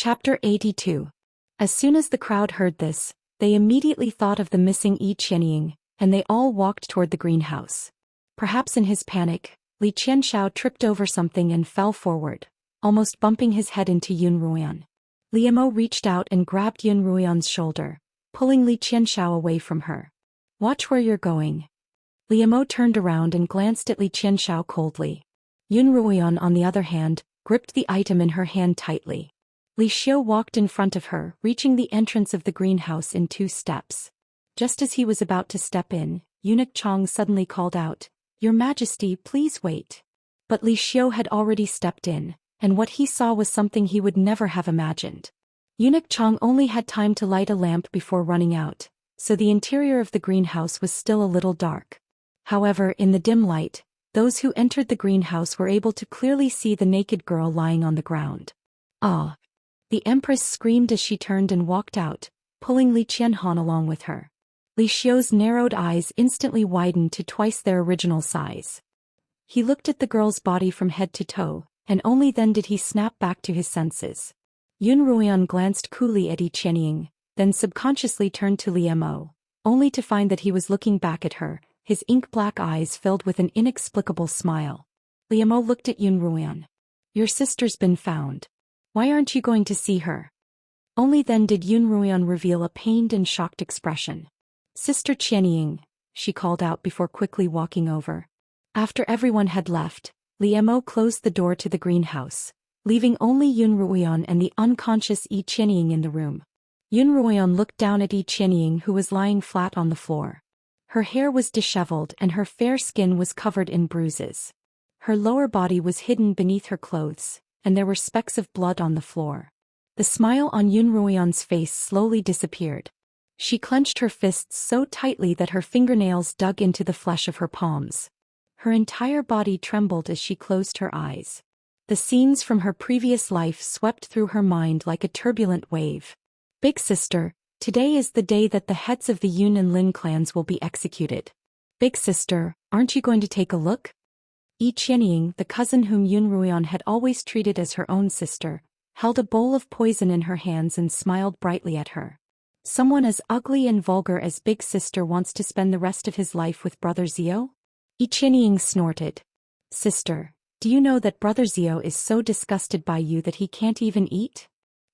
Chapter 82. As soon as the crowd heard this, they immediately thought of the missing Yi Qianying, and they all walked toward the greenhouse. Perhaps in his panic, Li Qianxiao tripped over something and fell forward, almost bumping his head into Yun Ruoyan. Liemo reached out and grabbed Yun Ruoyan's shoulder, pulling Li Qianxiao away from her. "Watch where you're going." Liemo turned around and glanced at Li Qianxiao coldly. Yun Ruoyan, on the other hand, gripped the item in her hand tightly. Li Xiu walked in front of her, reaching the entrance of the greenhouse in 2 steps. Just as he was about to step in, Eunuch Chong suddenly called out, "Your Majesty, please wait." But Li Xiu had already stepped in, and what he saw was something he would never have imagined. Eunuch Chong only had time to light a lamp before running out, so the interior of the greenhouse was still a little dark. However, in the dim light, those who entered the greenhouse were able to clearly see the naked girl lying on the ground. "Ah!" The Empress screamed as she turned and walked out, pulling Li Qianhan along with her. Li Xiu's narrowed eyes instantly widened to twice their original size. He looked at the girl's body from head to toe, and only then did he snap back to his senses. Yun Ruoyan glanced coolly at Yi Qianying, then subconsciously turned to Liemo, only to find that he was looking back at her, his ink-black eyes filled with an inexplicable smile. Liemo looked at Yun Ruoyan. "Your sister's been found. Why aren't you going to see her?" Only then did Yun Ruoyan reveal a pained and shocked expression. "Sister Qianying," she called out before quickly walking over. After everyone had left, Liemo closed the door to the greenhouse, leaving only Yun Ruoyan and the unconscious Yi Qianying in the room. Yun Ruoyan looked down at Yi Qianying, who was lying flat on the floor. Her hair was disheveled and her fair skin was covered in bruises. Her lower body was hidden beneath her clothes, and there were specks of blood on the floor. The smile on Yun Ruoyan's face slowly disappeared. She clenched her fists so tightly that her fingernails dug into the flesh of her palms. Her entire body trembled as she closed her eyes. The scenes from her previous life swept through her mind like a turbulent wave. "Big sister, today is the day that the heads of the Yun and Lin clans will be executed. Big sister, aren't you going to take a look?" Yi Qianying, the cousin whom Yun Ruoyan had always treated as her own sister, held a bowl of poison in her hands and smiled brightly at her. "Someone as ugly and vulgar as Big Sister wants to spend the rest of his life with Brother Zio?" Yi Qianying snorted. "Sister, do you know that Brother Zio is so disgusted by you that he can't even eat?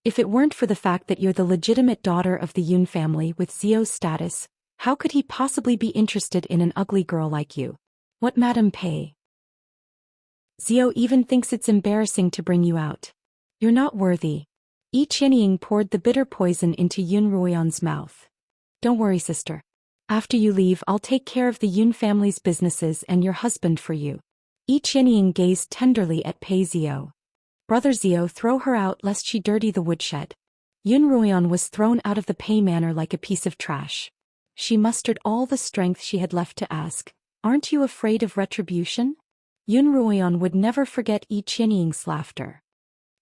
If it weren't for the fact that you're the legitimate daughter of the Yun family with Zio's status, how could he possibly be interested in an ugly girl like you? What Madame Pei? Zio even thinks it's embarrassing to bring you out. You're not worthy." Yi Qianying poured the bitter poison into Yun Ruoyan's mouth. "Don't worry, sister. After you leave, I'll take care of the Yun family's businesses and your husband for you." Yi Qianying gazed tenderly at Pei Zio. "Brother Zio, throw her out lest she dirty the woodshed." Yun Ruoyan was thrown out of the Pei manor like a piece of trash. She mustered all the strength she had left to ask, "Aren't you afraid of retribution?" Yun Ruoyan would never forget Yi Qianying's laughter.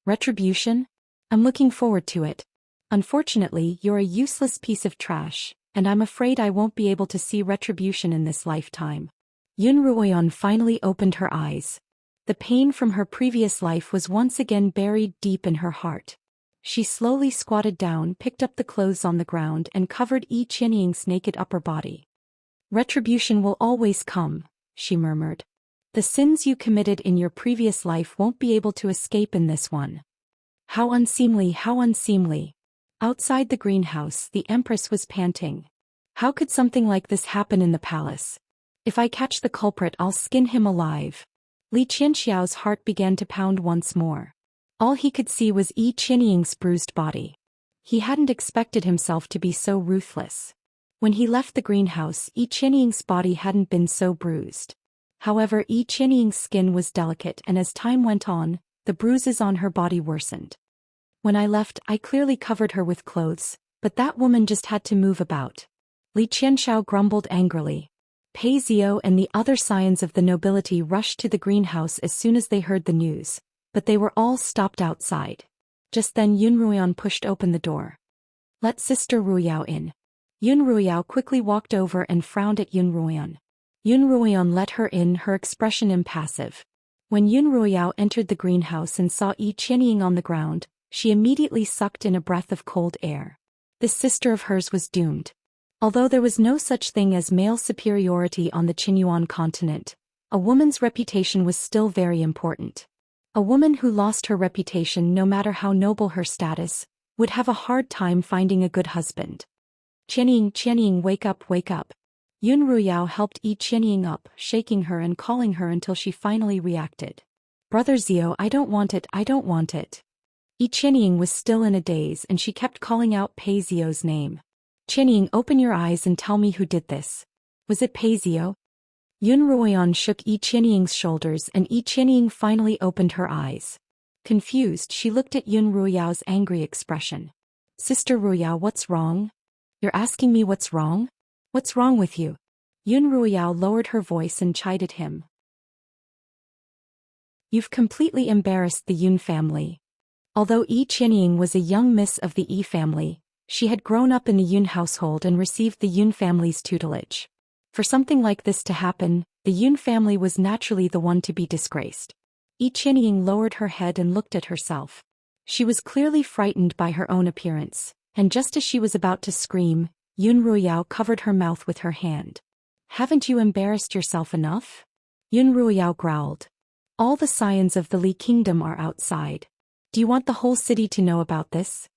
"Retribution? I'm looking forward to it. Unfortunately, you're a useless piece of trash, and I'm afraid I won't be able to see retribution in this lifetime." Yun Ruoyan finally opened her eyes. The pain from her previous life was once again buried deep in her heart. She slowly squatted down, picked up the clothes on the ground and covered Yi Qianying's naked upper body. "Retribution will always come," she murmured. "The sins you committed in your previous life won't be able to escape in this one." How unseemly, how unseemly. Outside the greenhouse, the Empress was panting. How could something like this happen in the palace? If I catch the culprit, I'll skin him alive. Li Qianxiao's heart began to pound once more. All he could see was Yi Qianying's bruised body. He hadn't expected himself to be so ruthless. When he left the greenhouse, Yi Qianying's body hadn't been so bruised. However, Yi Qianying's skin was delicate, and as time went on, the bruises on her body worsened. "When I left, I clearly covered her with clothes, but that woman just had to move about." Li Qianxiao grumbled angrily. Pei Zio and the other scions of the nobility rushed to the greenhouse as soon as they heard the news, but they were all stopped outside. Just then Yun Ruoyan pushed open the door. "Let Sister Ruoyao in." Yun Ruoyao quickly walked over and frowned at Yun Ruoyan. Yun Ruoyan let her in, her expression impassive. When Yun Ruoyao entered the greenhouse and saw Yi Qianying on the ground, She immediately sucked in a breath of cold air. This sister of hers was doomed. Although there was no such thing as male superiority on the Qinyuan continent, a woman's reputation was still very important. A woman who lost her reputation, no matter how noble her status, would have a hard time finding a good husband. Qianying, wake up, wake up. Yun Ruyao helped Yi Qianying up, shaking her and calling her until she finally reacted. Brother Zio, I don't want it, I don't want it. Yi Qianying was still in a daze and she kept calling out Pei Zio's name. Qianying, open your eyes and tell me who did this. Was it Pei Zio? Yun Ruoyan shook Yi Qianying's shoulders and Yi Qianying finally opened her eyes. Confused, she looked at Yun Ruyao's angry expression. Sister Ruyao, what's wrong? You're asking me what's wrong? What's wrong with you? Yun Ruyao lowered her voice and chided him. You've completely embarrassed the Yun family. Although Yi Qianying was a young miss of the Yi family, she had grown up in the Yun household and received the Yun family's tutelage. For something like this to happen, the Yun family was naturally the one to be disgraced. Yi Qianying lowered her head and looked at herself. She was clearly frightened by her own appearance, and just as she was about to scream, Yun Ruyao covered her mouth with her hand. Haven't you embarrassed yourself enough? Yun Ruyao growled. All the scions of the Li Kingdom are outside. Do you want the whole city to know about this?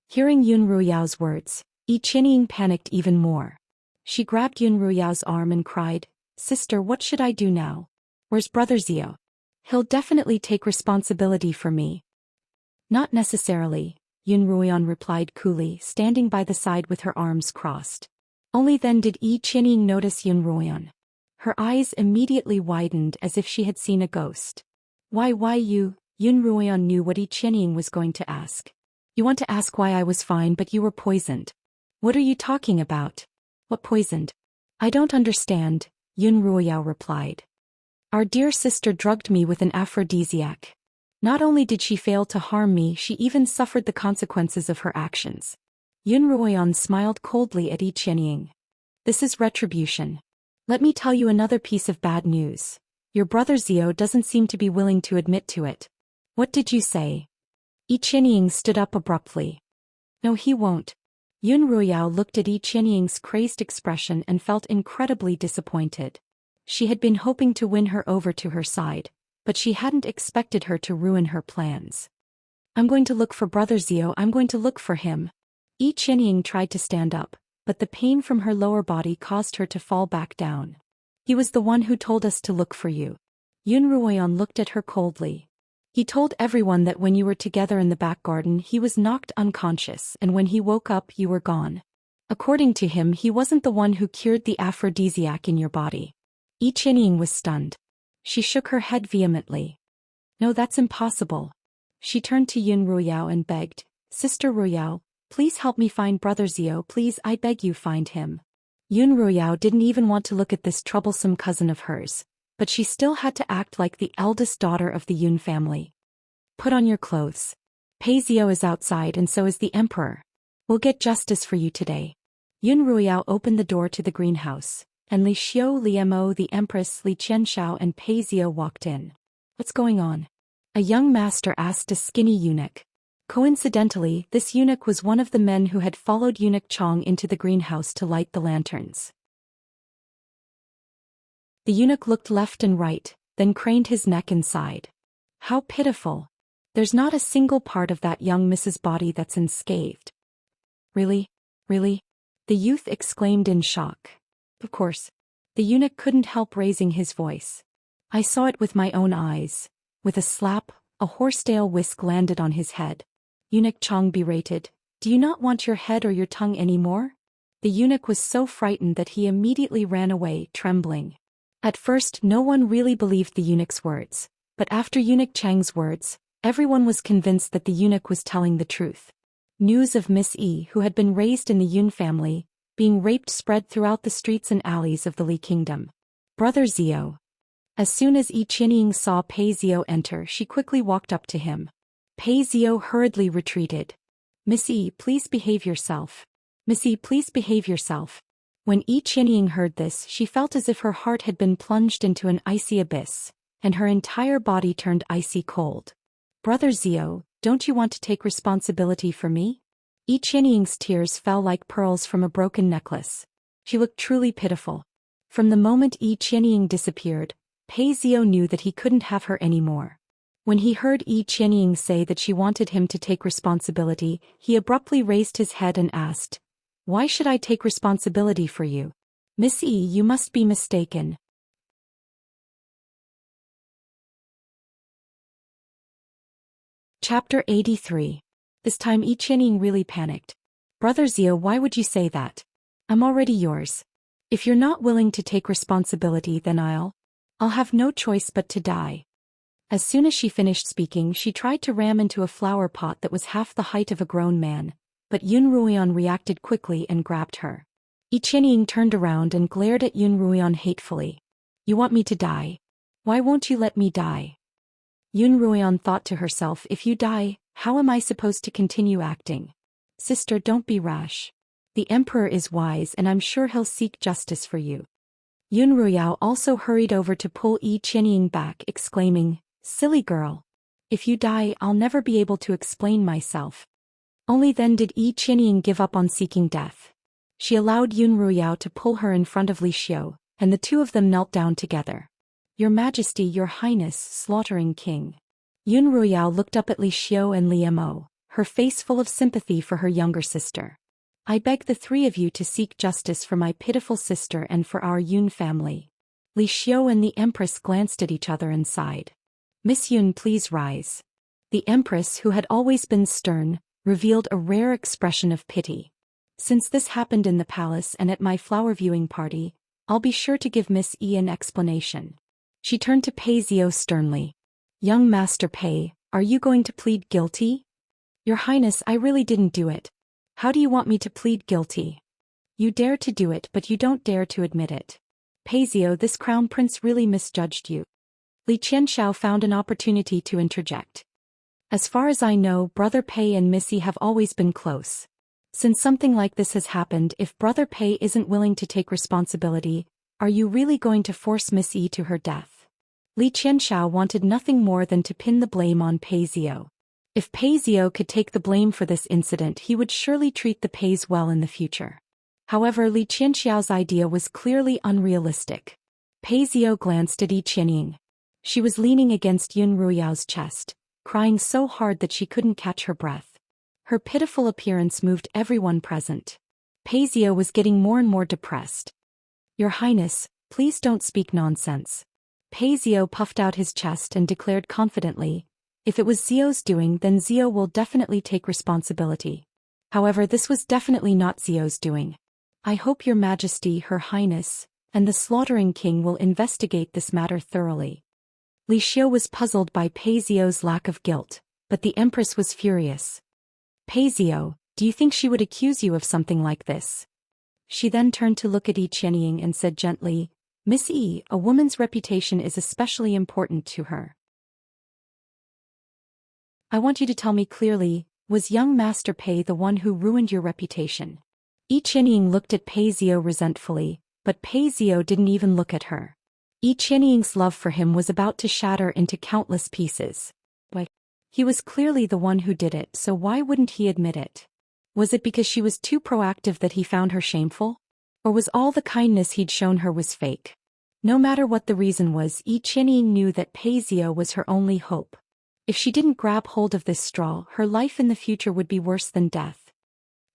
Hearing Yun Ruyao's words, Yi Qianying panicked even more. She grabbed Yun Ruyao's arm and cried, Sister, what should I do now? Where's Brother Zio? He'll definitely take responsibility for me. Not necessarily, Yun Ruoyan replied coolly, standing by the side with her arms crossed. Only then did Yi Qianying notice Yun Ruoyan. Her eyes immediately widened as if she had seen a ghost. Why you? Yun Ruoyan knew what Yi Qianying was going to ask. You want to ask why I was fine but you were poisoned. What are you talking about? What poisoned? I don't understand, Yun Ruoyao replied. Our dear sister drugged me with an aphrodisiac. Not only did she fail to harm me, she even suffered the consequences of her actions. Yun Ruoyan smiled coldly at Yi Qianying. This is retribution. Let me tell you another piece of bad news. Your brother Zio doesn't seem to be willing to admit to it. What did you say? Yi Qianying stood up abruptly. No, he won't. Yun Ruoyao looked at Yi Qianying's crazed expression and felt incredibly disappointed. She had been hoping to win her over to her side, but she hadn't expected her to ruin her plans. I'm going to look for Brother Zio, I'm going to look for him. Yi Qianying tried to stand up, but the pain from her lower body caused her to fall back down. He was the one who told us to look for you. Yun Ruoyan looked at her coldly. He told everyone that when you were together in the back garden he was knocked unconscious and when he woke up you were gone. According to him, he wasn't the one who cured the aphrodisiac in your body. Yi Qianying was stunned. She shook her head vehemently. No, that's impossible. She turned to Yun Ruoyao and begged, Sister Ruoyao, please help me find Brother Zio, please, I beg you, find him. Yun Ruoyao didn't even want to look at this troublesome cousin of hers, but she still had to act like the eldest daughter of the Yun family. Put on your clothes. Pei Zio is outside and so is the emperor. We'll get justice for you today. Yun Ruoyao opened the door to the greenhouse, and Li Xiu, Li Mo, the Empress, Li Qianxiao and Pei Zio walked in. What's going on? A young master asked a skinny eunuch. Coincidentally, this eunuch was one of the men who had followed Eunuch Chong into the greenhouse to light the lanterns. The eunuch looked left and right, then craned his neck and sighed. How pitiful. There's not a single part of that young Mrs. body that's unscathed. Really? Really? The youth exclaimed in shock. Of course. The eunuch couldn't help raising his voice. I saw it with my own eyes. With a slap, a horsetail whisk landed on his head. Eunuch Chong berated, Do you not want your head or your tongue anymore? The eunuch was so frightened that he immediately ran away, trembling. At first no one really believed the eunuch's words, but after Eunuch Chang's words, everyone was convinced that the eunuch was telling the truth. News of Miss Yi, who had been raised in the Yun family, being raped spread throughout the streets and alleys of the Li Kingdom. Brother Zio. As soon as Yi Qianying saw Pei Zio enter, she quickly walked up to him. Pei Zio hurriedly retreated. Miss Yi, please behave yourself. Miss Yi, please behave yourself. When Yi Qianying heard this, she felt as if her heart had been plunged into an icy abyss, and her entire body turned icy cold. Brother Zio, Don't you want to take responsibility for me? Yi Qianying's tears fell like pearls from a broken necklace. She looked truly pitiful. From the moment Yi Qianying disappeared, Pei Zhou knew that he couldn't have her anymore. When he heard Yi Qianying say that she wanted him to take responsibility, he abruptly raised his head and asked, "Why should I take responsibility for you? Miss Yi, you must be mistaken." Chapter 83. This time Yi Qianying really panicked. "Brother Zhou, why would you say that? I'm already yours. If you're not willing to take responsibility, then I'll have no choice but to die." As soon as she finished speaking, she tried to ram into a flower pot that was half the height of a grown man, but Yun Ruian reacted quickly and grabbed her. Yi Qianying turned around and glared at Yun Ruian hatefully. "You want me to die? Why won't you let me die?" Yun Ruian thought to herself, "If you die, how am I supposed to continue acting? Sister, don't be rash. The emperor is wise and I'm sure he'll seek justice for you." Yun Ruiyao also hurried over to pull Yi Qianying back, exclaiming, "Silly girl. If you die, I'll never be able to explain myself." Only then did Yi Qianying give up on seeking death. She allowed Yun Ruiyao to pull her in front of Li Xiu, and the two of them knelt down together. "Your Majesty, Your Highness, slaughtering king." Yun Ruiyao looked up at Li Xiu and Li Mo, her face full of sympathy for her younger sister. "I beg the three of you to seek justice for my pitiful sister and for our Yun family." Li Xiu and the Empress glanced at each other and sighed. "Miss Yun, please rise." The Empress, who had always been stern, revealed a rare expression of pity. "Since this happened in the palace and at my flower viewing party, I'll be sure to give Miss Yi an explanation." She turned to Pei Zhou sternly. "Young Master Pei, are you going to plead guilty?" "Your Highness, I really didn't do it." "How do you want me to plead guilty?" "You dare to do it, but you don't dare to admit it. Pei Zhou, this crown prince really misjudged you." Li Qianxiao found an opportunity to interject. "As far as I know, Brother Pei and Miss Yi have always been close. Since something like this has happened, if Brother Pei isn't willing to take responsibility, are you really going to force Miss Yi to her death?" Li Qianxiao wanted nothing more than to pin the blame on Pei Zhou. If Pei Zhou could take the blame for this incident, he would surely treat the Peis well in the future. However, Li Qianxiao's idea was clearly unrealistic. Pei Zhou glanced at Yi Qianying. She was leaning against Yun Ruiyao's chest, crying so hard that she couldn't catch her breath. Her pitiful appearance moved everyone present. Pei Zhou was getting more and more depressed. "Your Highness, please don't speak nonsense." Pei Zhou puffed out his chest and declared confidently, "If it was Zhou's doing, then Zhou will definitely take responsibility. However, this was definitely not Zhou's doing. I hope Your Majesty, Her Highness, and the Slaughtering King will investigate this matter thoroughly." Li Xiu was puzzled by Pei Zhou's lack of guilt, but the Empress was furious. "Pei Zhou, do you think she would accuse you of something like this?" She then turned to look at Yi Qianying and said gently, "Miss Yi, a woman's reputation is especially important to her. I want you to tell me clearly, was young Master Pei the one who ruined your reputation?" Yi Qianying looked at Pei Zhou resentfully, but Pei Zhou didn't even look at her. Yi Qianying's love for him was about to shatter into countless pieces. But he was clearly the one who did it, so why wouldn't he admit it? Was it because she was too proactive that he found her shameful? Or was all the kindness he'd shown her was fake? No matter what the reason was, Yi Qianying knew that Pei Zhou was her only hope. If she didn't grab hold of this straw, her life in the future would be worse than death.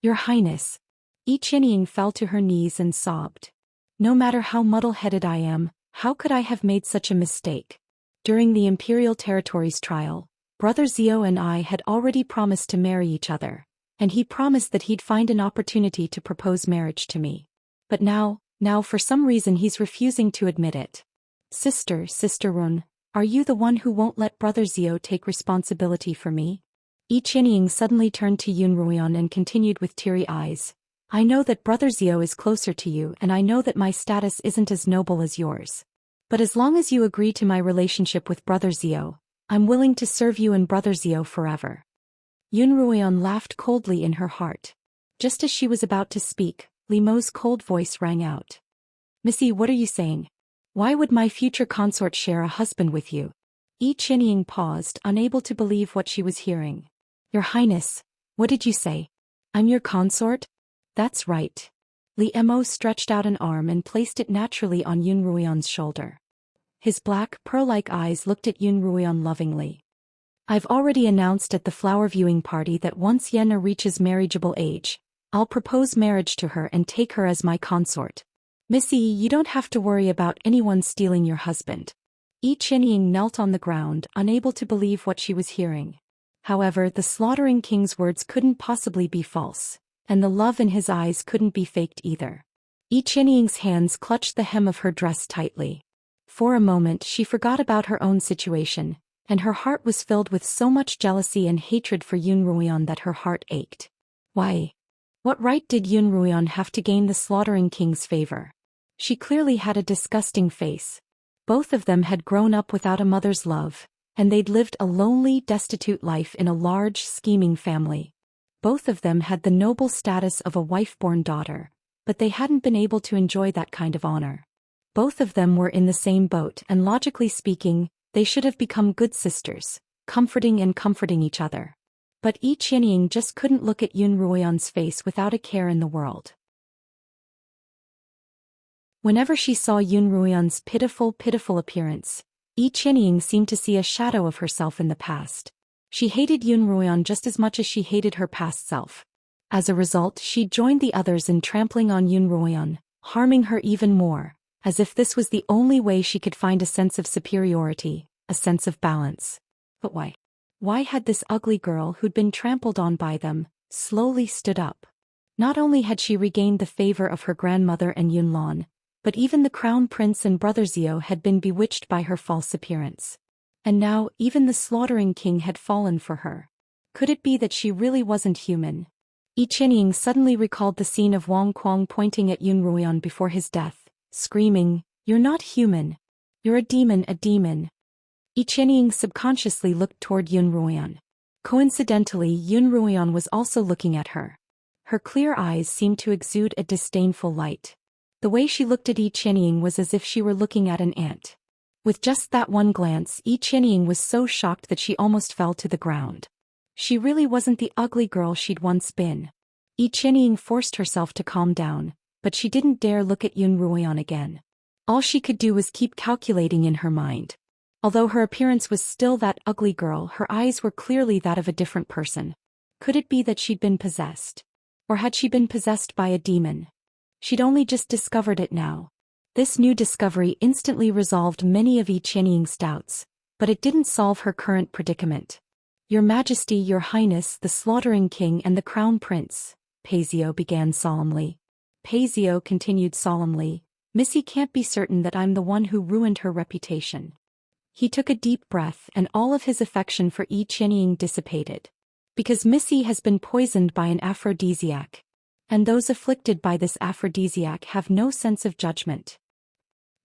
"Your Highness." Yi Qianying fell to her knees and sobbed. "No matter how muddle-headed I am, how could I have made such a mistake? During the Imperial Territories trial, Brother Zhou and I had already promised to marry each other, and he promised that he'd find an opportunity to propose marriage to me. But now for some reason he's refusing to admit it. Sister Run, are you the one who won't let Brother Zhou take responsibility for me?" Yi Qianying suddenly turned to Yun Ruian and continued with teary eyes. "I know that Brother Zhou is closer to you, and I know that my status isn't as noble as yours. But as long as you agree to my relationship with Brother Zhou, I'm willing to serve you and Brother Zhou forever." Yun Ruian laughed coldly in her heart. Just as she was about to speak, Li Mo's cold voice rang out. "Missy, what are you saying? Why would my future consort share a husband with you?" Yi Qianying paused, unable to believe what she was hearing. Your Highness, what did you say? I'm your consort? That's right. Li Mo stretched out an arm and placed it naturally on Yun Ruoyan's shoulder. His black, pearl-like eyes looked at Yun Ruoyan lovingly. I've already announced at the flower viewing party that once Yenna reaches marriageable age, I'll propose marriage to her and take her as my consort. Missy, you don't have to worry about anyone stealing your husband. Yi Qianying knelt on the ground, unable to believe what she was hearing. However, the slaughtering king's words couldn't possibly be false, and the love in his eyes couldn't be faked either. Yi Qianying's hands clutched the hem of her dress tightly. For a moment she forgot about her own situation, and her heart was filled with so much jealousy and hatred for Yun Ruoyan that her heart ached. Why? What right did Yun Ruoyan have to gain the slaughtering king's favor? She clearly had a disgusting face. Both of them had grown up without a mother's love, and they'd lived a lonely, destitute life in a large, scheming family. Both of them had the noble status of a wife-born daughter, but they hadn't been able to enjoy that kind of honor. Both of them were in the same boat, and logically speaking, they should have become good sisters, comforting each other. But Yi Qianying just couldn't look at Yun Ruoyan's face without a care in the world. Whenever she saw Yun Ruoyan's pitiful appearance, Yi Qianying seemed to see a shadow of herself in the past. She hated Yun Ruoyan just as much as she hated her past self. As a result, she joined the others in trampling on Yun Ruoyan, harming her even more, as if this was the only way she could find a sense of superiority, a sense of balance. But why? Why had this ugly girl who'd been trampled on by them slowly stood up? Not only had she regained the favor of her grandmother and Yunlan, but even the crown prince and brother Zhou had been bewitched by her false appearance. And now, even the slaughtering king had fallen for her. Could it be that she really wasn't human? Yi Qianying suddenly recalled the scene of Wang Kuang pointing at Yun Ruoyan before his death, screaming, "You're not human. You're a demon, a demon." Yi Qianying subconsciously looked toward Yun Ruoyan. Coincidentally, Yun Ruoyan was also looking at her. Her clear eyes seemed to exude a disdainful light. The way she looked at Yi Qianying was as if she were looking at an ant. With just that one glance, Yi Qianying was so shocked that she almost fell to the ground. She really wasn't the ugly girl she'd once been. Yi Qianying forced herself to calm down, but she didn't dare look at Yun Ruoyan again. All she could do was keep calculating in her mind. Although her appearance was still that ugly girl, her eyes were clearly that of a different person. Could it be that she'd been possessed? Or had she been possessed by a demon? She'd only just discovered it now. This new discovery instantly resolved many of Yi Qianying's doubts, but it didn't solve her current predicament. "Your Majesty, Your Highness, the slaughtering king and the crown prince," Paisio began solemnly. Paisio continued solemnly, "Missy can't be certain that I'm the one who ruined her reputation." He took a deep breath and all of his affection for Yi Qianying dissipated. Because Missy has been poisoned by an aphrodisiac. And those afflicted by this aphrodisiac have no sense of judgment.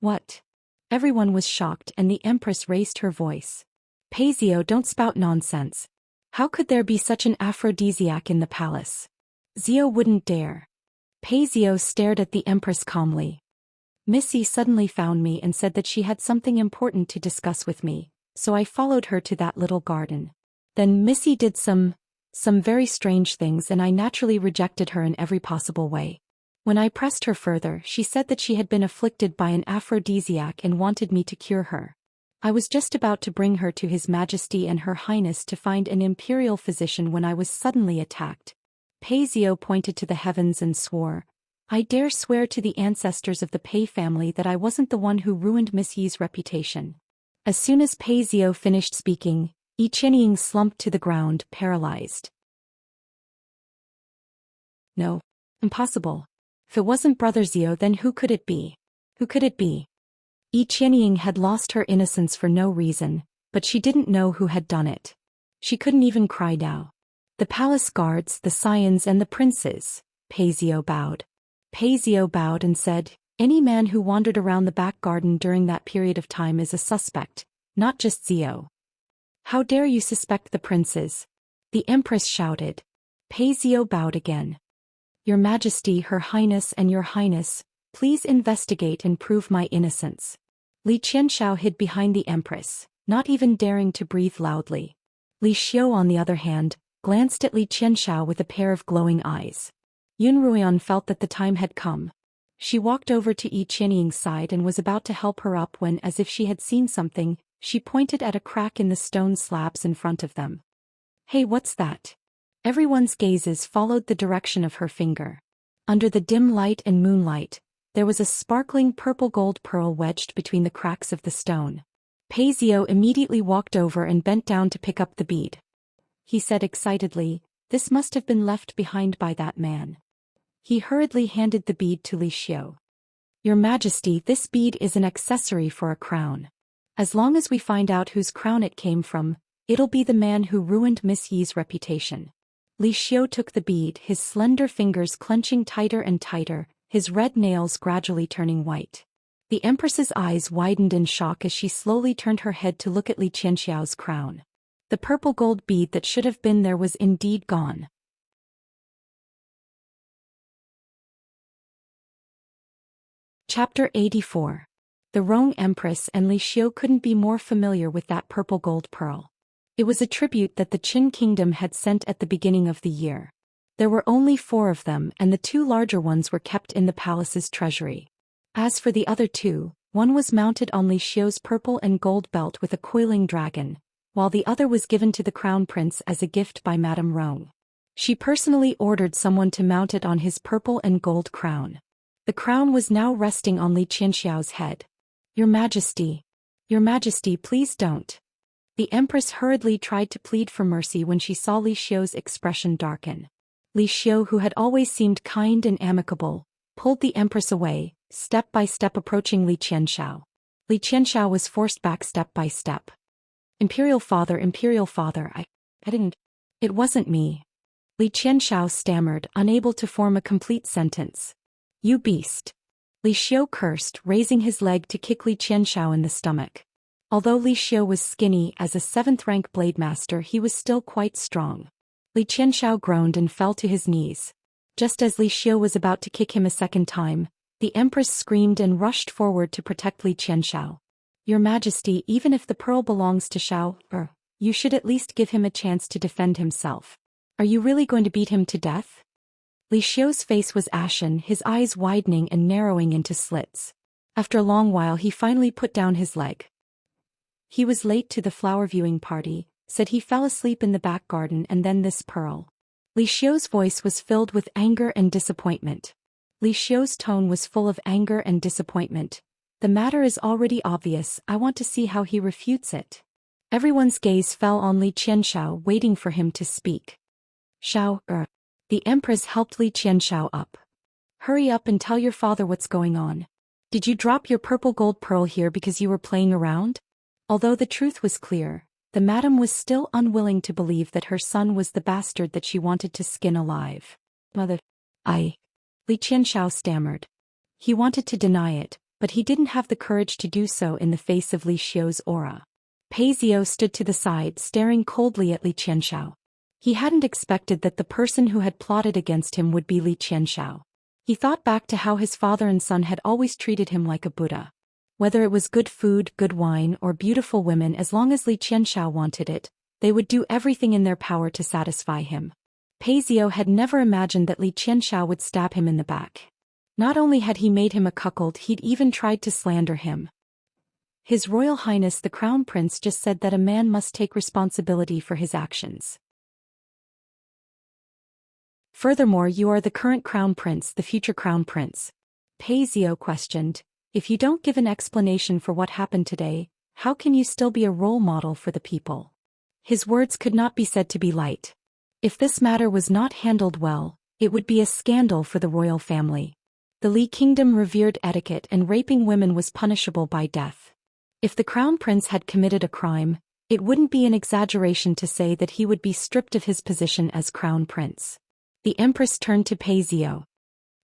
What? Everyone was shocked and the Empress raised her voice. "Paisio, don't spout nonsense. How could there be such an aphrodisiac in the palace? Zio wouldn't dare." Paisio stared at the Empress calmly. "Missy suddenly found me and said that she had something important to discuss with me, so I followed her to that little garden. Then Missy did some very strange things and I naturally rejected her in every possible way. When I pressed her further, she said that she had been afflicted by an aphrodisiac and wanted me to cure her. I was just about to bring her to His Majesty and Her Highness to find an imperial physician when I was suddenly attacked." Paisio pointed to the heavens and swore, "I dare swear to the ancestors of the Pei family that I wasn't the one who ruined Miss Yi's reputation." As soon as Paisio finished speaking, Yi Qianying slumped to the ground, paralyzed. "No. Impossible. If it wasn't Brother Zio, then who could it be? Who could it be?" Yi Qianying had lost her innocence for no reason, but she didn't know who had done it. She couldn't even cry now. "The palace guards, the scions and the princes," Paisio bowed. Paisio bowed and said, "Any man who wandered around the back garden during that period of time is a suspect, not just Zio." "How dare you suspect the princes?" the Empress shouted. Paisio bowed again. "Your Majesty, Her Highness and Your Highness, please investigate and prove my innocence." Li Qianxiao hid behind the Empress, not even daring to breathe loudly. Li Xiu, on the other hand, glanced at Li Qianxiao with a pair of glowing eyes. Yun Ruian felt that the time had come. She walked over to Yi Qianying's side and was about to help her up when, as if she had seen something, she pointed at a crack in the stone slabs in front of them. "Hey, what's that?" Everyone's gazes followed the direction of her finger. Under the dim light and moonlight, there was a sparkling purple-gold pearl wedged between the cracks of the stone. Pei Zhou immediately walked over and bent down to pick up the bead. He said excitedly, "This must have been left behind by that man." He hurriedly handed the bead to Li Xiu. "Your Majesty, this bead is an accessory for a crown. As long as we find out whose crown it came from, it'll be the man who ruined Miss Yi's reputation." Li Xiu took the bead, his slender fingers clenching tighter and tighter, his red nails gradually turning white. The Empress's eyes widened in shock as she slowly turned her head to look at Li Qianxiao's crown. The purple gold bead that should have been there was indeed gone. Chapter 84. The Rong Empress and Li Xiu couldn't be more familiar with that purple gold pearl. It was a tribute that the Qin kingdom had sent at the beginning of the year. There were only 4 of them, and the 2 larger ones were kept in the palace's treasury. As for the other 2, one was mounted on Li Xiu's purple and gold belt with a coiling dragon, while the other was given to the crown prince as a gift by Madame Rong. She personally ordered someone to mount it on his purple and gold crown. The crown was now resting on Li Qianxiao's head. Your Majesty, please don't." The Empress hurriedly tried to plead for mercy when she saw Li Xiu's expression darken. Li Xiu, who had always seemed kind and amicable, pulled the Empress away, step by step approaching Li Qianxiao. Li Qianxiao was forced back step by step. Imperial Father, I didn't. It wasn't me." Li Qianxiao stammered, unable to form a complete sentence. "You beast." Li Xiu cursed, raising his leg to kick Li Qianxiao in the stomach. Although Li Xiu was skinny as a 7th-rank blade master, he was still quite strong. Li Qianxiao groaned and fell to his knees. Just as Li Xiu was about to kick him a second time, the Empress screamed and rushed forward to protect Li Qianxiao. "Your Majesty, even if the pearl belongs to Xiao, you should at least give him a chance to defend himself. Are you really going to beat him to death?" Li Xiu's face was ashen, his eyes widening and narrowing into slits. After a long while he finally put down his leg. He was late to the flower viewing party, said he fell asleep in the back garden, and then this pearl. Li Xiu's voice was filled with anger and disappointment. Li Xiu's tone was full of anger and disappointment. "The matter is already obvious, I want to see how he refutes it." Everyone's gaze fell on Li Qianxiao, waiting for him to speak. "Xiao, The Empress helped Li Qianxiao up. "Hurry up and tell your father what's going on. Did you drop your purple gold pearl here because you were playing around?" Although the truth was clear, the madam was still unwilling to believe that her son was the bastard that she wanted to skin alive. "Mother, Li Qianxiao stammered. He wanted to deny it, but he didn't have the courage to do so in the face of Li Xiu's aura. Pei Zhou stood to the side, staring coldly at Li Qianxiao. He hadn't expected that the person who had plotted against him would be Li Qianxiao. He thought back to how his father and son had always treated him like a Buddha. Whether it was good food, good wine, or beautiful women, as long as Li Qianxiao wanted it, they would do everything in their power to satisfy him. Pei Zhou had never imagined that Li Qianxiao would stab him in the back. Not only had he made him a cuckold, he'd even tried to slander him. His Royal Highness the Crown Prince just said that a man must take responsibility for his actions. Furthermore, you are the current Crown Prince, the future Crown Prince. Pei Zhou questioned. If you don't give an explanation for what happened today, how can you still be a role model for the people? His words could not be said to be light. If this matter was not handled well, it would be a scandal for the royal family. The Li Kingdom revered etiquette, and raping women was punishable by death. If the Crown Prince had committed a crime, it wouldn't be an exaggeration to say that he would be stripped of his position as Crown Prince. The Empress turned to Pei Zhou.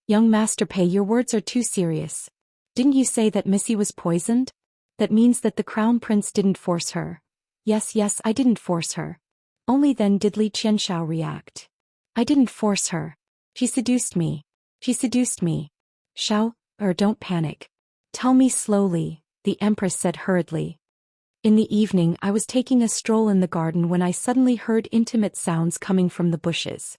Young Master Pei, your words are too serious. Didn't you say that Missy was poisoned? That means that the Crown Prince didn't force her. Yes, I didn't force her. Only then did Li Qianxiao react. I didn't force her. She seduced me. Xiao, don't panic. Tell me slowly, the Empress said hurriedly. In the evening I was taking a stroll in the garden when I suddenly heard intimate sounds coming from the bushes.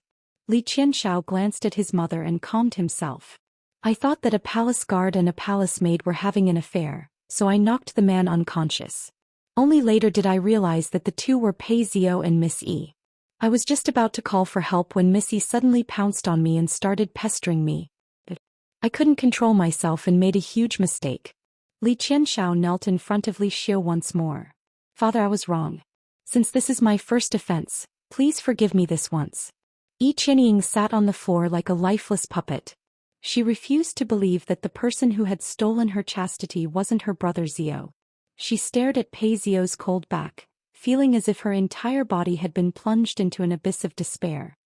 Xianxia glanced at his mother and calmed himself. I thought that a palace guard and a palace maid were having an affair, so I knocked the man unconscious. Only later did I realize that the two were Pei Zio and Miss E. I was just about to call for help when Missy suddenly pounced on me and started pestering me. I couldn't control myself and made a huge mistake. Xianxia knelt in front of Li Xiu once more. Father, I was wrong. Since this is my first offense, please forgive me this once. Qianying sat on the floor like a lifeless puppet. She refused to believe that the person who had stolen her chastity wasn't her brother Zio. She stared at Pei Zio's cold back, feeling as if her entire body had been plunged into an abyss of despair.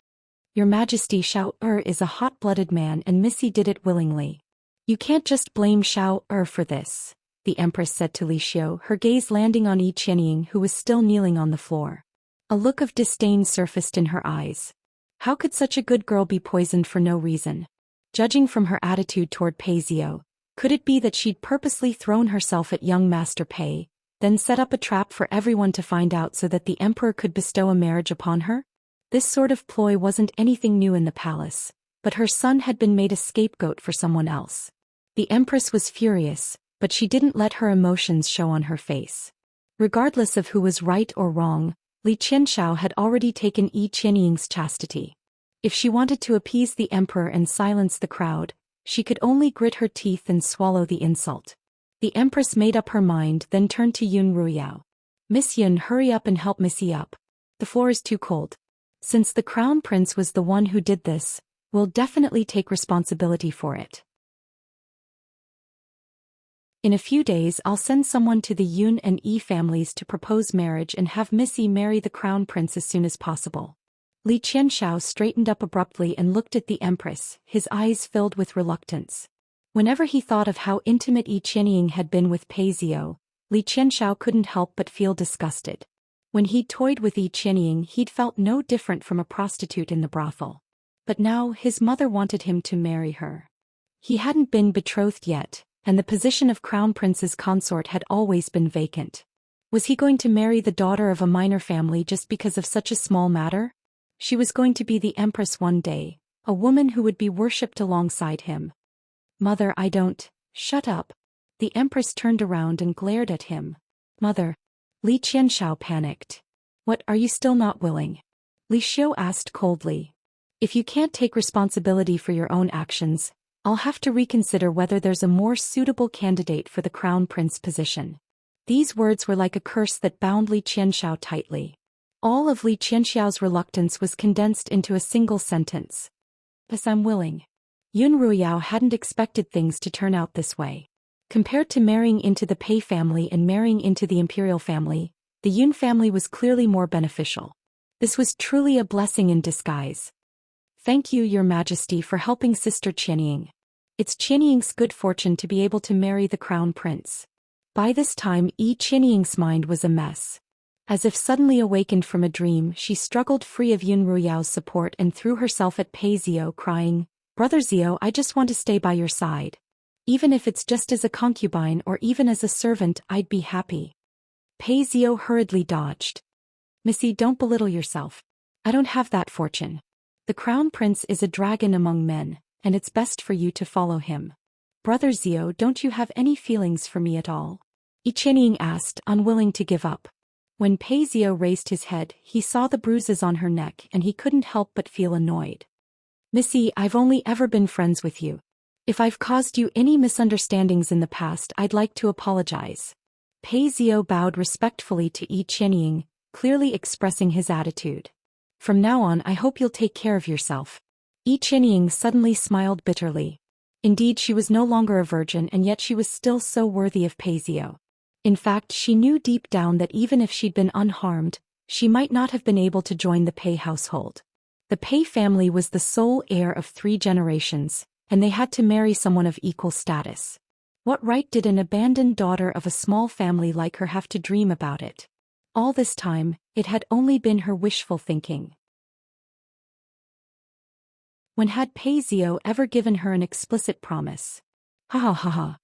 Your Majesty, Xiao is a hot-blooded man and Missy did it willingly. You can't just blame Xiao for this, the Empress said to Li Xiu, her gaze landing on Qianying who was still kneeling on the floor. A look of disdain surfaced in her eyes. How could such a good girl be poisoned for no reason? Judging from her attitude toward Pei Zio, could it be that she'd purposely thrown herself at young Master Pei, then set up a trap for everyone to find out so that the emperor could bestow a marriage upon her? This sort of ploy wasn't anything new in the palace, but her son had been made a scapegoat for someone else. The empress was furious, but she didn't let her emotions show on her face. Regardless of who was right or wrong, Xianxia had already taken Qianying's chastity. If she wanted to appease the emperor and silence the crowd, she could only grit her teeth and swallow the insult. The empress made up her mind, then turned to Yun Ruyao. Miss Yun, hurry up and help Missy up. The floor is too cold. Since the crown prince was the one who did this, we'll definitely take responsibility for it. In a few days I'll send someone to the Yun and Yi families to propose marriage and have Missy marry the crown prince as soon as possible. Qianxia straightened up abruptly and looked at the empress, his eyes filled with reluctance. Whenever he thought of how intimate Qianying had been with Pei Zio, Qianxia couldn't help but feel disgusted. When he'd toyed with Qianying, he'd felt no different from a prostitute in the brothel. But now his mother wanted him to marry her. He hadn't been betrothed yet, and the position of crown prince's consort had always been vacant. Was he going to marry the daughter of a minor family just because of such a small matter? She was going to be the empress one day, a woman who would be worshipped alongside him. Mother, I don't. Shut up. The empress turned around and glared at him. Mother. Qianxia panicked. What, are you still not willing? Li Xiu asked coldly. If you can't take responsibility for your own actions, I'll have to reconsider whether there's a more suitable candidate for the crown prince position. These words were like a curse that bound Qianxia tightly. All of Qianxia's reluctance was condensed into a single sentence. Yes, I'm willing. Yun Ruyao hadn't expected things to turn out this way. Compared to marrying into the Pei family and marrying into the imperial family, the Yun family was clearly more beneficial. This was truly a blessing in disguise. Thank you, Your Majesty, for helping Sister Qianying. It's Qianying's good fortune to be able to marry the crown prince. By this time, Qianying's mind was a mess. As if suddenly awakened from a dream, she struggled free of Yun Ruyao's support and threw herself at Pei Zio, crying, Brother Zio, I just want to stay by your side. Even if it's just as a concubine or even as a servant, I'd be happy. Pei Zio hurriedly dodged. Missy, don't belittle yourself. I don't have that fortune. The crown prince is a dragon among men, and it's best for you to follow him. Brother Zio, don't you have any feelings for me at all? Qianying asked, unwilling to give up. When Pei Zio raised his head, he saw the bruises on her neck and he couldn't help but feel annoyed. Missy, I've only ever been friends with you. If I've caused you any misunderstandings in the past, I'd like to apologize. Pei Zio bowed respectfully to Qianying, clearly expressing his attitude. From now on, I hope you'll take care of yourself. Qianying suddenly smiled bitterly. Indeed, she was no longer a virgin and yet she was still so worthy of Pei Zio. In fact, she knew deep down that even if she'd been unharmed, she might not have been able to join the Pei household. The Pei family was the sole heir of 3 generations, and they had to marry someone of equal status. What right did an abandoned daughter of a small family like her have to dream about it? All this time, it had only been her wishful thinking. When had Pei Zio ever given her an explicit promise? Ha ha ha ha.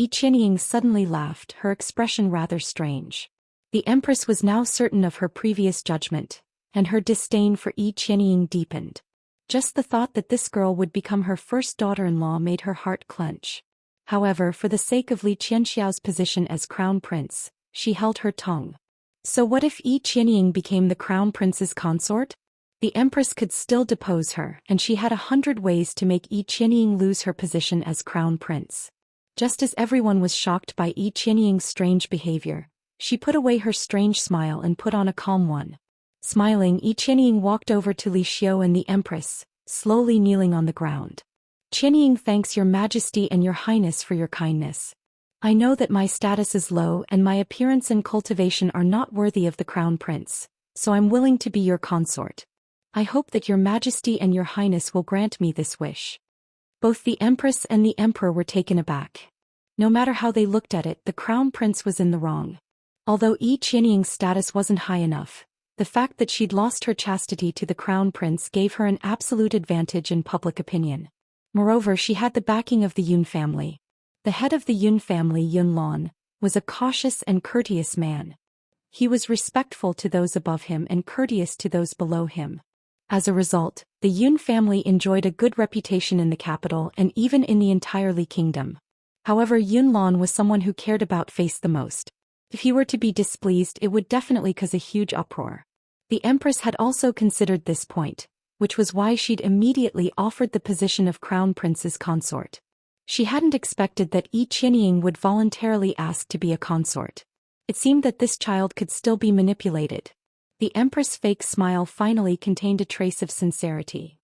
Qianying suddenly laughed, her expression rather strange. The Empress was now certain of her previous judgment, and her disdain for Yi Qianying deepened. Just the thought that this girl would become her first daughter-in-law made her heart clench. However, for the sake of Li Qianxiao's position as crown prince, she held her tongue. So what if Yi Qianying became the crown prince's consort? The Empress could still depose her, and she had 100 ways to make Yi Qianying lose her position as crown prince. Just as everyone was shocked by Yi Qianying's strange behavior, she put away her strange smile and put on a calm one. Smiling, Yi Qianying walked over to Li Xiu and the Empress, slowly kneeling on the ground. Qianying thanks your Majesty and your Highness for your kindness. I know that my status is low and my appearance and cultivation are not worthy of the crown prince, so I'm willing to be your consort. I hope that your Majesty and your Highness will grant me this wish. Both the Empress and the Emperor were taken aback. No matter how they looked at it, the crown prince was in the wrong. Although Yi Qianying's status wasn't high enough, the fact that she'd lost her chastity to the crown prince gave her an absolute advantage in public opinion. Moreover, she had the backing of the Yun family. The head of the Yun family, Yun Lan, was a cautious and courteous man. He was respectful to those above him and courteous to those below him. As a result, the Yun family enjoyed a good reputation in the capital and even in the entire Li kingdom. However, Yun Lan was someone who cared about face the most. If he were to be displeased, it would definitely cause a huge uproar. The Empress had also considered this point, which was why she'd immediately offered the position of crown prince's consort. She hadn't expected that Yi Qianying would voluntarily ask to be a consort. It seemed that this child could still be manipulated. The Empress' fake smile finally contained a trace of sincerity.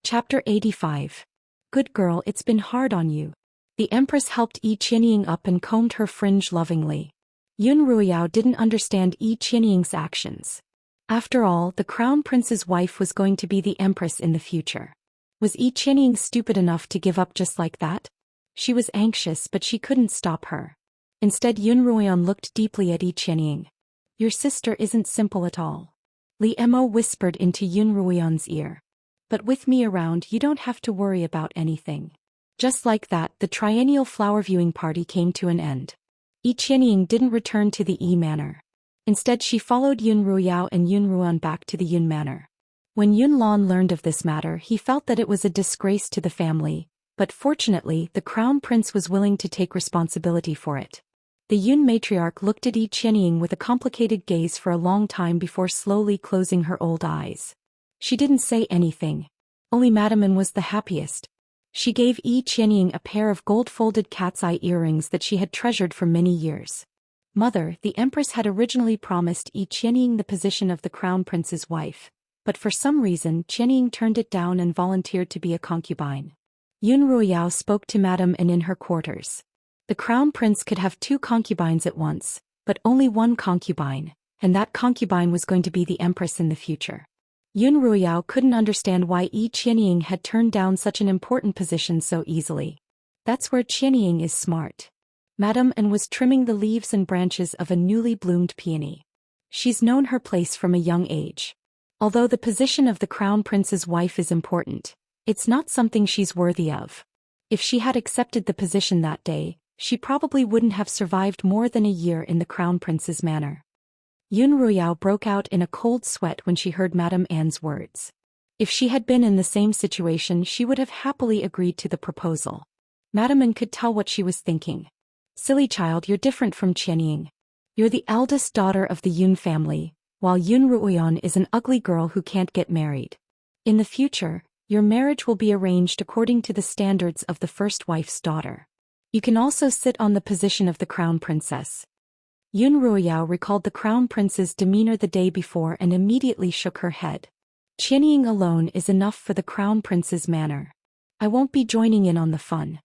Chapter 85. Good girl, it's been hard on you. The Empress helped Yi Qianying up and combed her fringe lovingly. Yun Ruiyao didn't understand Yi Qianying's actions. After all, the crown prince's wife was going to be the Empress in the future. Was Yi Qianying stupid enough to give up just like that? She was anxious, but she couldn't stop her. Instead, Yun Ruoyan looked deeply at Yi Qianying. Your sister isn't simple at all. Li Mo whispered into Yun Ruoyan's ear. But with me around, you don't have to worry about anything. Just like that, the triennial flower viewing party came to an end. Yi Qianying didn't return to the Yi Manor. Instead, she followed Yun Ruiyao and Yun Ruan back to the Yun Manor. When Yun Lan learned of this matter, he felt that it was a disgrace to the family, but fortunately, the crown prince was willing to take responsibility for it. The Yun matriarch looked at Yi Qianying with a complicated gaze for a long time before slowly closing her old eyes. She didn't say anything. Only Madame An was the happiest. She gave Yi Qianying a pair of gold-folded cat's eye earrings that she had treasured for many years. Mother, the Empress had originally promised Yi Qianying the position of the crown prince's wife, but for some reason Qianying turned it down and volunteered to be a concubine. Yun Ruiyao spoke to Madame An in her quarters. The crown prince could have 2 concubines at once, but only one concubine, and that concubine was going to be the Empress in the future. Yun Ruiyao couldn't understand why Yi Qianying had turned down such an important position so easily. That's where Qianying is smart. Madame An was trimming the leaves and branches of a newly bloomed peony. She's known her place from a young age. Although the position of the crown prince's wife is important, it's not something she's worthy of. If she had accepted the position that day, she probably wouldn't have survived more than a year in the crown prince's manor. Yun Ruiyao broke out in a cold sweat when she heard Madame Anne's words. If she had been in the same situation, she would have happily agreed to the proposal. Madame An could tell what she was thinking. Silly child, you're different from Qianying. You're the eldest daughter of the Yun family, while Yun Ruoyan is an ugly girl who can't get married. In the future, your marriage will be arranged according to the standards of the first wife's daughter. You can also sit on the position of the crown princess. Yun Ruiyao recalled the crown prince's demeanor the day before and immediately shook her head. Qianying alone is enough for the crown prince's manor. I won't be joining in on the fun.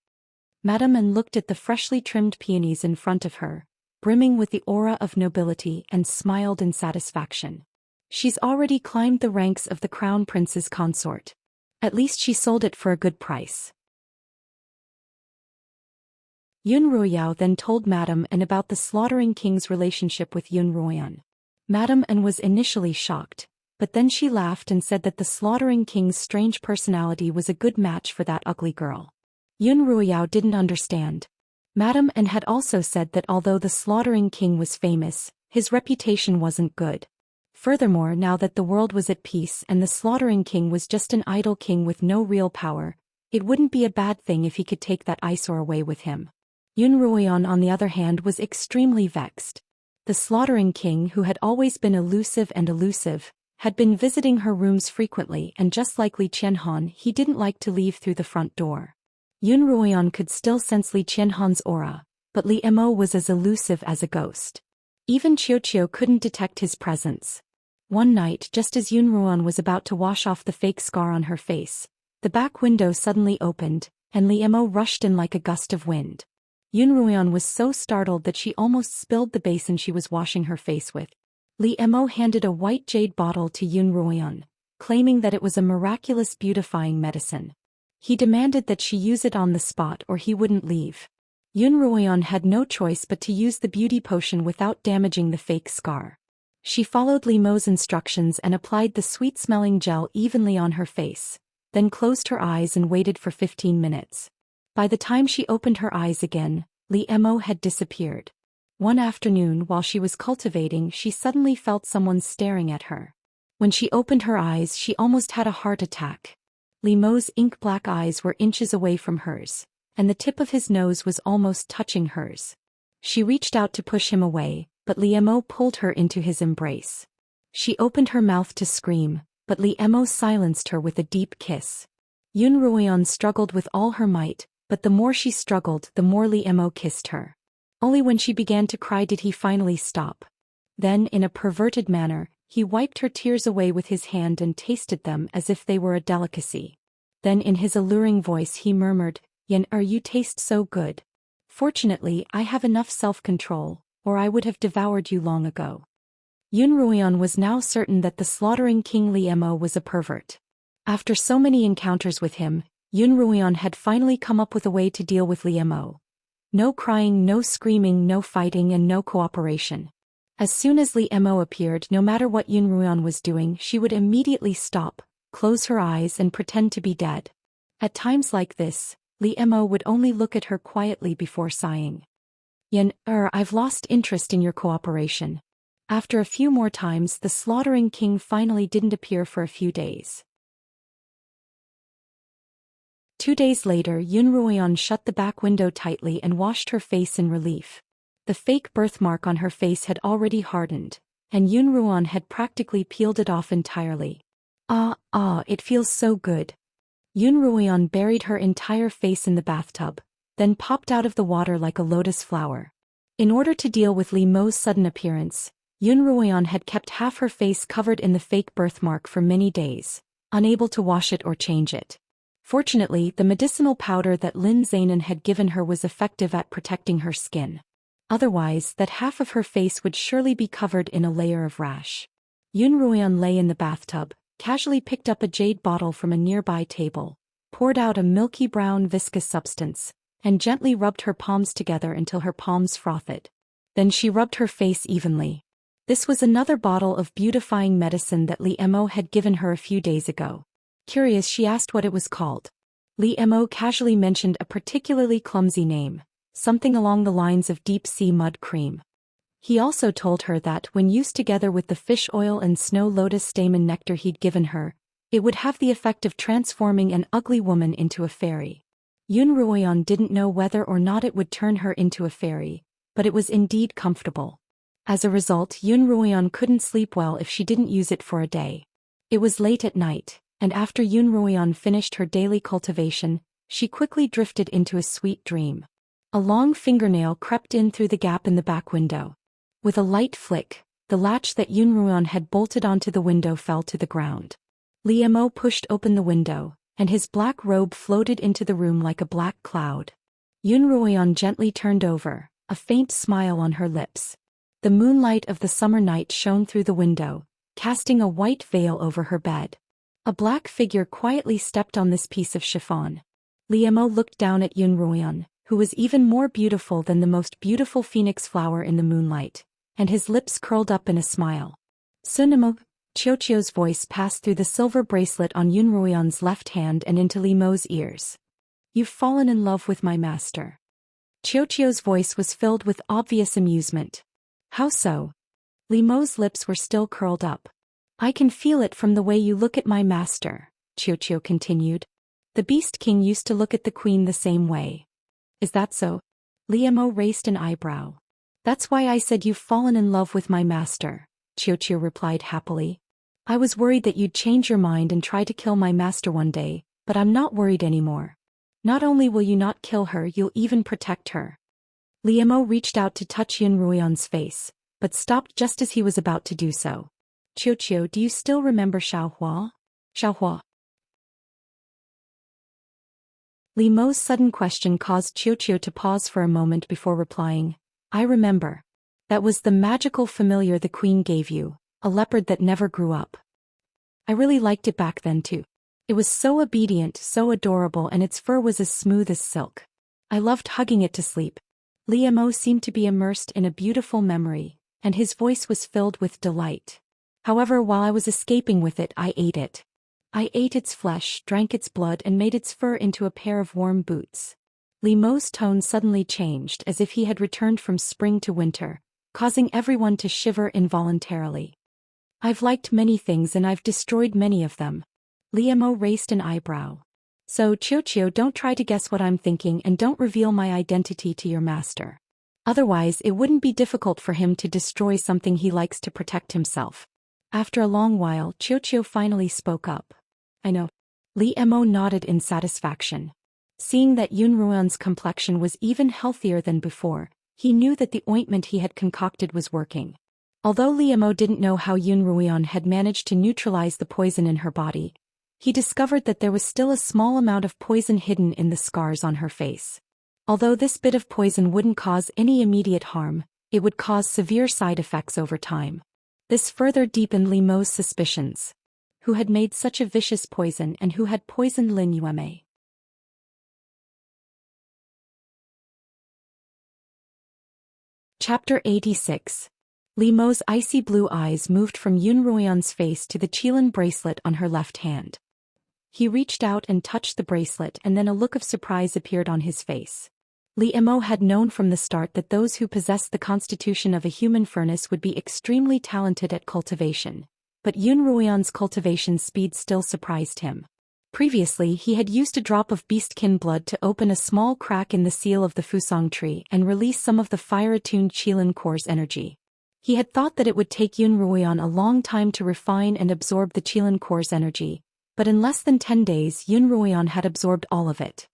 Madame An looked at the freshly trimmed peonies in front of her, brimming with the aura of nobility, and smiled in satisfaction. She's already climbed the ranks of the crown prince's consort. At least she sold it for a good price. Yun Ruiyao then told Madame An about the slaughtering king's relationship with Yun Ruoyan. Madame An was initially shocked, but then she laughed and said that the slaughtering king's strange personality was a good match for that ugly girl. Yun Ruiyao didn't understand. Madame N had also said that although the slaughtering king was famous, his reputation wasn't good. Furthermore, now that the world was at peace and the slaughtering king was just an idle king with no real power, it wouldn't be a bad thing if he could take that eyesore away with him. Yun Ruoyan, on the other hand, was extremely vexed. The slaughtering king, who had always been elusive, had been visiting her rooms frequently, and just like Li Qianhan, he didn't like to leave through the front door. Yun Ruoyan could still sense Li Qianhan's aura, but Li Mo was as elusive as a ghost. Even Qiu couldn't detect his presence. One night, just as Yun Ruoyan was about to wash off the fake scar on her face, the back window suddenly opened, and Li Mo rushed in like a gust of wind. Yun Ruoyan was so startled that she almost spilled the basin she was washing her face with. Li Mo handed a white jade bottle to Yun Ruoyan, claiming that it was a miraculous beautifying medicine. He demanded that she use it on the spot or he wouldn't leave. Yun Ruoyan had no choice but to use the beauty potion without damaging the fake scar. She followed Li Mo's instructions and applied the sweet-smelling gel evenly on her face, then closed her eyes and waited for 15 minutes. By the time she opened her eyes again, Li Mo had disappeared. One afternoon while she was cultivating, she suddenly felt someone staring at her. When she opened her eyes, she almost had a heart attack. Li Mo's ink-black eyes were inches away from hers, and the tip of his nose was almost touching hers. She reached out to push him away, but Li Mo pulled her into his embrace. She opened her mouth to scream, but Li Mo silenced her with a deep kiss. Yun Ruoyan struggled with all her might, but the more she struggled, the more Li Mo kissed her. Only when she began to cry did he finally stop. Then, in a perverted manner, he wiped her tears away with his hand and tasted them as if they were a delicacy. Then in his alluring voice he murmured, "Yan, you taste so good. Fortunately, I have enough self-control, or I would have devoured you long ago." Yun Ruoyan was now certain that the slaughtering king Li Mo was a pervert. After so many encounters with him, Yun Ruoyan had finally come up with a way to deal with Li Mo. No crying, no screaming, no fighting, and no cooperation. As soon as Li Mo appeared, no matter what Yun Ruoyan was doing, she would immediately stop, close her eyes and pretend to be dead. At times like this, Li Mo would only look at her quietly before sighing. "Yan, I've lost interest in your cooperation." After a few more times, the slaughtering king finally didn't appear for a few days. 2 days later, Yun Ruoyan shut the back window tightly and washed her face in relief. The fake birthmark on her face had already hardened, and Yun Ruoyan had practically peeled it off entirely. It feels so good." Yun Ruoyan buried her entire face in the bathtub, then popped out of the water like a lotus flower. In order to deal with Li Mo's sudden appearance, Yun Ruoyan had kept half her face covered in the fake birthmark for many days, unable to wash it or change it. Fortunately, the medicinal powder that Lin Zainan had given her was effective at protecting her skin. Otherwise, that half of her face would surely be covered in a layer of rash. Yun Ruoyan lay in the bathtub, casually picked up a jade bottle from a nearby table, poured out a milky brown viscous substance, and gently rubbed her palms together until her palms frothed. Then she rubbed her face evenly. This was another bottle of beautifying medicine that Li Mo had given her a few days ago. Curious, she asked what it was called. Li Mo casually mentioned a particularly clumsy name, something along the lines of deep-sea mud cream. He also told her that when used together with the fish oil and snow lotus stamen nectar he'd given her, it would have the effect of transforming an ugly woman into a fairy. Yun Ruoyan didn't know whether or not it would turn her into a fairy, but it was indeed comfortable. As a result, Yun Ruoyan couldn't sleep well if she didn't use it for a day. It was late at night, and after Yun Ruoyan finished her daily cultivation, she quickly drifted into a sweet dream. A long fingernail crept in through the gap in the back window. With a light flick, the latch that Yun Ruoyan had bolted onto the window fell to the ground. Li Mo pushed open the window, and his black robe floated into the room like a black cloud. Yun Ruoyan gently turned over, a faint smile on her lips. The moonlight of the summer night shone through the window, casting a white veil over her bed. A black figure quietly stepped on this piece of chiffon. Li Mo looked down at Yun Ruoyan, who was even more beautiful than the most beautiful phoenix flower in the moonlight, and his lips curled up in a smile. "Sunimo," Qiuqiu's voice passed through the silver bracelet on Yun Ruoyan's left hand and into Li Mo's ears. You've fallen in love with my master. Xiao's voice was filled with obvious amusement. How so? Li Mo's lips were still curled up. I can feel it from the way you look at my master, Xiao continued. The Beast King used to look at the queen the same way. Is that so? Li Mo raised an eyebrow. That's why I said you've fallen in love with my master, Xiao replied happily. I was worried that you'd change your mind and try to kill my master one day, but I'm not worried anymore. Not only will you not kill her, you'll even protect her. Li Mo reached out to touch Yun Ruoyan's face, but stopped just as he was about to do so. Xiao, do you still remember Xiaohua? Xiaohua. Li Mo's sudden question caused Xiao to pause for a moment before replying. I remember. That was the magical familiar the queen gave you, a leopard that never grew up. I really liked it back then too. It was so obedient, so adorable, and its fur was as smooth as silk. I loved hugging it to sleep. Li Mo seemed to be immersed in a beautiful memory, and his voice was filled with delight. However, while I was escaping with it, I ate it. I ate its flesh, drank its blood, and made its fur into a pair of warm boots. Li Mo's tone suddenly changed as if he had returned from spring to winter, causing everyone to shiver involuntarily. I've liked many things and I've destroyed many of them. Li Mo raised an eyebrow. So Xiao, don't try to guess what I'm thinking and don't reveal my identity to your master. Otherwise it wouldn't be difficult for him to destroy something he likes to protect himself. After a long while, Xiao finally spoke up. I know. Li Mo nodded in satisfaction. Seeing that Yun Ruoyan's complexion was even healthier than before, he knew that the ointment he had concocted was working. Although Li Mo didn't know how Yun Ruoyan had managed to neutralize the poison in her body, he discovered that there was still a small amount of poison hidden in the scars on her face. Although this bit of poison wouldn't cause any immediate harm, it would cause severe side effects over time. This further deepened Li Mo's suspicions. Who had made such a vicious poison and who had poisoned Lin Yueme? Chapter 86. Li Mo's icy blue eyes moved from Yun Ruoyan's face to the Qilin bracelet on her left hand. He reached out and touched the bracelet, and then a look of surprise appeared on his face. Li Mo had known from the start that those who possessed the constitution of a human furnace would be extremely talented at cultivation, but Yun Ruoyan's cultivation speed still surprised him. Previously, he had used a drop of beastkin blood to open a small crack in the seal of the Fusang tree and release some of the fire-attuned Qilin core's energy. He had thought that it would take Yun Ruoyan a long time to refine and absorb the Qilin core's energy, but in less than 10 days Yun Ruoyan had absorbed all of it.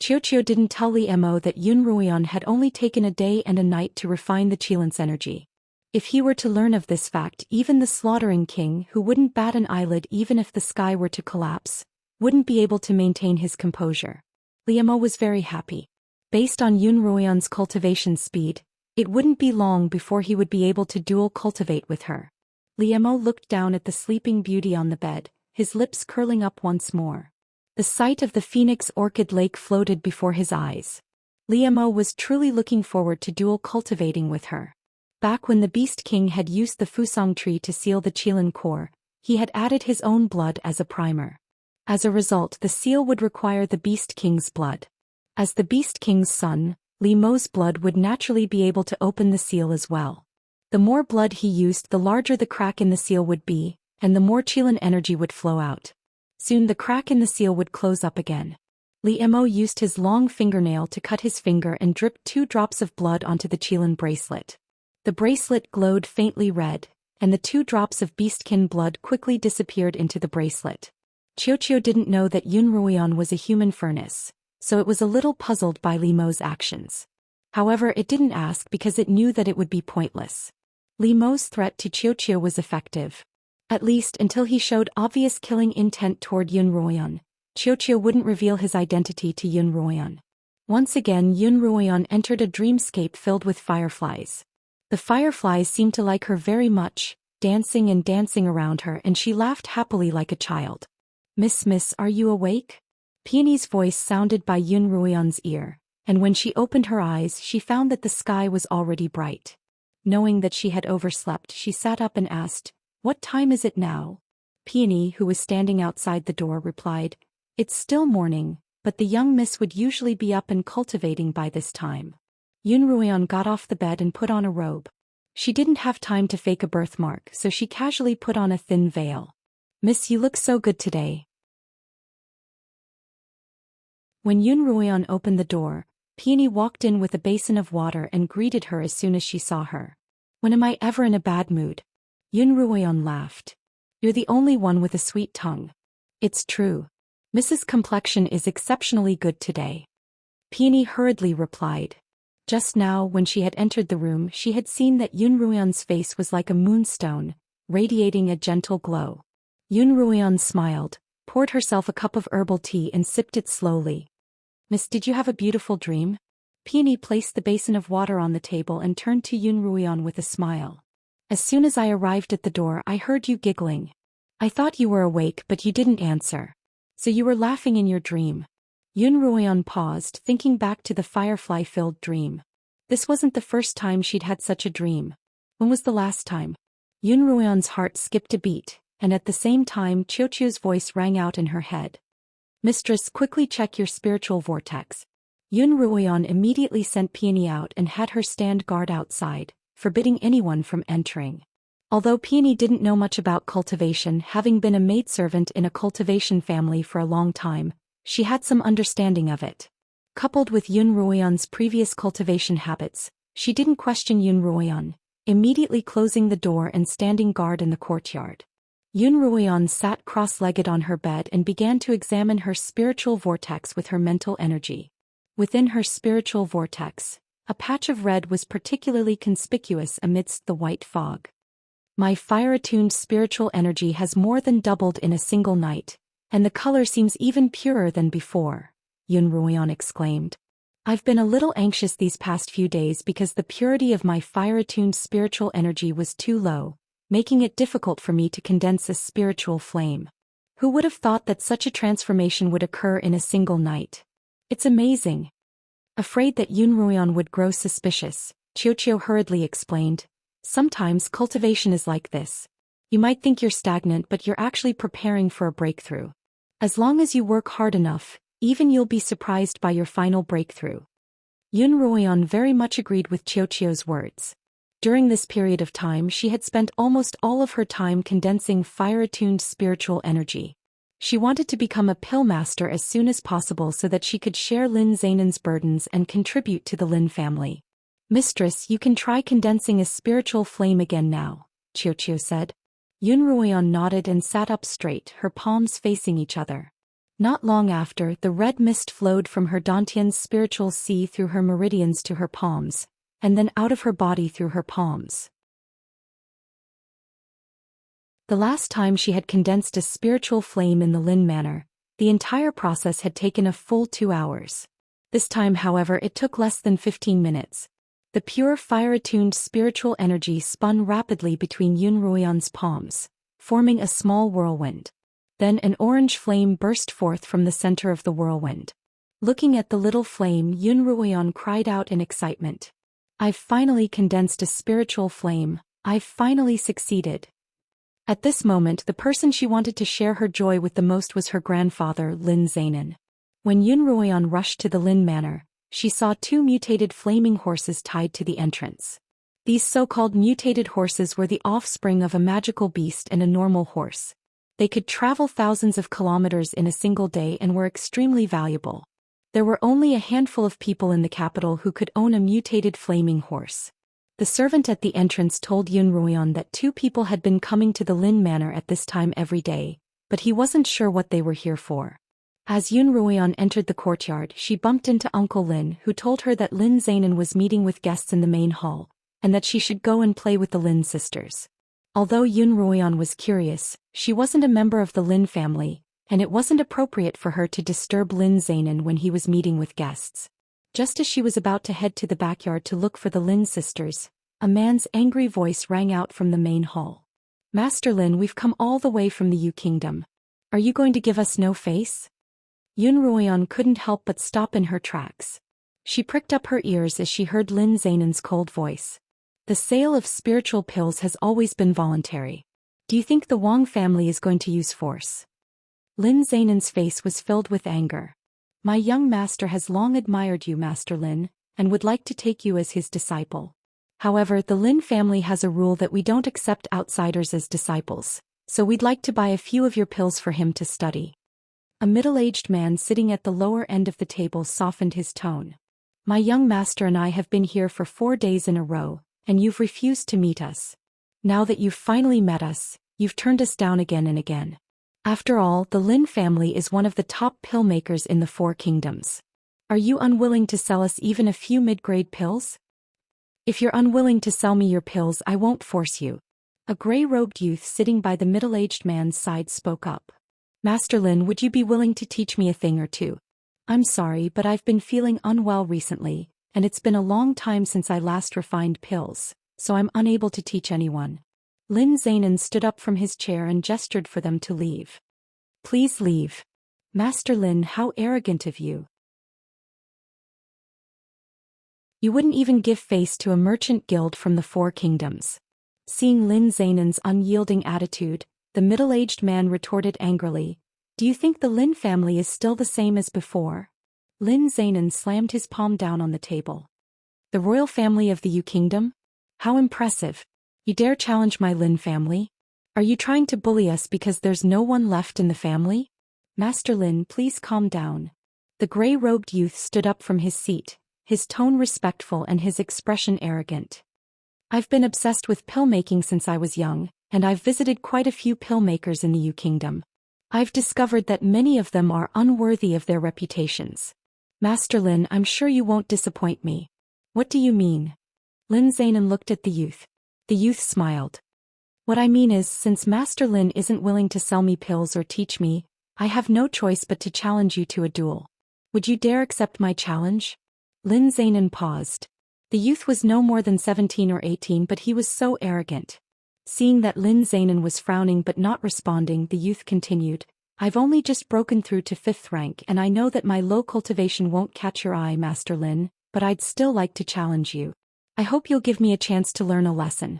Xiao didn't tell Li Mo that Yun Ruoyan had only taken a day and a night to refine the Qilin's energy. If he were to learn of this fact, even the slaughtering king, who wouldn't bat an eyelid even if the sky were to collapse, wouldn't be able to maintain his composure. Li Mo was very happy. Based on Yun Ruoyan's cultivation speed, it wouldn't be long before he would be able to dual cultivate with her. Li Mo looked down at the sleeping beauty on the bed, his lips curling up once more. The sight of the Phoenix Orchid Lake floated before his eyes. Li Mo was truly looking forward to dual cultivating with her. Back when the Beast King had used the Fusang tree to seal the Qilin core, he had added his own blood as a primer. As a result, the seal would require the Beast King's blood. As the Beast King's son, Li Mo's blood would naturally be able to open the seal as well. The more blood he used, the larger the crack in the seal would be, and the more Qilin energy would flow out. Soon the crack in the seal would close up again. Li Mo used his long fingernail to cut his finger and dripped 2 drops of blood onto the Qilin bracelet. The bracelet glowed faintly red, and the 2 drops of beastkin blood quickly disappeared into the bracelet. Xiao didn't know that Yun Ruoyan was a human furnace, so it was a little puzzled by Li Mo's actions. However, it didn't ask because it knew that it would be pointless. Li Mo's threat to Xiao was effective. At least until he showed obvious killing intent toward Yun Ruoyan, Xiao wouldn't reveal his identity to Yun Ruoyan. Once again, Yun Ruoyan entered a dreamscape filled with fireflies. The fireflies seemed to like her very much, dancing and dancing around her, and she laughed happily like a child. Miss, are you awake? Peony's voice sounded by Yun Ruoyan's ear, and when she opened her eyes she found that the sky was already bright. Knowing that she had overslept, she sat up and asked, "What time is it now?" Peony, who was standing outside the door, replied, "It's still morning, but the young miss would usually be up and cultivating by this time. Yun Ruoyan got off the bed and put on a robe. She didn't have time to fake a birthmark, so she casually put on a thin veil. "Miss, you look so good today." When Yun Ruoyan opened the door, Peony walked in with a basin of water and greeted her as soon as she saw her. "When am I ever in a bad mood?" Yun Ruoyan laughed. "You're the only one with a sweet tongue." "It's true. Mrs. Complexion is exceptionally good today," Peony hurriedly replied. Just now, when she had entered the room, she had seen that Yun Ruoyan's face was like a moonstone, radiating a gentle glow. Yun Ruoyan smiled, poured herself a cup of herbal tea and sipped it slowly. "Miss, did you have a beautiful dream?" Peony placed the basin of water on the table and turned to Yun Ruoyan with a smile. "As soon as I arrived at the door, I heard you giggling. I thought you were awake, but you didn't answer. So you were laughing in your dream." Yun Ruoyan paused, thinking back to the firefly-filled dream. This wasn't the first time she'd had such a dream. When was the last time? Yun Ruoyan's heart skipped a beat, and at the same time Qiuqiu's voice rang out in her head. "Mistress, quickly check your spiritual vortex." Yun Ruoyan immediately sent Peony out and had her stand guard outside, forbidding anyone from entering. Although Peony didn't know much about cultivation, having been a maidservant in a cultivation family for a long time, she had some understanding of it. Coupled with Yun Ruoyan's previous cultivation habits, she didn't question Yun Ruoyan, immediately closing the door and standing guard in the courtyard. Yun Ruoyan sat cross-legged on her bed and began to examine her spiritual vortex with her mental energy. Within her spiritual vortex, a patch of red was particularly conspicuous amidst the white fog. "My fire-attuned spiritual energy has more than doubled in a single night, and the color seems even purer than before," Yun Ruoyan exclaimed. "I've been a little anxious these past few days because the purity of my fire-attuned spiritual energy was too low, making it difficult for me to condense a spiritual flame. Who would have thought that such a transformation would occur in a single night? It's amazing." Afraid that Yun Ruoyan would grow suspicious, Qiuqiu hurriedly explained, "Sometimes cultivation is like this. You might think you're stagnant, but you're actually preparing for a breakthrough. As long as you work hard enough, even you'll be surprised by your final breakthrough." Yun Ruoyan very much agreed with Qiuqiu's words. During this period of time, she had spent almost all of her time condensing fire-attuned spiritual energy. She wanted to become a pill master as soon as possible so that she could share Lin Zainan's burdens and contribute to the Lin family. "Mistress, you can try condensing a spiritual flame again now," Qiuqiu said. Yun Ruoyan nodded and sat up straight, her palms facing each other. Not long after, the red mist flowed from her dantian's spiritual sea through her meridians to her palms, and then out of her body through her palms. The last time she had condensed a spiritual flame in the Lin Manor, the entire process had taken a full 2 hours. This time, however, it took less than 15 minutes. The pure fire-attuned spiritual energy spun rapidly between Yun Ruoyan's palms, forming a small whirlwind. Then an orange flame burst forth from the center of the whirlwind. Looking at the little flame, Yun Ruoyan cried out in excitement. "I've finally condensed a spiritual flame, I've finally succeeded." At this moment, the person she wanted to share her joy with the most was her grandfather, Lin Zainan. When Yun Ruoyan rushed to the Lin Manor, she saw 2 mutated flaming horses tied to the entrance. These so-called mutated horses were the offspring of a magical beast and a normal horse. They could travel thousands of kilometers in a single day and were extremely valuable. There were only a handful of people in the capital who could own a mutated flaming horse. The servant at the entrance told Yun Ruoyan that 2 people had been coming to the Lin Manor at this time every day, but he wasn't sure what they were here for. As Yun Ruoyan entered the courtyard, she bumped into Uncle Lin, who told her that Lin Zainan was meeting with guests in the main hall, and that she should go and play with the Lin sisters. Although Yun Ruoyan was curious, she wasn't a member of the Lin family, and it wasn't appropriate for her to disturb Lin Zainan when he was meeting with guests. Just as she was about to head to the backyard to look for the Lin sisters, a man's angry voice rang out from the main hall. "Master Lin, we've come all the way from the Yu Kingdom. Are you going to give us no face?" Yun Ruoyan couldn't help but stop in her tracks. She pricked up her ears as she heard Lin Zainan's cold voice. "The sale of spiritual pills has always been voluntary. Do you think the Wang family is going to use force?" Lin Zainan's face was filled with anger. My young master has long admired you, Master Lin, and would like to take you as his disciple. However, the Lin family has a rule that we don't accept outsiders as disciples, so we'd like to buy a few of your pills for him to study. A middle-aged man sitting at the lower end of the table softened his tone. My young master and I have been here for 4 days in a row, and you've refused to meet us. Now that you've finally met us, you've turned us down again and again. After all, the Lin family is one of the top pill makers in the 4 kingdoms. Are you unwilling to sell us even a few mid-grade pills? If you're unwilling to sell me your pills, I won't force you. A gray-robed youth sitting by the middle-aged man's side spoke up. Master Lin, would you be willing to teach me a thing or two? I'm sorry, but I've been feeling unwell recently, and it's been a long time since I last refined pills, so I'm unable to teach anyone. Lin Zainan stood up from his chair and gestured for them to leave. Please leave. Master Lin, how arrogant of you. You wouldn't even give face to a merchant guild from the 4 kingdoms. Seeing Lin Zainan's unyielding attitude, the middle-aged man retorted angrily, Do you think the Lin family is still the same as before? Lin Zainan slammed his palm down on the table. The royal family of the Yu Kingdom? How impressive. You dare challenge my Lin family? Are you trying to bully us because there's no one left in the family? Master Lin, please calm down. The gray-robed youth stood up from his seat, his tone respectful and his expression arrogant. I've been obsessed with pill making since I was young, and I've visited quite a few pill makers in the Yu Kingdom. I've discovered that many of them are unworthy of their reputations. Master Lin, I'm sure you won't disappoint me. What do you mean? Lin Zainan looked at the youth. The youth smiled. What I mean is, since Master Lin isn't willing to sell me pills or teach me, I have no choice but to challenge you to a duel. Would you dare accept my challenge? Lin Zainan paused. The youth was no more than 17 or 18, but he was so arrogant. Seeing that Lin Zainan was frowning but not responding, the youth continued, I've only just broken through to 5th rank and I know that my low cultivation won't catch your eye, Master Lin, but I'd still like to challenge you. I hope you'll give me a chance to learn a lesson.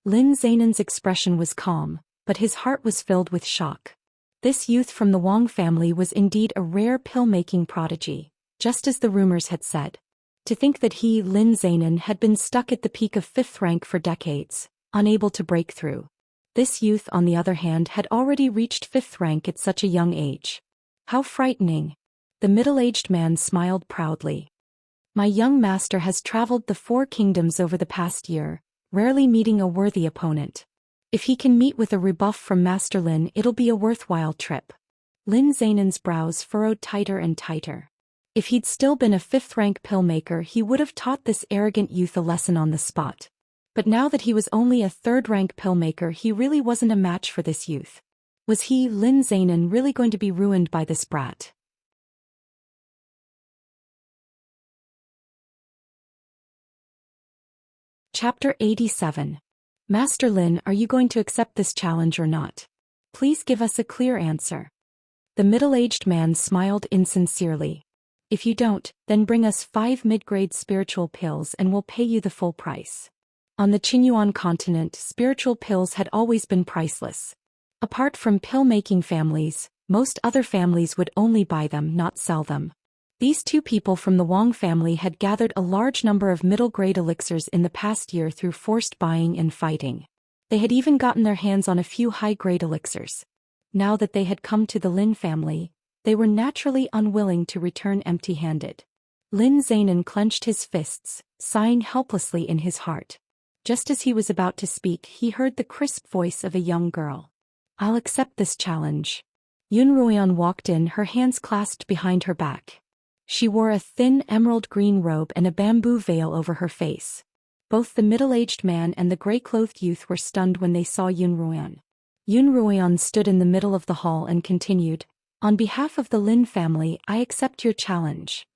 Lin Zainan's expression was calm, but his heart was filled with shock. This youth from the Wang family was indeed a rare pill-making prodigy, just as the rumors had said. To think that he, Lin Zainan, had been stuck at the peak of 5th rank for decades, unable to break through. This youth, on the other hand, had already reached 5th rank at such a young age. How frightening. The middle-aged man smiled proudly. My young master has traveled the 4 kingdoms over the past year, rarely meeting a worthy opponent. If he can meet with a rebuff from Master Lin, it'll be a worthwhile trip. Lin Zainan's brows furrowed tighter and tighter. If he'd still been a 5th rank pill maker, he would have taught this arrogant youth a lesson on the spot. But now that he was only a 3rd rank pill maker, he really wasn't a match for this youth. Was he, Lin Zainan, really going to be ruined by this brat? Chapter 87. Master Lin, are you going to accept this challenge or not? Please give us a clear answer. The middle-aged man smiled insincerely. If you don't, then bring us 5 mid-grade spiritual pills and we'll pay you the full price. On the Qinyuan continent, spiritual pills had always been priceless. Apart from pill-making families, most other families would only buy them, not sell them. These 2 people from the Wang family had gathered a large number of middle-grade elixirs in the past year through forced buying and fighting. They had even gotten their hands on a few high-grade elixirs. Now that they had come to the Lin family, they were naturally unwilling to return empty-handed. Lin Zainan clenched his fists, sighing helplessly in his heart. Just as he was about to speak, he heard the crisp voice of a young girl. I'll accept this challenge. Yun Ruian walked in, her hands clasped behind her back. She wore a thin emerald-green robe and a bamboo veil over her face. Both the middle-aged man and the gray-clothed youth were stunned when they saw Yun Ruian. Yun Ruian stood in the middle of the hall and continued, On behalf of the Lin family, I accept your challenge.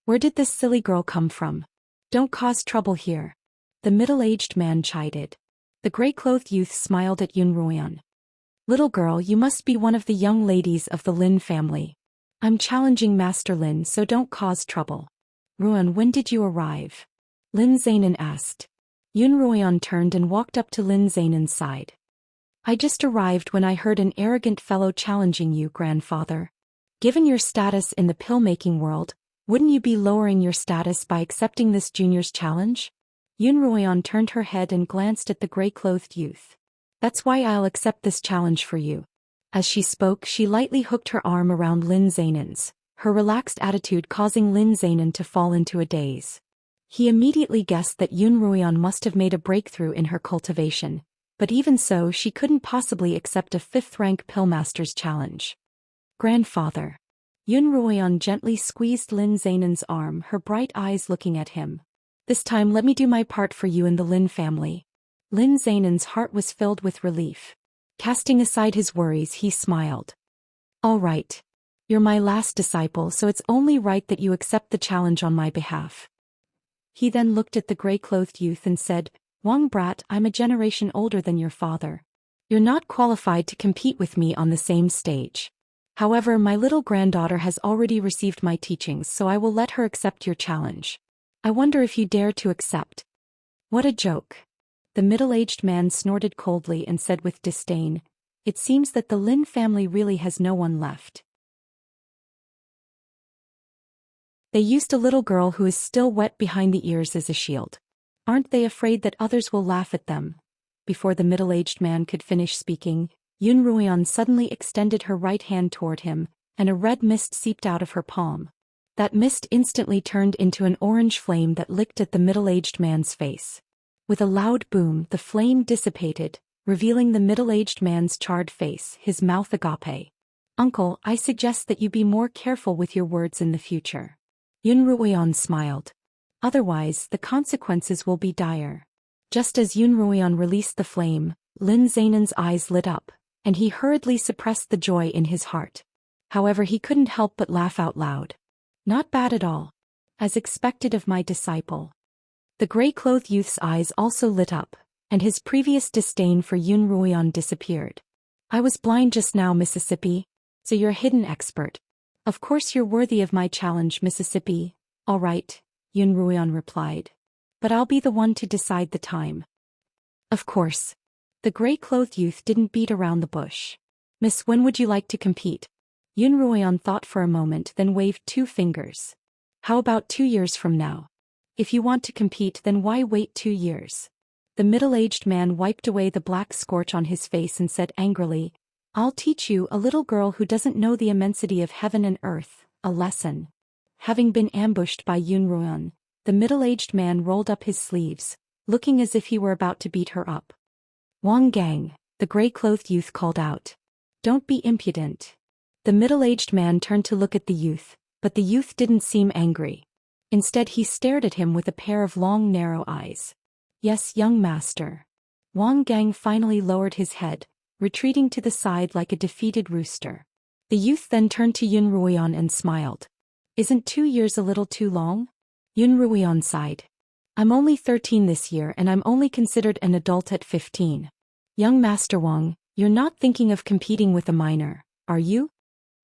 Where did this silly girl come from? Don't cause trouble here. The middle-aged man chided. The gray-clothed youth smiled at Yun Ruian. Little girl, you must be one of the young ladies of the Lin family. I'm challenging Master Lin, so don't cause trouble. Ruian, when did you arrive? Lin Zainan asked. Yun Ruian turned and walked up to Lin Zainan's side. I just arrived when I heard an arrogant fellow challenging you, grandfather. Given your status in the pill-making world, wouldn't you be lowering your status by accepting this junior's challenge? Yun Ruoyan turned her head and glanced at the gray-clothed youth. That's why I'll accept this challenge for you. As she spoke, she lightly hooked her arm around Lin Zainan's, her relaxed attitude causing Lin Zainan to fall into a daze. He immediately guessed that Yun Ruoyan must have made a breakthrough in her cultivation, but even so she couldn't possibly accept a 5th-rank Pillmaster's challenge. Grandfather. Yun Ruoyan gently squeezed Lin Zainan's arm, her bright eyes looking at him. This time let me do my part for you and the Lin family. Lin Zainan's heart was filled with relief. Casting aside his worries, he smiled. All right. You're my last disciple, so it's only right that you accept the challenge on my behalf. He then looked at the gray-clothed youth and said, Wang brat, I'm a generation older than your father. You're not qualified to compete with me on the same stage. However, my little granddaughter has already received my teachings, so I will let her accept your challenge. I wonder if you dare to accept. What a joke. The middle-aged man snorted coldly and said with disdain, It seems that the Lin family really has no one left. They used a little girl who is still wet behind the ears as a shield. Aren't they afraid that others will laugh at them? Before the middle-aged man could finish speaking, Yun Ruoyan suddenly extended her right hand toward him, and a red mist seeped out of her palm. That mist instantly turned into an orange flame that licked at the middle-aged man's face. With a loud boom, the flame dissipated, revealing the middle-aged man's charred face, his mouth agape. Uncle, I suggest that you be more careful with your words in the future. Yun Ruoyan smiled. Otherwise, the consequences will be dire. Just as Yun Ruoyan released the flame, Lin Zainan's eyes lit up, and he hurriedly suppressed the joy in his heart. However, he couldn't help but laugh out loud. Not bad at all. As expected of my disciple. The gray-clothed youth's eyes also lit up, and his previous disdain for Yun Ruoyan disappeared. I was blind just now, Mississippi. So you're a hidden expert. Of course you're worthy of my challenge, Mississippi. All right, Yun Ruoyan replied. But I'll be the one to decide the time. Of course. The gray-clothed youth didn't beat around the bush. Miss, when would you like to compete? Yun Ruoyan thought for a moment, then waved 2 fingers. How about 2 years from now? If you want to compete, then why wait 2 years? The middle-aged man wiped away the black scorch on his face and said angrily, I'll teach you, a little girl who doesn't know the immensity of heaven and earth, a lesson. Having been ambushed by Yun Ruoyan, the middle-aged man rolled up his sleeves, looking as if he were about to beat her up. Wang Gang, the gray-clothed youth called out. Don't be impudent. The middle-aged man turned to look at the youth, but the youth didn't seem angry. Instead, he stared at him with a pair of long, narrow eyes. Yes, young master. Wang Gang finally lowered his head, retreating to the side like a defeated rooster. The youth then turned to Yun Ruoyan and smiled. Isn't 2 years a little too long? Yun Ruoyan sighed. I'm only 13 this year and I'm only considered an adult at 15. Young Master Wang, you're not thinking of competing with a minor, are you?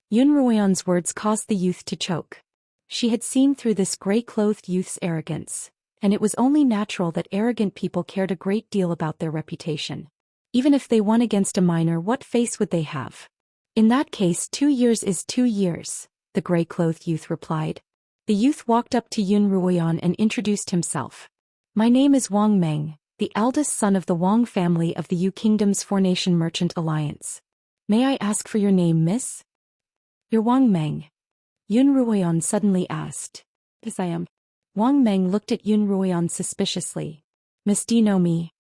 Yun Ruoyan's words caused the youth to choke. She had seen through this gray-clothed youth's arrogance, and it was only natural that arrogant people cared a great deal about their reputation. Even if they won against a minor, what face would they have? In that case, 2 years is 2 years, the gray-clothed youth replied. The youth walked up to Yun Ruoyan and introduced himself. My name is Wang Meng, the eldest son of the Wang family of the Yu Kingdom's 4-Nation Merchant Alliance. May I ask for your name, miss? You're Wang Meng. Yun Ruoyan suddenly asked. Yes, I am. Wang Meng looked at Yun Ruoyan suspiciously. Miss, do you know me?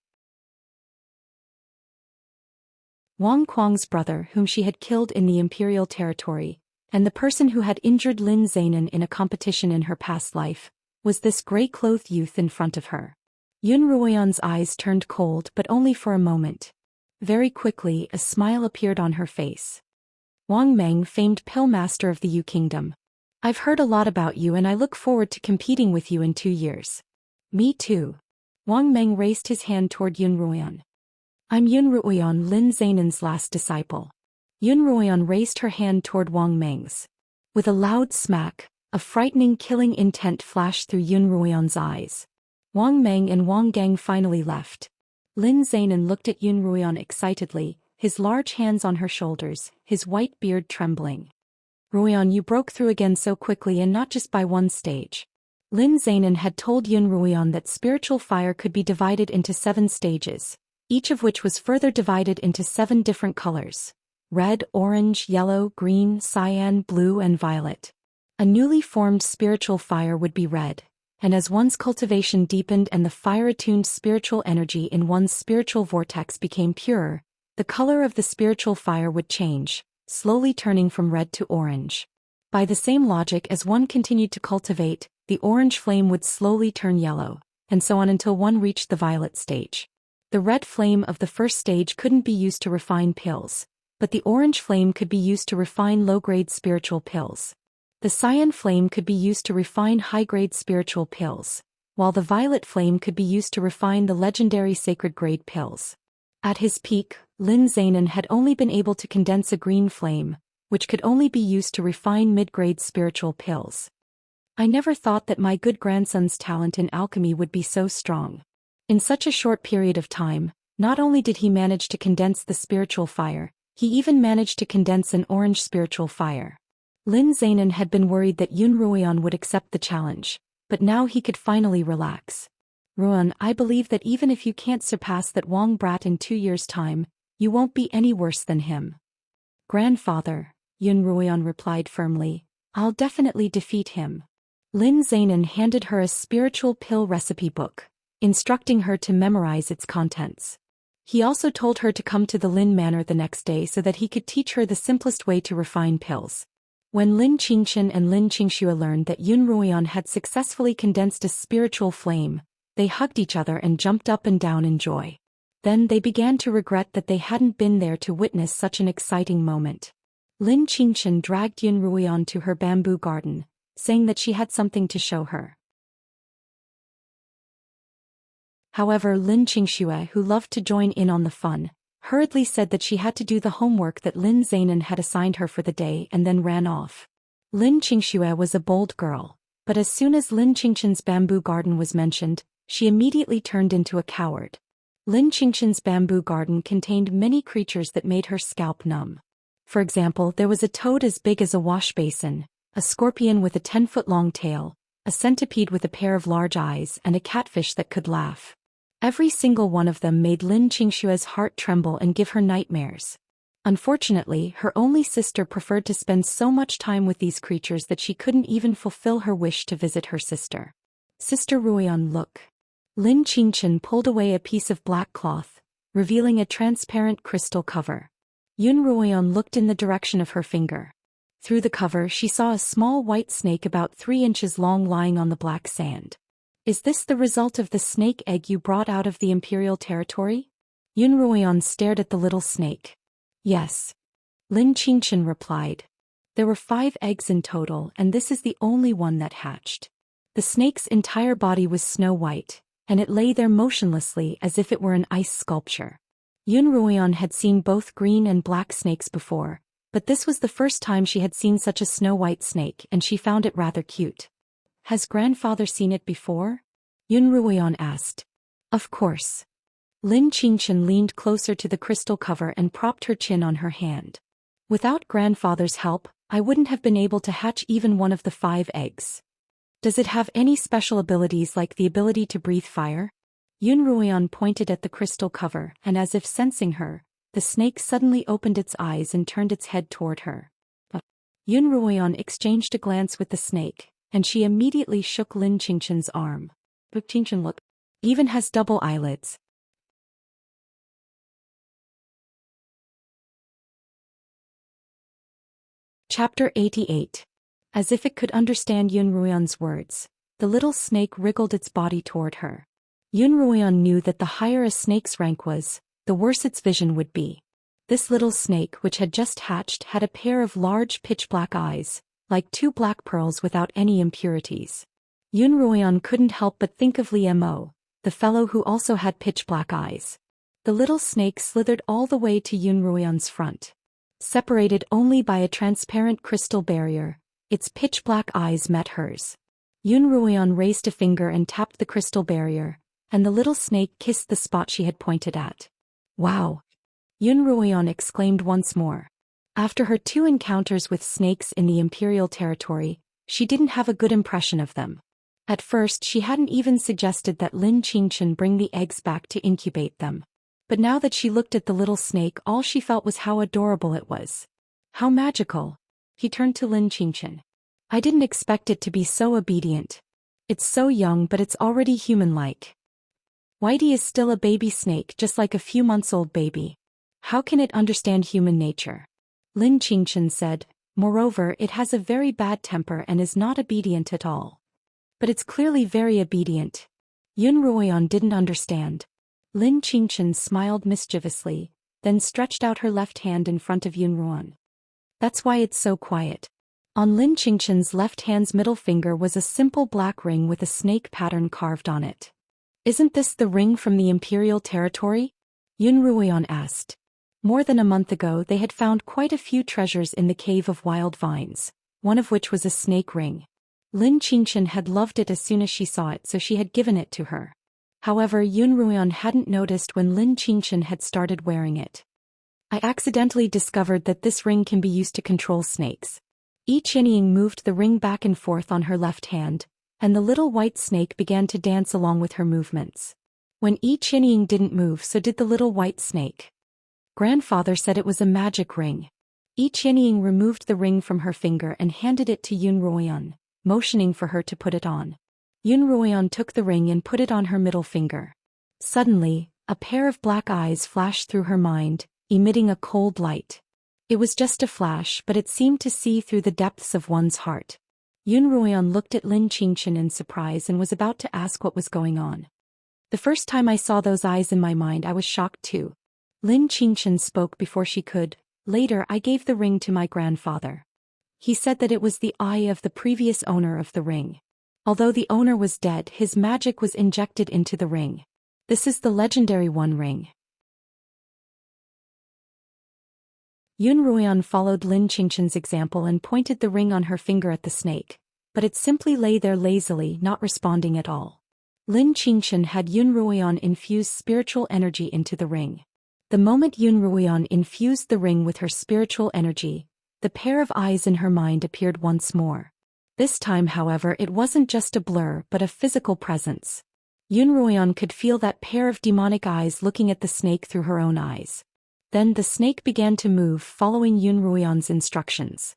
Wang Kuang's brother, whom she had killed in the imperial territory, and the person who had injured Lin Zainan in a competition in her past life, was this gray-clothed youth in front of her. Yun Ruoyan's eyes turned cold, but only for a moment. Very quickly, a smile appeared on her face. Wang Meng, famed Pillmaster of the Yu Kingdom. I've heard a lot about you and I look forward to competing with you in 2 years. Me too. Wang Meng raised his hand toward Yun Ruoyan. I'm Yun Ruoyan, Lin Zainan's last disciple. Yun Ruoyan raised her hand toward Wang Meng's. With a loud smack, a frightening killing intent flashed through Yun Ruoyan's eyes. Wang Meng and Wang Gang finally left. Lin Zainan looked at Yun Ruoyan excitedly, his large hands on her shoulders, his white beard trembling. Ruoyan, you broke through again so quickly and not just by one stage. Lin Zainan had told Yun Ruoyan that spiritual fire could be divided into 7 stages, each of which was further divided into 7 different colors: red, orange, yellow, green, cyan, blue, and violet. A newly formed spiritual fire would be red, and as one's cultivation deepened and the fire-attuned spiritual energy in one's spiritual vortex became purer, the color of the spiritual fire would change, slowly turning from red to orange. By the same logic, as one continued to cultivate, the orange flame would slowly turn yellow, and so on until one reached the violet stage. The red flame of the first stage couldn't be used to refine pills, but the orange flame could be used to refine low-grade spiritual pills. The cyan flame could be used to refine high-grade spiritual pills, while the violet flame could be used to refine the legendary sacred-grade pills. At his peak, Lin Zainan had only been able to condense a green flame, which could only be used to refine mid-grade spiritual pills. I never thought that my good grandson's talent in alchemy would be so strong. In such a short period of time, not only did he manage to condense the spiritual fire, he even managed to condense an orange spiritual fire. Lin Zainan had been worried that Yun Ruoyan would accept the challenge, but now he could finally relax. Ruoyan, I believe that even if you can't surpass that Wang brat in 2 years' time, you won't be any worse than him. Grandfather, Yun Ruoyan replied firmly, I'll definitely defeat him. Lin Zainan handed her a spiritual pill recipe book, instructing her to memorize its contents. He also told her to come to the Lin Manor the next day so that he could teach her the simplest way to refine pills. When Lin Qingchen and Lin Qingxua learned that Yun Ruoyan had successfully condensed a spiritual flame, they hugged each other and jumped up and down in joy. Then they began to regret that they hadn't been there to witness such an exciting moment. Lin Qingchen dragged Yun Ruoyan to her bamboo garden, saying that she had something to show her. However, Lin Qingxua, who loved to join in on the fun, hurriedly said that she had to do the homework that Lin Zainan had assigned her for the day and then ran off. Lin Qingxua was a bold girl, but as soon as Lin Qingchen's bamboo garden was mentioned, she immediately turned into a coward. Lin Qingchen's bamboo garden contained many creatures that made her scalp numb. For example, there was a toad as big as a wash basin, a scorpion with a 10-foot-long tail, a centipede with a pair of large eyes, and a catfish that could laugh. Every single one of them made Lin Qingxua's heart tremble and give her nightmares. Unfortunately, her only sister preferred to spend so much time with these creatures that she couldn't even fulfill her wish to visit her sister. Sister Ruoyan, look. Lin Qingchen pulled away a piece of black cloth, revealing a transparent crystal cover. Yun Ruoyan looked in the direction of her finger. Through the cover she saw a small white snake about 3 inches long lying on the black sand. Is this the result of the snake egg you brought out of the imperial territory? Yun Ruoyan stared at the little snake. Yes. Lin Qingchen replied. There were 5 eggs in total and this is the only one that hatched. The snake's entire body was snow white, and it lay there motionlessly as if it were an ice sculpture. Yun Ruoyan had seen both green and black snakes before, but this was the first time she had seen such a snow-white snake and she found it rather cute. Has grandfather seen it before? Yun Ruoyan asked. Of course. Lin Qingchen leaned closer to the crystal cover and propped her chin on her hand. Without grandfather's help, I wouldn't have been able to hatch even one of the 5 eggs. Does it have any special abilities like the ability to breathe fire? Yun Ruoyan pointed at the crystal cover and as if sensing her, the snake suddenly opened its eyes and turned its head toward her. Yun Ruoyan exchanged a glance with the snake, and she immediately shook Lin Qingchen's arm. But Qingchen look, even has double eyelids. Chapter 88. As if it could understand Yun Ruoyan's words, the little snake wriggled its body toward her. Yun Ruoyan knew that the higher a snake's rank was, the worse its vision would be. This little snake, which had just hatched, had a pair of large pitch-black eyes, like 2 black pearls without any impurities. Yun Ruoyan couldn't help but think of Li Mo, the fellow who also had pitch-black eyes. The little snake slithered all the way to Yun Ruoyan's front. Separated only by a transparent crystal barrier, its pitch-black eyes met hers. Yun Ruoyan raised a finger and tapped the crystal barrier, and the little snake kissed the spot she had pointed at. Wow! Yun Ruoyan exclaimed once more. After her 2 encounters with snakes in the imperial territory, she didn't have a good impression of them. At first she hadn't even suggested that Lin Qingchen bring the eggs back to incubate them. But now that she looked at the little snake, all she felt was how adorable it was. How magical. He turned to Lin Qingchen. I didn't expect it to be so obedient. It's so young, but it's already human-like. Whitey is still a baby snake, just like a few months-old baby. How can it understand human nature? Lin Qingchen said, moreover, it has a very bad temper and is not obedient at all. But it's clearly very obedient. Yun Ruoyan didn't understand. Lin Qingchen smiled mischievously, then stretched out her left hand in front of Yun Ruoyan. That's why it's so quiet. On Lin Qingchen's left hand's middle finger was a simple black ring with a snake pattern carved on it. Isn't this the ring from the imperial territory? Yun Ruoyan asked. More than a month ago they had found quite a few treasures in the Cave of Wild Vines, one of which was a snake ring. Lin Qingchen had loved it as soon as she saw it, so she had given it to her. However, Yun Ruoyan hadn't noticed when Lin Qingchen had started wearing it. I accidentally discovered that this ring can be used to control snakes. Yi Qianying moved the ring back and forth on her left hand, and the little white snake began to dance along with her movements. When Yi Qianying didn't move, so did the little white snake. Grandfather said it was a magic ring. Yi Qianying removed the ring from her finger and handed it to Yun Ruoyan, motioning for her to put it on. Yun Ruoyan took the ring and put it on her middle finger. Suddenly, a pair of black eyes flashed through her mind, emitting a cold light. It was just a flash, but it seemed to see through the depths of one's heart. Yun Ruoyan looked at Lin Qingchen in surprise and was about to ask what was going on. The first time I saw those eyes in my mind, I was shocked too. Lin Qingchen spoke before she could. Later, I gave the ring to my grandfather. He said that it was the eye of the previous owner of the ring. Although the owner was dead, his magic was injected into the ring. This is the legendary One Ring. Yun Ruoyan followed Lin Qingchen's example and pointed the ring on her finger at the snake, but it simply lay there lazily, not responding at all. Lin Qingchen had Yun Ruoyan infuse spiritual energy into the ring. The moment Yun Ruoyan infused the ring with her spiritual energy, the pair of eyes in her mind appeared once more. This time, however, it wasn't just a blur but a physical presence. Yun Ruoyan could feel that pair of demonic eyes looking at the snake through her own eyes. Then the snake began to move, following Yun Ruoyan's instructions.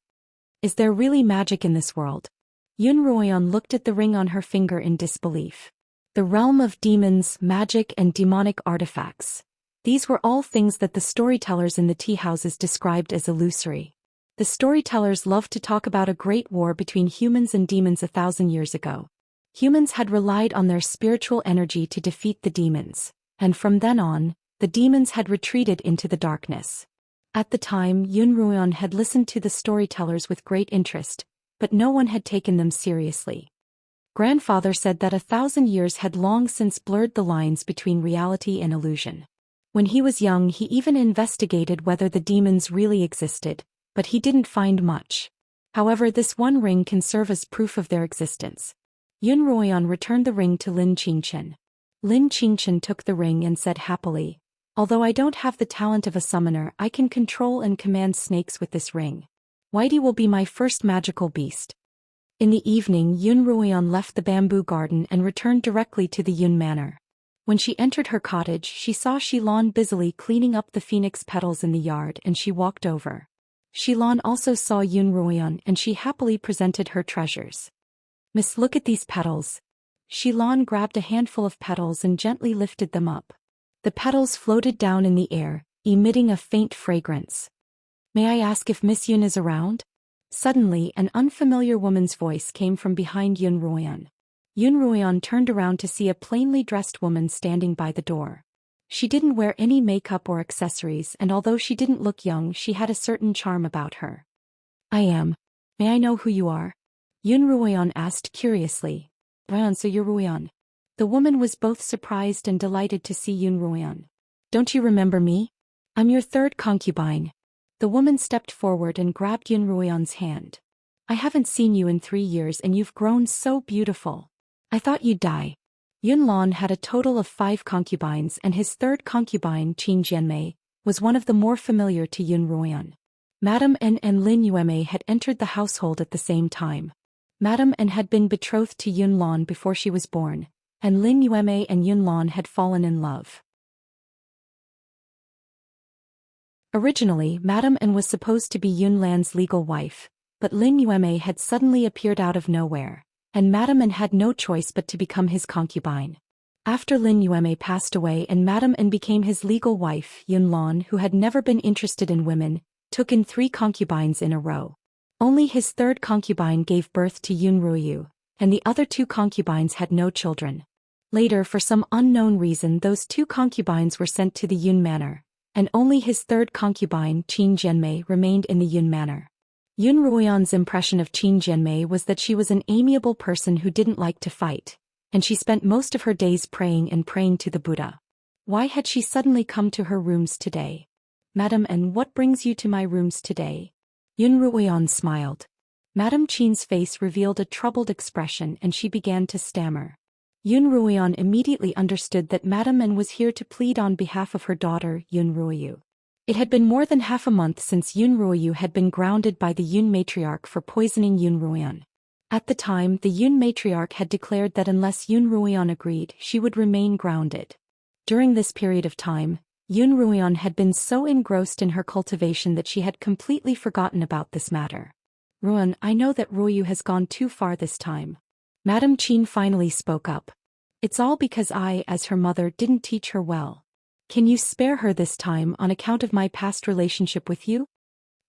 Is there really magic in this world? Yun Ruoyan looked at the ring on her finger in disbelief. The realm of demons, magic, and demonic artifacts. These were all things that the storytellers in the tea houses described as illusory. The storytellers loved to talk about a great war between humans and demons 1,000 years ago. Humans had relied on their spiritual energy to defeat the demons, and from then on, the demons had retreated into the darkness. At the time, Yun Ruoyan had listened to the storytellers with great interest, but no one had taken them seriously. Grandfather said that 1,000 years had long since blurred the lines between reality and illusion. When he was young, he even investigated whether the demons really existed, but he didn't find much. However, this one ring can serve as proof of their existence. Yun Ruoyan returned the ring to Lin Qingchen. Lin Qingchen took the ring and said happily, "Although I don't have the talent of a summoner, I can control and command snakes with this ring. Whitey will be my first magical beast." In the evening, Yun Ruoyan left the bamboo garden and returned directly to the Yun Manor. When she entered her cottage, she saw Xilan busily cleaning up the phoenix petals in the yard, and she walked over. Xilan also saw Yun Ruoyan and she happily presented her treasures. "Miss, look at these petals." Xilan grabbed a handful of petals and gently lifted them up. The petals floated down in the air, emitting a faint fragrance. "May I ask if Miss Yun is around?" Suddenly, an unfamiliar woman's voice came from behind Yun Ruoyan. Yun Ruoyan turned around to see a plainly dressed woman standing by the door. She didn't wear any makeup or accessories, and although she didn't look young, she had a certain charm about her. "I am. May I know who you are?" Yun Ruoyan asked curiously. "Ruoyan, so you're Ruoyan." The woman was both surprised and delighted to see Yun Ruoyan. "Don't you remember me? I'm your third concubine." The woman stepped forward and grabbed Yun Ruoyan's hand. "I haven't seen you in 3 years and you've grown so beautiful. I thought you'd die." Yun Lan had a total of 5 concubines, and his third concubine, Qin Jianmei, was one of the more familiar to Yun Ruoyan. Madame N and Lin Yueme had entered the household at the same time. Madame N had been betrothed to Yun Lan before she was born, and Lin Yueme and Yun Lan had fallen in love. Originally, Madame N was supposed to be Yun Lan's legal wife, but Lin Yueme had suddenly appeared out of nowhere, and Madame N had no choice but to become his concubine. After Lin Yueme passed away and Madame N became his legal wife, Yun Lan, who had never been interested in women, took in 3 concubines in a row. Only his 3rd concubine gave birth to Yun Ruoyu, and the other 2 concubines had no children. Later, for some unknown reason, those 2 concubines were sent to the Yun manor, and only his 3rd concubine, Qin Jianmei, remained in the Yun manor. Yun Ruoyan's impression of Qin Jianmei was that she was an amiable person who didn't like to fight, and she spent most of her days praying to the Buddha. Why had she suddenly come to her rooms today? Madam N, what brings you to my rooms today? Yun Ruoyan smiled. Madame Qin's face revealed a troubled expression and she began to stammer. Yun Ruoyan immediately understood that Madame N was here to plead on behalf of her daughter, Yun Ruoyu. It had been more than half a month since Yun Ruoyu had been grounded by the Yun matriarch for poisoning Yun Ruoyan. At the time, the Yun matriarch had declared that unless Yun Ruoyan agreed, she would remain grounded. During this period of time, Yun Ruoyan had been so engrossed in her cultivation that she had completely forgotten about this matter. Ruoyan, I know that Ruoyu has gone too far this time. Madame Qin finally spoke up. It's all because I, as her mother, didn't teach her well. Can you spare her this time on account of my past relationship with you?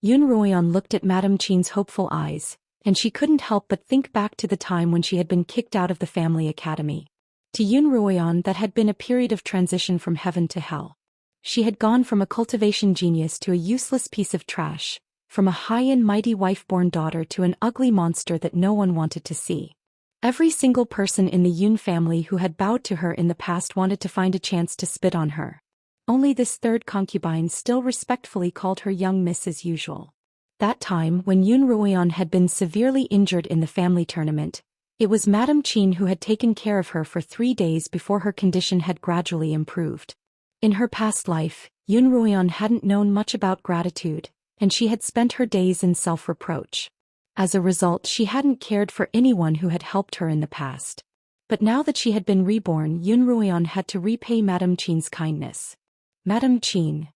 Yun Ruoyan looked at Madame Qin's hopeful eyes, and she couldn't help but think back to the time when she had been kicked out of the family academy. To Yun Ruoyan, that had been a period of transition from heaven to hell. She had gone from a cultivation genius to a useless piece of trash, from a high and mighty wife-born daughter to an ugly monster that no one wanted to see. Every single person in the Yun family who had bowed to her in the past wanted to find a chance to spit on her. Only this 3rd concubine still respectfully called her young miss as usual. That time, when Yun Ruoyan had been severely injured in the family tournament, it was Madame Qin who had taken care of her for 3 days before her condition had gradually improved. In her past life, Yun Ruoyan hadn't known much about gratitude, and she had spent her days in self-reproach. As a result, she hadn't cared for anyone who had helped her in the past. But now that she had been reborn, Yun Ruoyan had to repay Madame Qin's kindness. Madame Qin.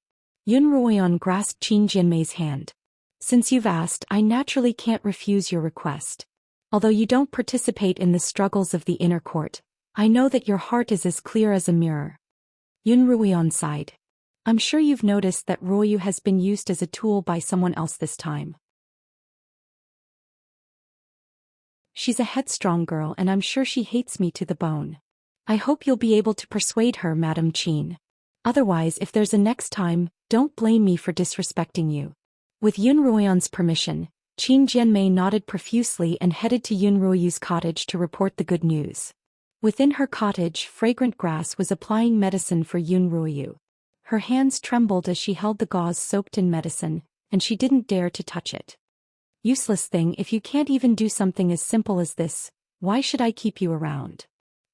Yun Ruoyan grasped Qin Jianmei's hand. Since you've asked, I naturally can't refuse your request. Although you don't participate in the struggles of the inner court, I know that your heart is as clear as a mirror. Yun Ruoyan sighed. I'm sure you've noticed that Ruoyu has been used as a tool by someone else this time. She's a headstrong girl and I'm sure she hates me to the bone. I hope you'll be able to persuade her, Madame Qin. Otherwise, if there's a next time, don't blame me for disrespecting you. With Yun Ruoyan's permission, Qin Jianmei nodded profusely and headed to Yun Ruoyu's cottage to report the good news. Within her cottage, Fragrant Grass was applying medicine for Yun Ruoyu. Her hands trembled as she held the gauze soaked in medicine, and she didn't dare to touch it. Useless thing, if you can't even do something as simple as this, why should I keep you around?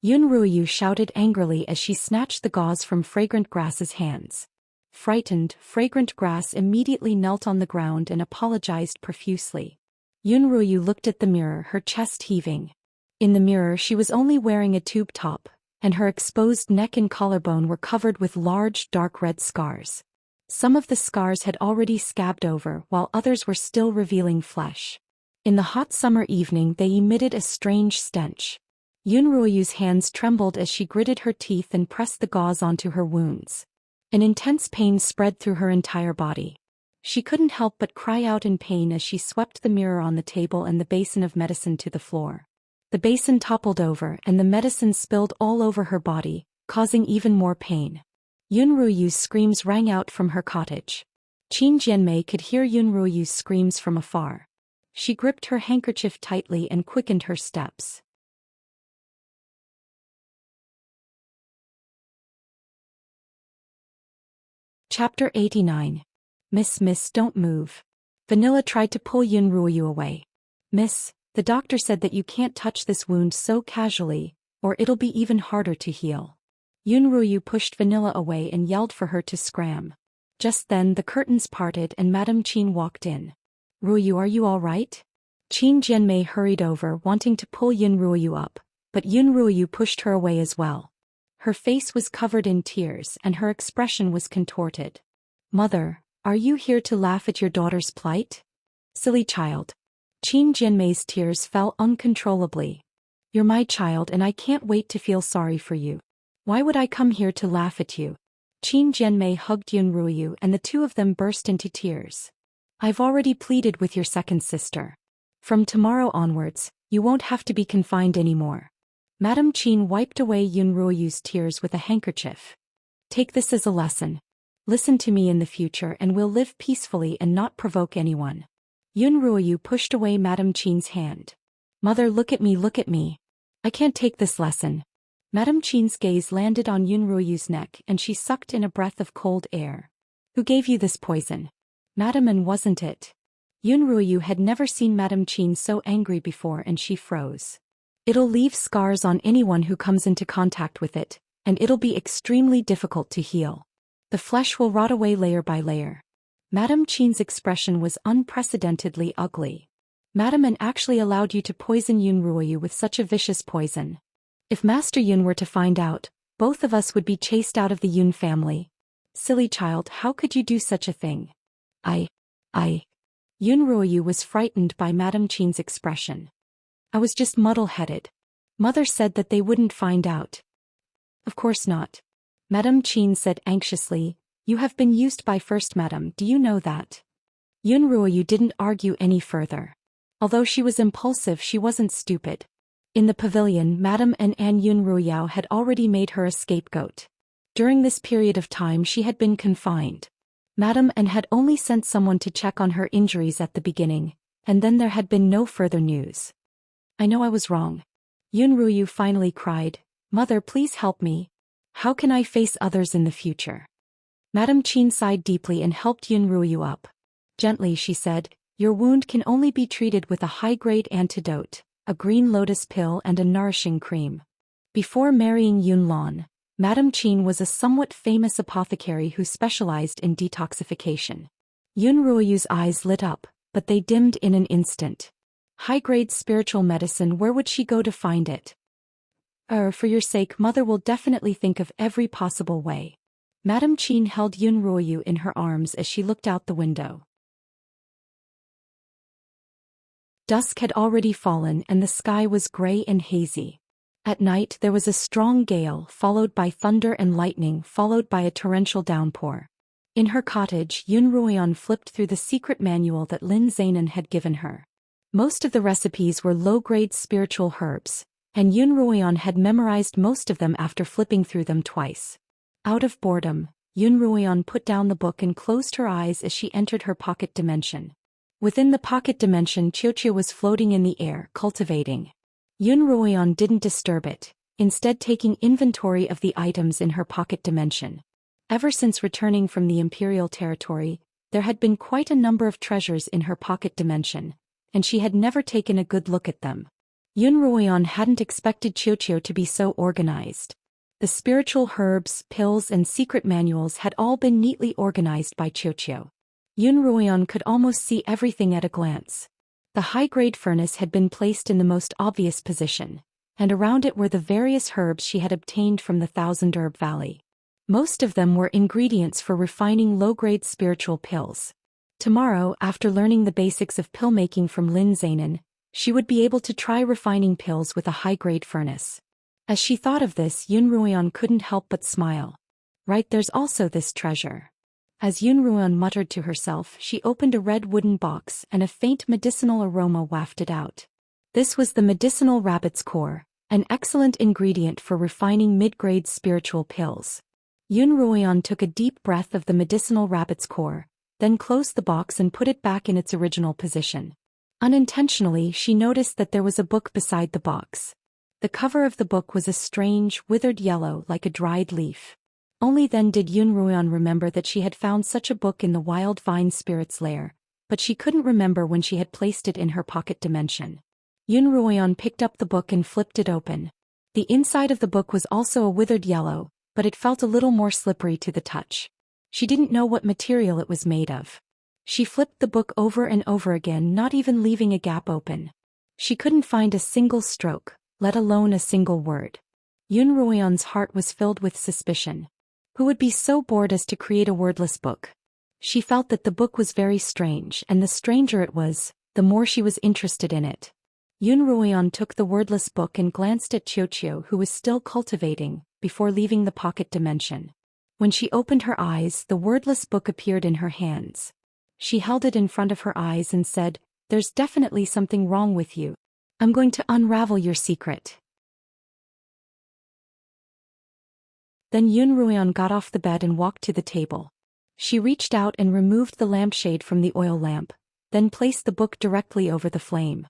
Yun Ruoyu shouted angrily as she snatched the gauze from Fragrant Grass's hands. Frightened, Fragrant Grass immediately knelt on the ground and apologized profusely. Yun Ruoyu looked at the mirror, her chest heaving. In the mirror she was only wearing a tube top, and her exposed neck and collarbone were covered with large dark red scars. Some of the scars had already scabbed over, while others were still revealing flesh. In the hot summer evening they emitted a strange stench. Yun Ruoyu's hands trembled as she gritted her teeth and pressed the gauze onto her wounds. An intense pain spread through her entire body. She couldn't help but cry out in pain as she swept the mirror on the table and the basin of medicine to the floor. The basin toppled over and the medicine spilled all over her body, causing even more pain. Yun Ruoyu's screams rang out from her cottage. Qin Jianmei could hear Yun Ruoyu's screams from afar. She gripped her handkerchief tightly and quickened her steps. Chapter 89. Miss, don't move. Vanilla tried to pull Yun Ruoyu away. Miss, the doctor said that you can't touch this wound so casually, or it'll be even harder to heal. Yun Ruoyu pushed Vanilla away and yelled for her to scram. Just then the curtains parted and Madame Qin walked in. Ruoyu, are you all right? Qin Jianmei hurried over, wanting to pull Yun Ruoyu up, but Yun Ruoyu pushed her away as well. Her face was covered in tears and her expression was contorted. Mother, are you here to laugh at your daughter's plight? Silly child. Qin Jianmei's tears fell uncontrollably. You're my child and I can't wait to feel sorry for you. Why would I come here to laugh at you? Qin Jianmei hugged Yun Ruoyu and the two of them burst into tears. I've already pleaded with your second sister. From tomorrow onwards, you won't have to be confined anymore. Madame Qin wiped away Yun Ruoyu's tears with a handkerchief. Take this as a lesson. Listen to me in the future and we'll live peacefully and not provoke anyone. Yun Ruoyu pushed away Madame Qin's hand. Mother, look at me. I can't take this lesson. Madame Qin's gaze landed on Yun Ruoyu's neck and she sucked in a breath of cold air. Who gave you this poison? Madame, and wasn't it? Yun Ruoyu had never seen Madame Qin so angry before and she froze. It'll leave scars on anyone who comes into contact with it, and it'll be extremely difficult to heal. The flesh will rot away layer by layer. Madame Qin's expression was unprecedentedly ugly. Madame An actually allowed you to poison Yun Ruoyu with such a vicious poison. If Master Yun were to find out, both of us would be chased out of the Yun family. Silly child, how could you do such a thing? Yun Ruoyu was frightened by Madame Qin's expression. I was just muddle-headed. Mother said that they wouldn't find out. Of course not. Madame Qin said anxiously, you have been used by First Madame, do you know that? Yun Ruoyu didn't argue any further. Although she was impulsive, she wasn't stupid. In the pavilion, Madame and Yun Ruoyao had already made her a scapegoat. During this period of time she had been confined. Madame An had only sent someone to check on her injuries at the beginning, and then there had been no further news. I know I was wrong. Yun Ruoyu finally cried, Mother, please help me. How can I face others in the future? Madame Qin sighed deeply and helped Yun Ruoyu up. Gently she said, your wound can only be treated with a high-grade antidote, a green lotus pill and a nourishing cream. Before marrying Yun Lan, Madame Qin was a somewhat famous apothecary who specialized in detoxification. Yun Ruoyu's eyes lit up, but they dimmed in an instant. High-grade spiritual medicine, where would she go to find it? For your sake, Mother will definitely think of every possible way. Madame Qin held Yun Ruoyu in her arms as she looked out the window. Dusk had already fallen and the sky was gray and hazy. At night there was a strong gale, followed by thunder and lightning, followed by a torrential downpour. In her cottage, Yun Ruoyan flipped through the secret manual that Lin Zainan had given her. Most of the recipes were low-grade spiritual herbs, and Yun Ruoyan had memorized most of them after flipping through them twice. Out of boredom, Yun Ruoyan put down the book and closed her eyes as she entered her pocket dimension. Within the pocket dimension, Xianxia was floating in the air, cultivating. Yun Ruoyan didn't disturb it, instead taking inventory of the items in her pocket dimension. Ever since returning from the imperial territory, there had been quite a number of treasures in her pocket dimension, and she had never taken a good look at them. Yun Ruoyan hadn't expected Xianxia to be so organized. The spiritual herbs, pills and secret manuals had all been neatly organized by Xianxia. Yun Ruoyan could almost see everything at a glance. The high-grade furnace had been placed in the most obvious position, and around it were the various herbs she had obtained from the Thousand Herb Valley. Most of them were ingredients for refining low-grade spiritual pills. Tomorrow, after learning the basics of pill making from Lin Zainan, she would be able to try refining pills with a high-grade furnace. As she thought of this, Yun Ruoyan couldn't help but smile. Right, there's also this treasure. As Yun Ruoyan muttered to herself, she opened a red wooden box and a faint medicinal aroma wafted out. This was the medicinal rabbit's core, an excellent ingredient for refining mid-grade spiritual pills. Yun Ruoyan took a deep breath of the medicinal rabbit's core, then closed the box and put it back in its original position. Unintentionally, she noticed that there was a book beside the box. The cover of the book was a strange, withered yellow like a dried leaf. Only then did Yun Ruoyan remember that she had found such a book in the wild vine spirit's lair, but she couldn't remember when she had placed it in her pocket dimension. Yun Ruoyan picked up the book and flipped it open. The inside of the book was also a withered yellow, but it felt a little more slippery to the touch. She didn't know what material it was made of. She flipped the book over and over again, not even leaving a gap open. She couldn't find a single stroke, let alone a single word. Yun Ruoyon's heart was filled with suspicion. Who would be so bored as to create a wordless book? She felt that the book was very strange, and the stranger it was, the more she was interested in it. Yun Ruoyon took the wordless book and glanced at Xiao, who was still cultivating, before leaving the pocket dimension. When she opened her eyes, the wordless book appeared in her hands. She held it in front of her eyes and said, "There's definitely something wrong with you. I'm going to unravel your secret." Then Yun Ruoyon got off the bed and walked to the table. She reached out and removed the lampshade from the oil lamp, then placed the book directly over the flame.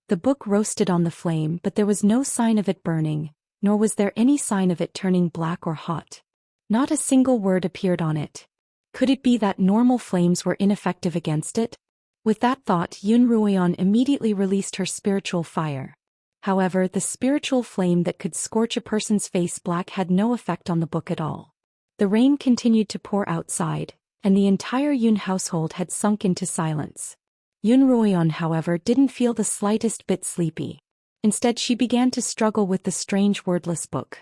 The book roasted on the flame, but there was no sign of it burning, nor was there any sign of it turning black or hot. Not a single word appeared on it. Could it be that normal flames were ineffective against it? With that thought, Yun Ruoyon immediately released her spiritual fire. However, the spiritual flame that could scorch a person's face black had no effect on the book at all. The rain continued to pour outside, and the entire Yun household had sunk into silence. Yun Ruoyon, however, didn't feel the slightest bit sleepy. Instead, she began to struggle with the strange wordless book.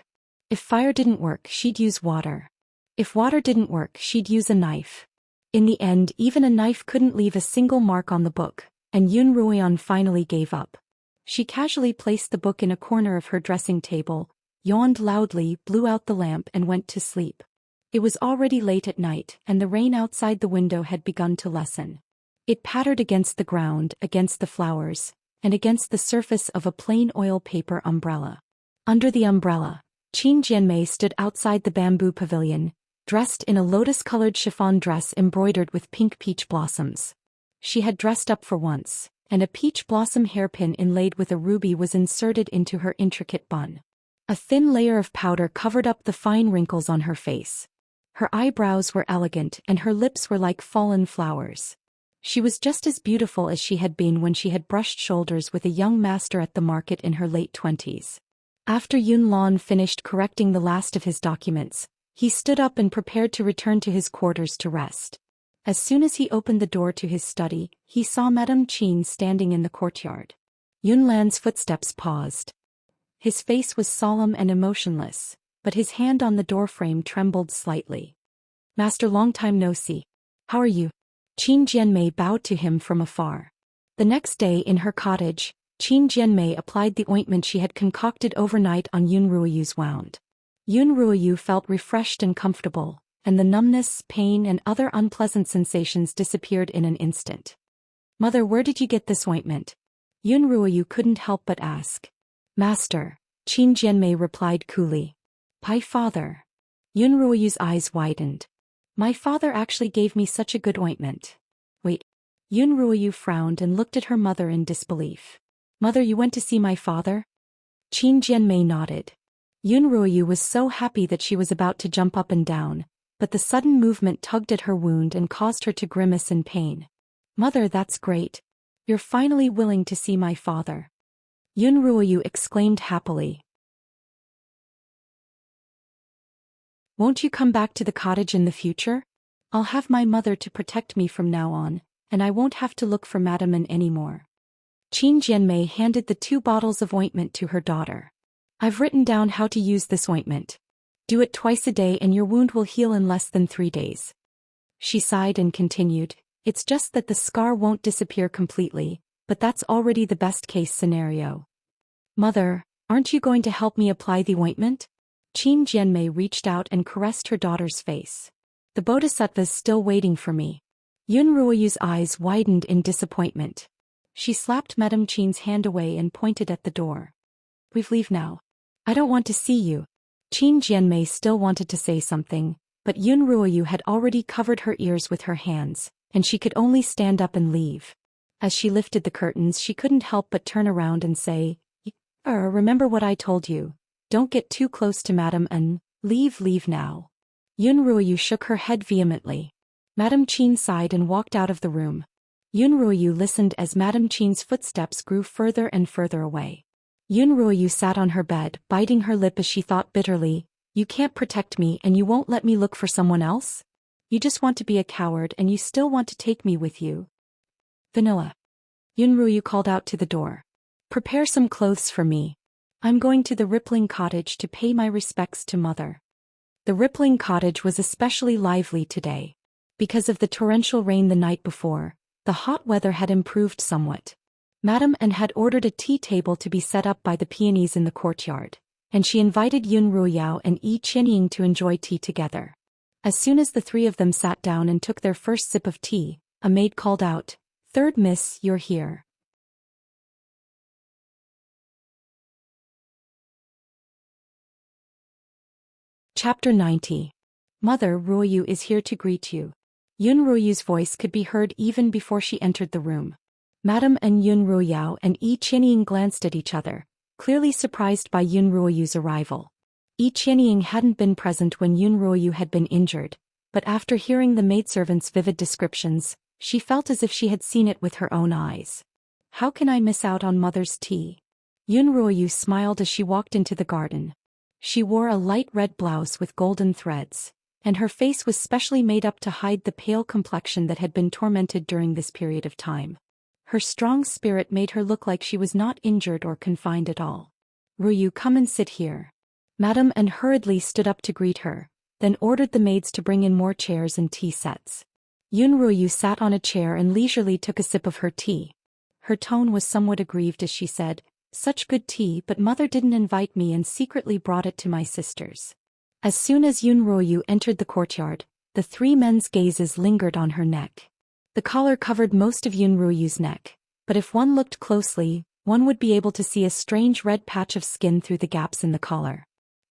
If fire didn't work, she'd use water. If water didn't work, she'd use a knife. In the end, even a knife couldn't leave a single mark on the book, and Yun Ruoyon finally gave up. She casually placed the book in a corner of her dressing table, yawned loudly, blew out the lamp and went to sleep. It was already late at night, and the rain outside the window had begun to lessen. It pattered against the ground, against the flowers, and against the surface of a plain oil paper umbrella. Under the umbrella, Qin Jianmei stood outside the bamboo pavilion, dressed in a lotus-colored chiffon dress embroidered with pink peach blossoms. She had dressed up for once, and a peach blossom hairpin inlaid with a ruby was inserted into her intricate bun. A thin layer of powder covered up the fine wrinkles on her face. Her eyebrows were elegant and her lips were like fallen flowers. She was just as beautiful as she had been when she had brushed shoulders with a young master at the market in her late 20s. After Yun Lan finished correcting the last of his documents, he stood up and prepared to return to his quarters to rest. As soon as he opened the door to his study, he saw Madame Qin standing in the courtyard. Yun Lan's footsteps paused. His face was solemn and emotionless, but his hand on the doorframe trembled slightly. "Master, long time no see. How are you?" Qin Jianmei bowed to him from afar. The next day in her cottage, Qin Jianmei applied the ointment she had concocted overnight on Yun Ruoyu's wound. Yun Ruoyu felt refreshed and comfortable, and the numbness, pain and other unpleasant sensations disappeared in an instant. "Mother, where did you get this ointment?" Yun Ruoyu couldn't help but ask. "Master," Qin Jianmei replied coolly. "My father." Yun Ruoyu's eyes widened. "My father actually gave me such a good ointment." "Wait." Yun Ruoyu frowned and looked at her mother in disbelief. "Mother, you went to see my father?" Qin Jianmei nodded. Yun Ruoyu was so happy that she was about to jump up and down, but the sudden movement tugged at her wound and caused her to grimace in pain. "Mother, that's great. You're finally willing to see my father." Yun Ruoyu exclaimed happily. "Won't you come back to the cottage in the future? I'll have my mother to protect me from now on, and I won't have to look for Madame An anymore." Qin Jianmei handed the 2 bottles of ointment to her daughter. "I've written down how to use this ointment. Do it twice a day and your wound will heal in less than 3 days." She sighed and continued, "It's just that the scar won't disappear completely, but that's already the best-case scenario." "Mother, aren't you going to help me apply the ointment?" Qin Jianmei reached out and caressed her daughter's face. "The bodhisattva's still waiting for me." Yun Ruoyu's eyes widened in disappointment. She slapped Madame Qin's hand away and pointed at the door. "We've leave now. I don't want to see you." Qin Jianmei still wanted to say something, but Yun Ruoyu had already covered her ears with her hands, and she could only stand up and leave. As she lifted the curtains, she couldn't help but turn around and say, Remember what I told you. Don't get too close to Madame An. Leave now." Yun Ruoyu shook her head vehemently. Madame Qin sighed and walked out of the room. Yun Ruoyu listened as Madame Qin's footsteps grew further and further away. Yun Ruoyu sat on her bed, biting her lip as she thought bitterly, "You can't protect me and you won't let me look for someone else? You just want to be a coward and you still want to take me with you. Vanilla. Yunruyu called out to the door. Prepare some clothes for me. I'm going to the Rippling Cottage to pay my respects to Mother. The Rippling Cottage was especially lively today. Because of the torrential rain the night before, the hot weather had improved somewhat. Madame N had ordered a tea table to be set up by the peonies in the courtyard, and she invited Yun Ruoyao and Yi Qianying to enjoy tea together. As soon as the three of them sat down and took their first sip of tea, a maid called out, "Third miss, you're here." Chapter 90. Mother Ruoyu is here to greet you. Yun Ruoyu's voice could be heard even before she entered the room. Madame and Yun Ruoyao and Yi Qianying glanced at each other, clearly surprised by Yun Ruoyu's arrival. Yi Qianying hadn't been present when Yun Ruoyu had been injured, but after hearing the maidservant's vivid descriptions, she felt as if she had seen it with her own eyes. How can I miss out on Mother's tea? Yun Ruoyu smiled as she walked into the garden. She wore a light red blouse with golden threads, and her face was specially made up to hide the pale complexion that had been tormented during this period of time. Her strong spirit made her look like she was not injured or confined at all. Ruoyu, come and sit here. Madame N hurriedly stood up to greet her, then ordered the maids to bring in more chairs and tea sets. Yun Ruoyu sat on a chair and leisurely took a sip of her tea. Her tone was somewhat aggrieved as she said, "Such good tea, but Mother didn't invite me and secretly brought it to my sisters." As soon as Yun Ruoyu entered the courtyard, the three men's gazes lingered on her neck. The collar covered most of Yun Ruoyu's neck, but if one looked closely, one would be able to see a strange red patch of skin through the gaps in the collar.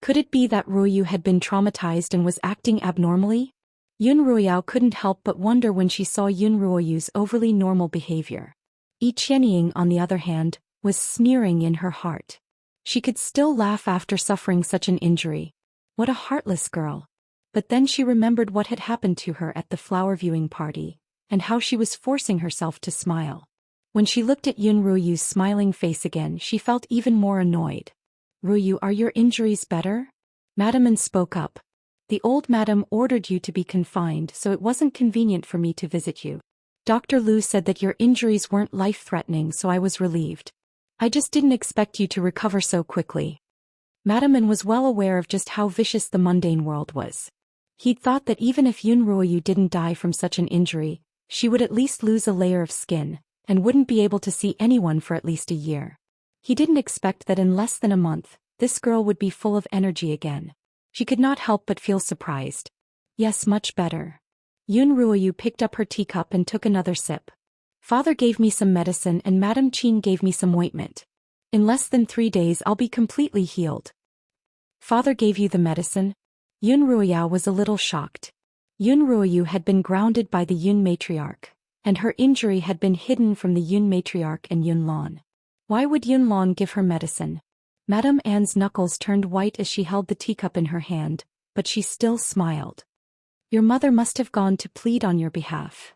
Could it be that Ruoyu had been traumatized and was acting abnormally? Yun Ruoyao couldn't help but wonder when she saw Yun Ruoyu's overly normal behavior. Yi Qianying, on the other hand, was sneering in her heart. She could still laugh after suffering such an injury. What a heartless girl. But then she remembered what had happened to her at the flower viewing party, and how she was forcing herself to smile. When she looked at Yun Ruoyu's smiling face again, she felt even more annoyed. "Ruoyu, are your injuries better?" Madame N spoke up. "The old madam ordered you to be confined, so it wasn't convenient for me to visit you. Dr. Lu said that your injuries weren't life-threatening, so I was relieved. I just didn't expect you to recover so quickly." Madame N was well aware of just how vicious the mundane world was. He'd thought that even if Yun Ruoyu didn't die from such an injury, she would at least lose a layer of skin, and wouldn't be able to see anyone for at least a year. He didn't expect that in less than a month, this girl would be full of energy again. She could not help but feel surprised. "Yes, much better." Yun Ruoyu picked up her teacup and took another sip. "Father gave me some medicine and Madame Qin gave me some ointment. In less than 3 days I'll be completely healed." "Father gave you the medicine?" Yun Ruoyao was a little shocked. Yun Ruoyu had been grounded by the Yun matriarch, and her injury had been hidden from the Yun matriarch and Yun Lan. Why would Yun Lan give her medicine? Madame Anne's knuckles turned white as she held the teacup in her hand, but she still smiled. "Your mother must have gone to plead on your behalf.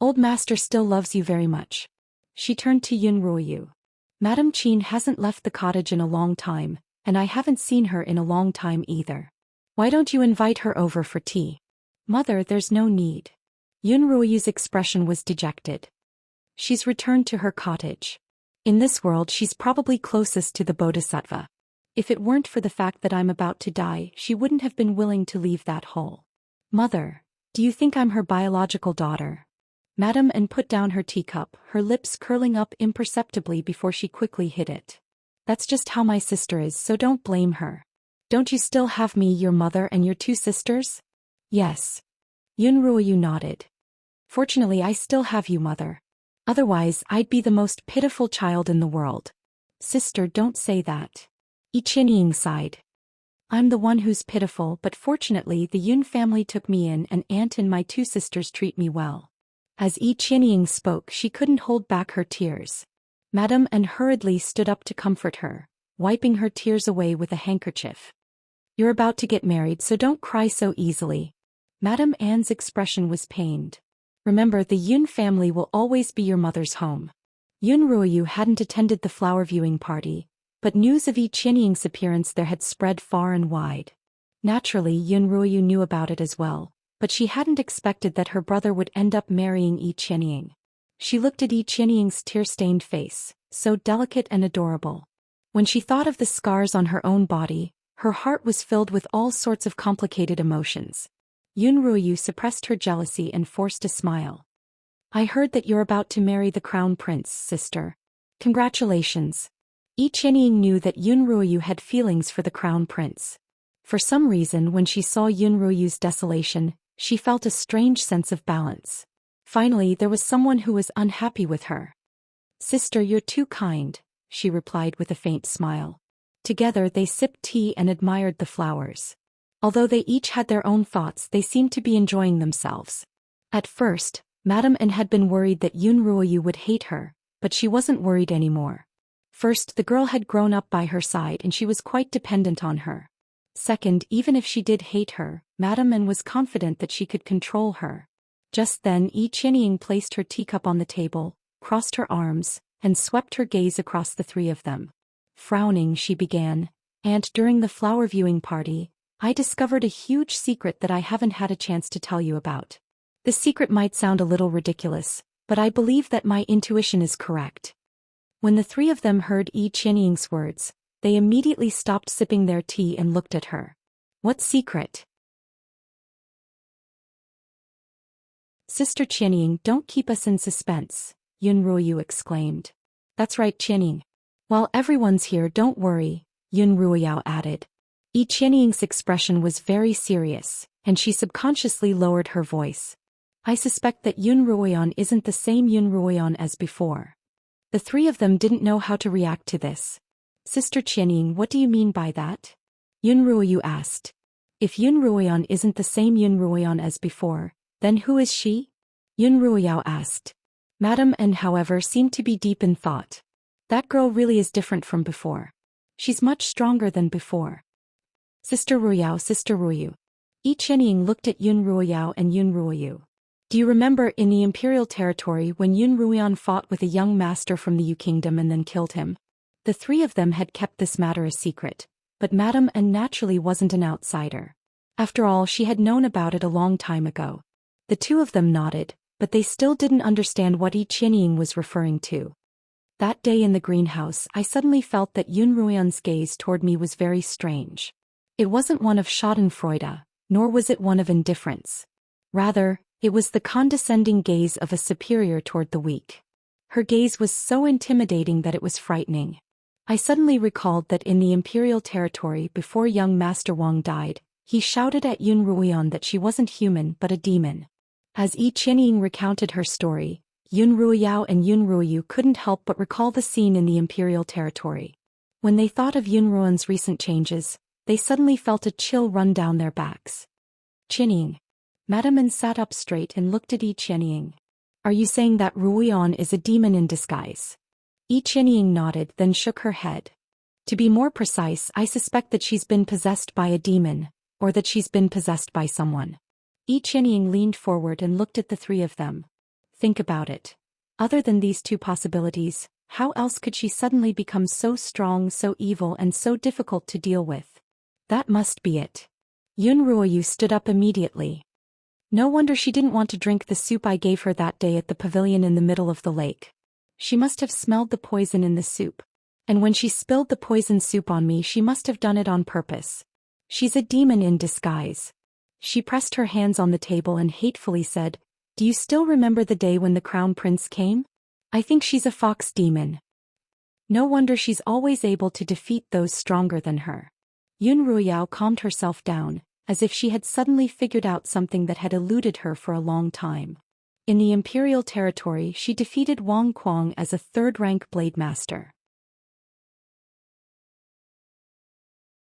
Old master still loves you very much." She turned to Yun Ruoyu. "Madame Qin hasn't left the cottage in a long time, and I haven't seen her in a long time either. Why don't you invite her over for tea?" "Mother, there's no need." Yun Ruoyu's expression was dejected. "She's returned to her cottage. In this world she's probably closest to the Bodhisattva. If it weren't for the fact that I'm about to die, she wouldn't have been willing to leave that hole." "Mother, do you think I'm her biological daughter?" Madame N put down her teacup, her lips curling up imperceptibly before she quickly hid it. "That's just how my sister is, so don't blame her. Don't you still have me, your mother, and your 2 sisters? "Yes." Yun Ruoyu nodded. "Fortunately I still have you, mother. Otherwise I'd be the most pitiful child in the world." "Sister, don't say that." Yi Qianying sighed. "I'm the one who's pitiful, but fortunately the Yun family took me in and aunt and my 2 sisters treat me well." As Yi Qianying spoke, she couldn't hold back her tears. Madame N hurriedly stood up to comfort her, wiping her tears away with a handkerchief. "You're about to get married, so don't cry so easily." Madame Anne's expression was pained. "Remember, the Yun family will always be your mother's home." Yun Ruoyu hadn't attended the flower viewing party, but news of Yi Qianying's appearance there had spread far and wide. Naturally, Yun Ruoyu knew about it as well, but she hadn't expected that her brother would end up marrying Yi Qianying. She looked at Yi Qianying's tear-stained face, so delicate and adorable. When she thought of the scars on her own body, her heart was filled with all sorts of complicated emotions. Yun Ruoyu suppressed her jealousy and forced a smile. I heard that you're about to marry the crown prince, sister. Congratulations. Yi Qianying knew that Yun Ruoyu had feelings for the crown prince. For some reason, when she saw Yun Ruoyu's desolation, she felt a strange sense of balance. Finally, there was someone who was unhappy with her. Sister, you're too kind, she replied with a faint smile. Together they sipped tea and admired the flowers. Although they each had their own thoughts, they seemed to be enjoying themselves. At first, Madame N had been worried that Yun Ruoyu would hate her, but she wasn't worried anymore. First, the girl had grown up by her side and she was quite dependent on her. Second, even if she did hate her, Madame N was confident that she could control her. Just then Yi Qianying placed her teacup on the table, crossed her arms, and swept her gaze across the three of them. Frowning, she began, and during the flower viewing party, I discovered a huge secret that I haven't had a chance to tell you about. The secret might sound a little ridiculous, but I believe that my intuition is correct. When the three of them heard Yi Qianying's words, they immediately stopped sipping their tea and looked at her. What secret? Sister Qianying, don't keep us in suspense, Yun Ruoyu exclaimed. That's right, Qianying. While everyone's here, don't worry, Yun Ruoyao added. Yi Qianying's expression was very serious, and she subconsciously lowered her voice. I suspect that Yun Ruoyan isn't the same Yun Ruoyan as before. The three of them didn't know how to react to this. Sister Qianying, what do you mean by that? Yun Ruoyu asked. If Yun Ruoyan isn't the same Yun Ruoyan as before, then who is she? Yun Ruoyao asked. Madame N, however, seemed to be deep in thought. That girl really is different from before. She's much stronger than before. Sister Ruoyu. Yi Qianying looked at Yun Ruoyao and Yun Ruoyu. Do you remember in the imperial territory when Yun Ruoyan fought with a young master from the Yu kingdom and then killed him? The three of them had kept this matter a secret, but Madame N naturally wasn't an outsider. After all, she had known about it a long time ago. The two of them nodded, but they still didn't understand what Yi Qianying was referring to. That day in the greenhouse, I suddenly felt that Yun Ruoyan's gaze toward me was very strange. It wasn't one of schadenfreude, nor was it one of indifference. Rather, it was the condescending gaze of a superior toward the weak. Her gaze was so intimidating that it was frightening. I suddenly recalled that in the imperial territory before young Master Wang died, he shouted at Yun Ruoyan that she wasn't human but a demon. As Yi Qianying recounted her story, Yun Ruoyao and Yun Ruoyu couldn't help but recall the scene in the imperial territory. When they thought of Yun Ruoyan's recent changes, they suddenly felt a chill run down their backs. Qianying. Madame N sat up straight and looked at Yi Qianying. Are you saying that Ruoyan is a demon in disguise? Yi Qianying nodded, then shook her head. To be more precise, I suspect that she's been possessed by a demon, or that she's been possessed by someone. Yi Qianying leaned forward and looked at the three of them. Think about it. Other than these two possibilities, how else could she suddenly become so strong, so evil, and so difficult to deal with? That must be it. Yun Ruoyu stood up immediately. No wonder she didn't want to drink the soup I gave her that day at the pavilion in the middle of the lake. She must have smelled the poison in the soup. And when she spilled the poison soup on me, she must have done it on purpose. She's a demon in disguise. She pressed her hands on the table and hatefully said, Do you still remember the day when the crown prince came? I think she's a fox demon. No wonder she's always able to defeat those stronger than her. Yun Ruoyao calmed herself down, as if she had suddenly figured out something that had eluded her for a long time. In the imperial territory, she defeated Wang Kuang as a third-rank blade master.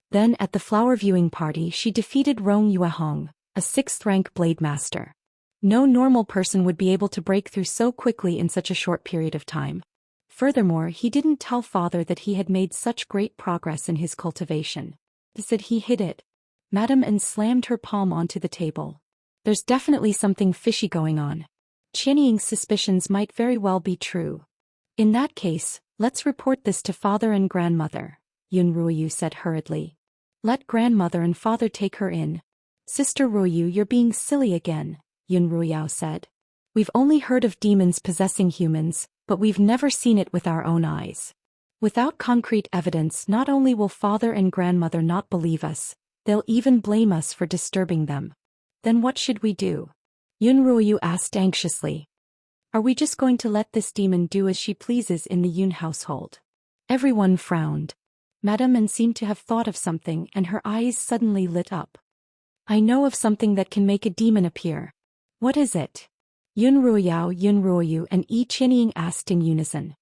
Then at the flower viewing party she defeated Rong Yuehong, a sixth-rank blade master. No normal person would be able to break through so quickly in such a short period of time. Furthermore, he didn't tell father that he had made such great progress in his cultivation. He said he hid it. Madame N slammed her palm onto the table. There's definitely something fishy going on. Qianying's suspicions might very well be true. In that case, let's report this to father and grandmother, Yun Ruoyu said hurriedly. Let grandmother and father take her in. Sister Ruoyu, you're being silly again, Yun Ruoyao said. We've only heard of demons possessing humans, but we've never seen it with our own eyes. Without concrete evidence, not only will father and grandmother not believe us, they'll even blame us for disturbing them. Then what should we do? Yun Ruoyu asked anxiously. Are we just going to let this demon do as she pleases in the Yun household? Everyone frowned. Madame An seemed to have thought of something and her eyes suddenly lit up. I know of something that can make a demon appear. What is it? Yun Ruoyao, Yun Ruoyu and Yi Qianying asked in unison.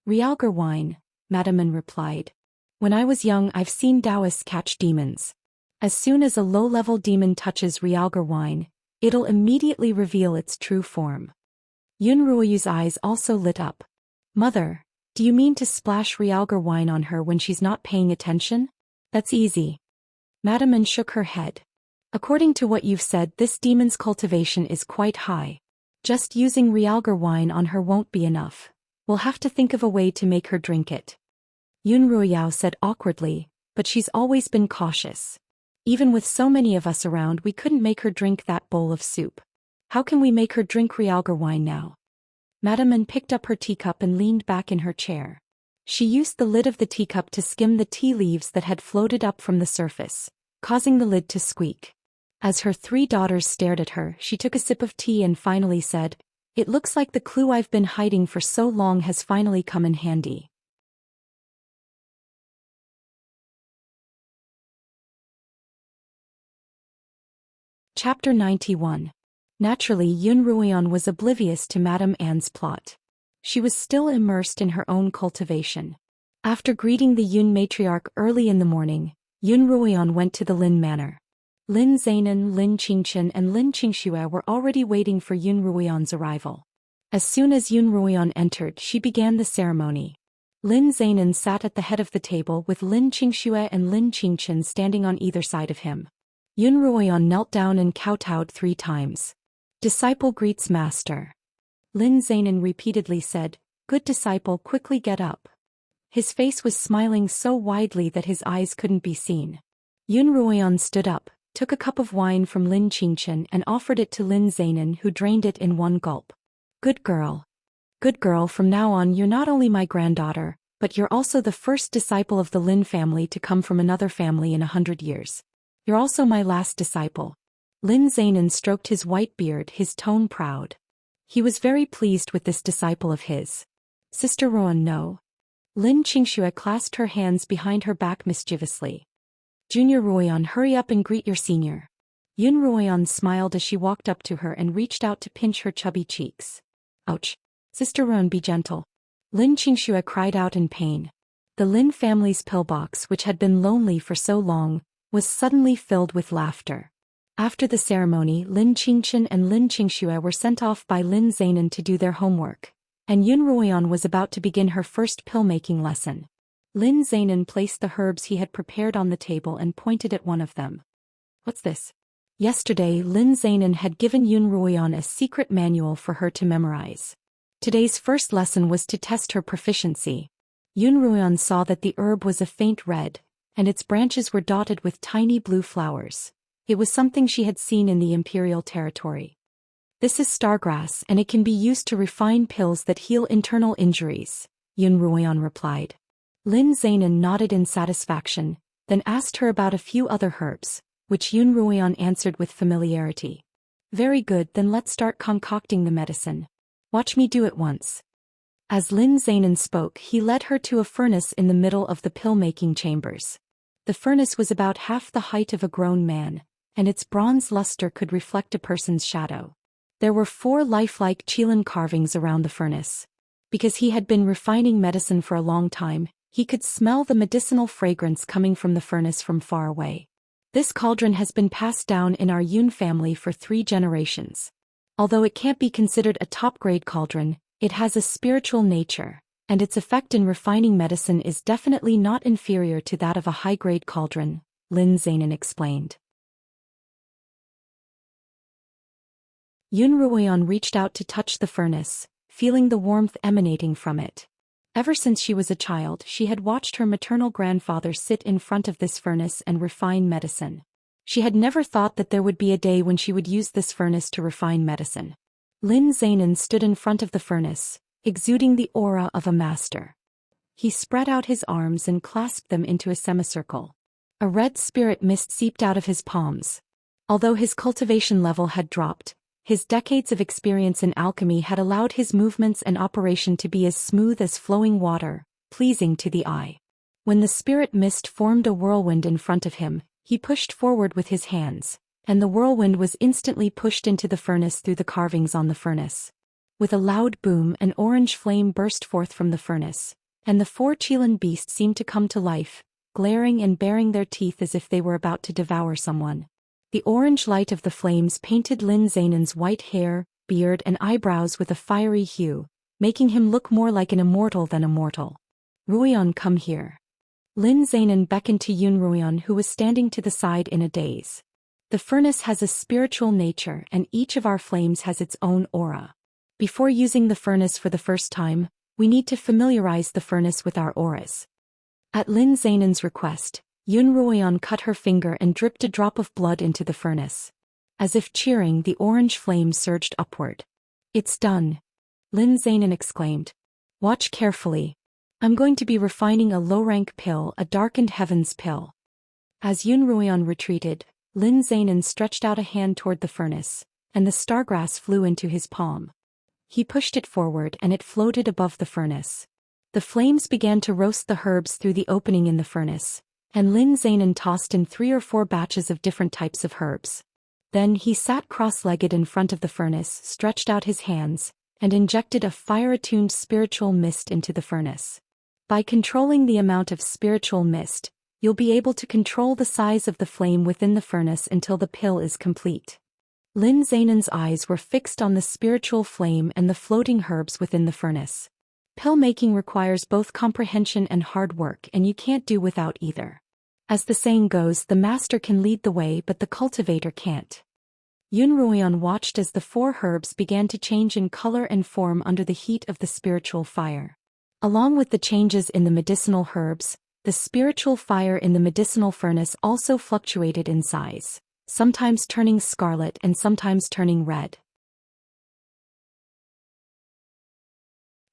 Realgar wine, Madame An replied. When I was young I've seen Daoists catch demons. As soon as a low-level demon touches Realgar wine, it'll immediately reveal its true form. Yun Ruoyu's eyes also lit up. Mother, do you mean to splash Realgar wine on her when she's not paying attention? That's easy. Madame An shook her head. According to what you've said, this demon's cultivation is quite high. Just using Realgar wine on her won't be enough. We'll have to think of a way to make her drink it. Yun Ruoyao said awkwardly, but she's always been cautious. Even with so many of us around, we couldn't make her drink that bowl of soup. How can we make her drink Realgar wine now? Madame An picked up her teacup and leaned back in her chair. She used the lid of the teacup to skim the tea leaves that had floated up from the surface, causing the lid to squeak. As her 3 daughters stared at her, she took a sip of tea and finally said, It looks like the clue I've been hiding for so long has finally come in handy. Chapter 91. Naturally, Yun Ruoyan was oblivious to Madame Anne's plot. She was still immersed in her own cultivation. After greeting the Yun matriarch early in the morning, Yun Ruoyan went to the Lin manor. Lin Zainan, Lin Qingchen and Lin Qingxue were already waiting for Yun Ruoyan's arrival. As soon as Yun Ruoyan entered, she began the ceremony. Lin Zainan sat at the head of the table with Lin Qingxue and Lin Qingchen standing on either side of him. Yun Ruoyan knelt down and kowtowed 3 times. Disciple greets master. Lin Zainan repeatedly said, Good disciple, quickly get up. His face was smiling so widely that his eyes couldn't be seen. Yun Ruoyan stood up, took a cup of wine from Lin Qingchen and offered it to Lin Zainan, who drained it in one gulp. Good girl. Good girl, from now on you're not only my granddaughter, but you're also the first disciple of the Lin family to come from another family in 100 years. You're also my last disciple. Lin Zainan stroked his white beard, his tone proud. He was very pleased with this disciple of his. Sister Rowan, no. Lin Qingxue clasped her hands behind her back mischievously. Junior Ruoyan, hurry up and greet your senior. Yun Ruoyan smiled as she walked up to her and reached out to pinch her chubby cheeks. Ouch. Sister Rowan, be gentle. Lin Qingxue cried out in pain. The Lin family's pillbox, which had been lonely for so long, was suddenly filled with laughter. After the ceremony, Lin Qingchen and Lin Qingxue were sent off by Lin Zainan to do their homework, and Yun Ruoyan was about to begin her first pill-making lesson. Lin Zainan placed the herbs he had prepared on the table and pointed at one of them. What's this? Yesterday, Lin Zainan had given Yun Ruoyan a secret manual for her to memorize. Today's first lesson was to test her proficiency. Yun Ruoyan saw that the herb was a faint red, and its branches were dotted with tiny blue flowers. It was something she had seen in the imperial territory. This is stargrass and it can be used to refine pills that heal internal injuries, Yun Ruoyan replied. Lin Zainan nodded in satisfaction, then asked her about a few other herbs, which Yun Ruoyan answered with familiarity. Very good, then let's start concocting the medicine. Watch me do it once. As Lin Zainan spoke, he led her to a furnace in the middle of the pill-making chambers. The furnace was about half the height of a grown man, and its bronze luster could reflect a person's shadow. There were 4 lifelike Qilin carvings around the furnace. Because he had been refining medicine for a long time, he could smell the medicinal fragrance coming from the furnace from far away. This cauldron has been passed down in our Yun family for 3 generations. Although it can't be considered a top-grade cauldron, it has a spiritual nature, and its effect in refining medicine is definitely not inferior to that of a high-grade cauldron, Lin Zainan explained. Yun Ruoyan reached out to touch the furnace, feeling the warmth emanating from it. Ever since she was a child, she had watched her maternal grandfather sit in front of this furnace and refine medicine. She had never thought that there would be a day when she would use this furnace to refine medicine. Lin Zainan stood in front of the furnace, exuding the aura of a master. He spread out his arms and clasped them into a semicircle. A red spirit mist seeped out of his palms. Although his cultivation level had dropped, his decades of experience in alchemy had allowed his movements and operation to be as smooth as flowing water, pleasing to the eye. When the spirit mist formed a whirlwind in front of him, he pushed forward with his hands, and the whirlwind was instantly pushed into the furnace through the carvings on the furnace. With a loud boom, an orange flame burst forth from the furnace, and the 4 Qilin beasts seemed to come to life, glaring and baring their teeth as if they were about to devour someone. The orange light of the flames painted Lin Zainan's white hair, beard and eyebrows with a fiery hue, making him look more like an immortal than a mortal. Ruian, come here. Lin Zainan beckoned to Yun Ruian, who was standing to the side in a daze. The furnace has a spiritual nature and each of our flames has its own aura. Before using the furnace for the first time, we need to familiarize the furnace with our auras. At Lin Zainan's request, Yun Ruian cut her finger and dripped a drop of blood into the furnace. As if cheering, the orange flame surged upward. It's done. Lin Zainan exclaimed. Watch carefully. I'm going to be refining a low-rank pill, a darkened heavens pill. As Yun Ruian retreated, Lin Zainan stretched out a hand toward the furnace, and the stargrass flew into his palm. He pushed it forward and it floated above the furnace. The flames began to roast the herbs through the opening in the furnace, and Lin Zainan tossed in 3 or 4 batches of different types of herbs. Then he sat cross-legged in front of the furnace, stretched out his hands, and injected a fire-attuned spiritual mist into the furnace. By controlling the amount of spiritual mist, you'll be able to control the size of the flame within the furnace until the pill is complete. Lin Zainan's eyes were fixed on the spiritual flame and the floating herbs within the furnace. Pill making requires both comprehension and hard work, and you can't do without either. As the saying goes, the master can lead the way but the cultivator can't. Yun Ruian watched as the 4 herbs began to change in color and form under the heat of the spiritual fire. Along with the changes in the medicinal herbs, the spiritual fire in the medicinal furnace also fluctuated in size, sometimes turning scarlet and sometimes turning red.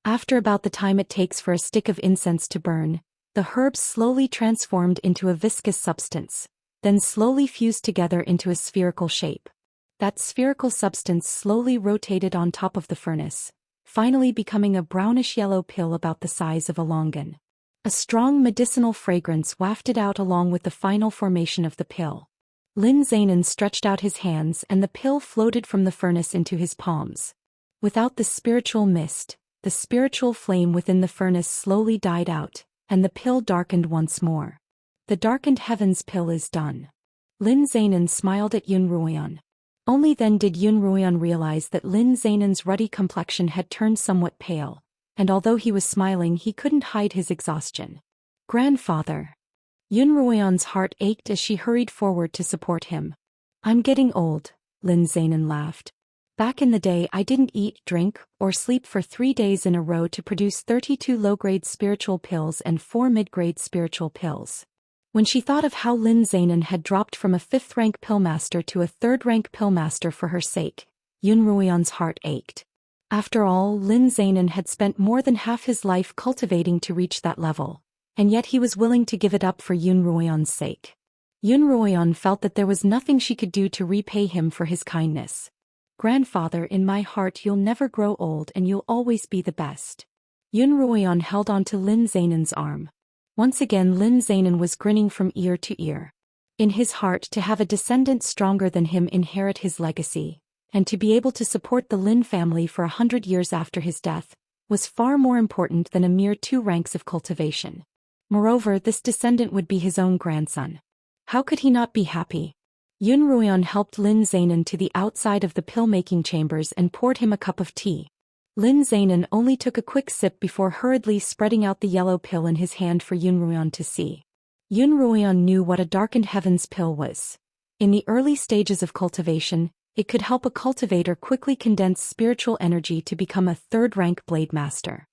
After about the time it takes for a stick of incense to burn, the herbs slowly transformed into a viscous substance, then slowly fused together into a spherical shape. That spherical substance slowly rotated on top of the furnace, finally becoming a brownish-yellow pill about the size of a longan. A strong medicinal fragrance wafted out along with the final formation of the pill. Lin Zainan stretched out his hands and the pill floated from the furnace into his palms. Without the spiritual mist, the spiritual flame within the furnace slowly died out, and the pill darkened once more. The darkened heavens pill is done. Lin Zainan smiled at Yun Ruian. Only then did Yun Ruian realize that Lin Zainan's ruddy complexion had turned somewhat pale, and although he was smiling he couldn't hide his exhaustion. Grandfather. Yun Ruian's heart ached as she hurried forward to support him. I'm getting old, Lin Zainan laughed. Back in the day I didn't eat, drink, or sleep for 3 days in a row to produce 32 low-grade spiritual pills and 4 mid-grade spiritual pills. When she thought of how Lin Zainan had dropped from a 5th-rank pillmaster to a 3rd-rank pillmaster for her sake, Yun Ruian's heart ached. After all, Lin Zainan had spent more than half his life cultivating to reach that level, and yet he was willing to give it up for Yun Ruian's sake. Yun Ruian felt that there was nothing she could do to repay him for his kindness. Grandfather, in my heart you'll never grow old and you'll always be the best. Yun Ruian held on to Lin Zainan's arm. Once again Lin Zainan was grinning from ear to ear. In his heart, to have a descendant stronger than him inherit his legacy, and to be able to support the Lin family for 100 years after his death, was far more important than a mere 2 ranks of cultivation. Moreover, this descendant would be his own grandson. How could he not be happy? Yun Ruian helped Lin Zainan to the outside of the pill-making chambers and poured him a cup of tea. Lin Zainan only took a quick sip before hurriedly spreading out the yellow pill in his hand for Yun Ruian to see. Yun Ruian knew what a darkened heavens pill was. In the early stages of cultivation, it could help a cultivator quickly condense spiritual energy to become a 3rd-rank blade master.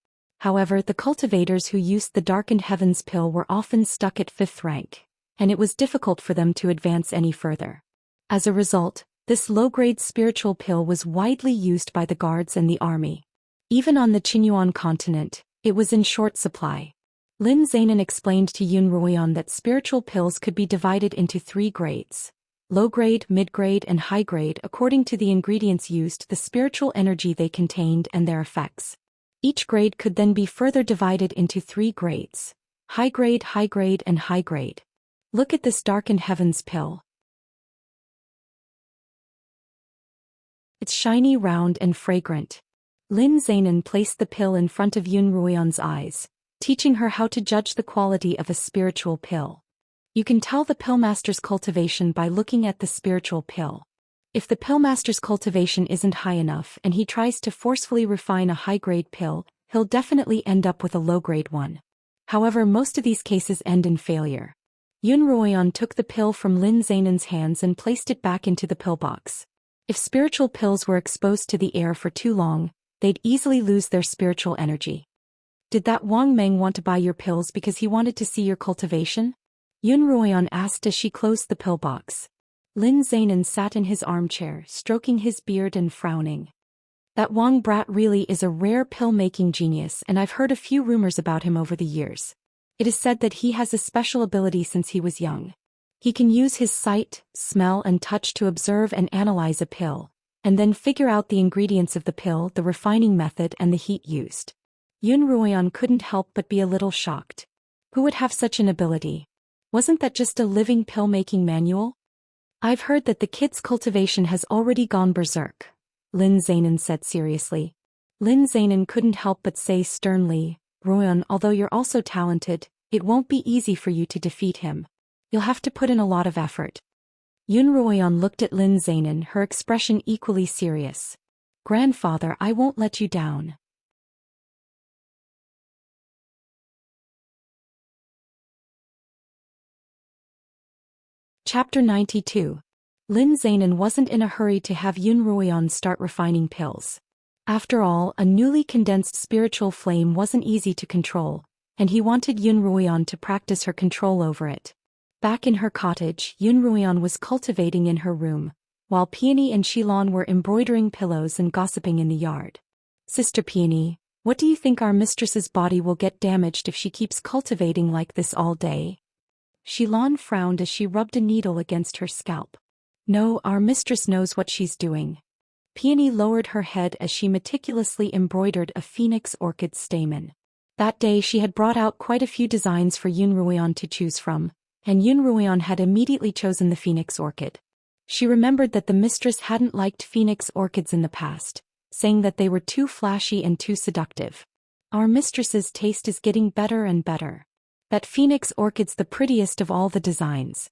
However, the cultivators who used the Darkened Heavens pill were often stuck at 5th rank, and it was difficult for them to advance any further. As a result, this low-grade spiritual pill was widely used by the guards and the army. Even on the Qinyuan continent, it was in short supply. Lin Zainan explained to Yun Ruoyan that spiritual pills could be divided into 3 grades: low-grade, mid-grade, and high-grade according to the ingredients used, the spiritual energy they contained, and their effects. Each grade could then be further divided into 3 grades: high-grade, high-grade, and high-grade. Look at this Darkened Heavens pill. It's shiny, round, and fragrant. Lin Zainan placed the pill in front of Yun Ruoyan's eyes, teaching her how to judge the quality of a spiritual pill. You can tell the pillmaster's cultivation by looking at the spiritual pill. If the pillmaster's cultivation isn't high enough and he tries to forcefully refine a high-grade pill, he'll definitely end up with a low-grade one. However, most of these cases end in failure. Yun Ruoyan took the pill from Lin Zainan's hands and placed it back into the pillbox. If spiritual pills were exposed to the air for too long, they'd easily lose their spiritual energy. Did that Wang Meng want to buy your pills because he wanted to see your cultivation? Yun Ruoyan asked as she closed the pillbox. Lin Zainan sat in his armchair, stroking his beard and frowning. That Wang brat really is a rare pill-making genius, and I've heard a few rumors about him over the years. It is said that he has a special ability since he was young. He can use his sight, smell, and touch to observe and analyze a pill, and then figure out the ingredients of the pill, the refining method, and the heat used. Yun Ruoyan couldn't help but be a little shocked. Who would have such an ability? Wasn't that just a living pill-making manual? I've heard that the kid's cultivation has already gone berserk, Lin Zainan said seriously. Lin Zainan couldn't help but say sternly, Ruoyan, although you're also talented, it won't be easy for you to defeat him. You'll have to put in a lot of effort. Yun Ruoyan looked at Lin Zainan, her expression equally serious. Grandfather, I won't let you down. Chapter 92. Lin Zainan wasn't in a hurry to have Yun Ruoyan start refining pills. After all, a newly condensed spiritual flame wasn't easy to control, and he wanted Yun Ruoyan to practice her control over it. Back in her cottage, Yun Ruoyan was cultivating in her room, while Peony and Xilan were embroidering pillows and gossiping in the yard. Sister Peony, what do you think our mistress's body will get damaged if she keeps cultivating like this all day? Xilan frowned as she rubbed a needle against her scalp. No, our mistress knows what she's doing. Peony lowered her head as she meticulously embroidered a phoenix orchid stamen. That day she had brought out quite a few designs for Yun Ruoyan to choose from, and Yun Ruoyan had immediately chosen the phoenix orchid. She remembered that the mistress hadn't liked phoenix orchids in the past, saying that they were too flashy and too seductive. Our mistress's taste is getting better and better. That phoenix orchid's the prettiest of all the designs.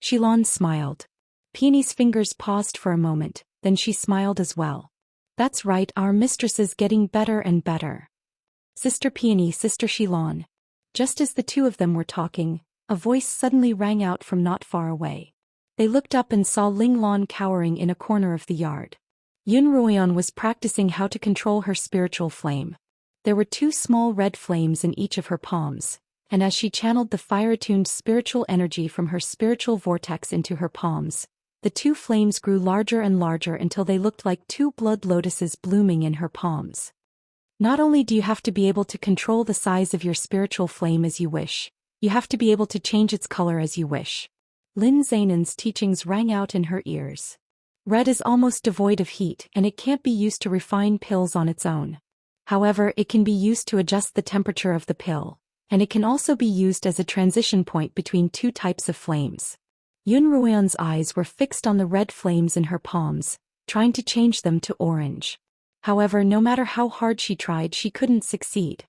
Xilan smiled. Peony's fingers paused for a moment, then she smiled as well. That's right, our mistress is getting better and better. Sister Peony, Sister Xilan. Just as the two of them were talking, a voice suddenly rang out from not far away. They looked up and saw Ling Lan cowering in a corner of the yard. Yun Ruoyan was practicing how to control her spiritual flame. There were 2 small red flames in each of her palms, and as she channeled the fire-attuned spiritual energy from her spiritual vortex into her palms, the 2 flames grew larger and larger until they looked like 2 blood lotuses blooming in her palms. Not only do you have to be able to control the size of your spiritual flame as you wish, you have to be able to change its color as you wish. Lin Zainan's teachings rang out in her ears. Red is almost devoid of heat and it can't be used to refine pills on its own. However, it can be used to adjust the temperature of the pill, and it can also be used as a transition point between 2 types of flames. Yun Ruoyan's eyes were fixed on the red flames in her palms, trying to change them to orange. However, no matter how hard she tried, she couldn't succeed.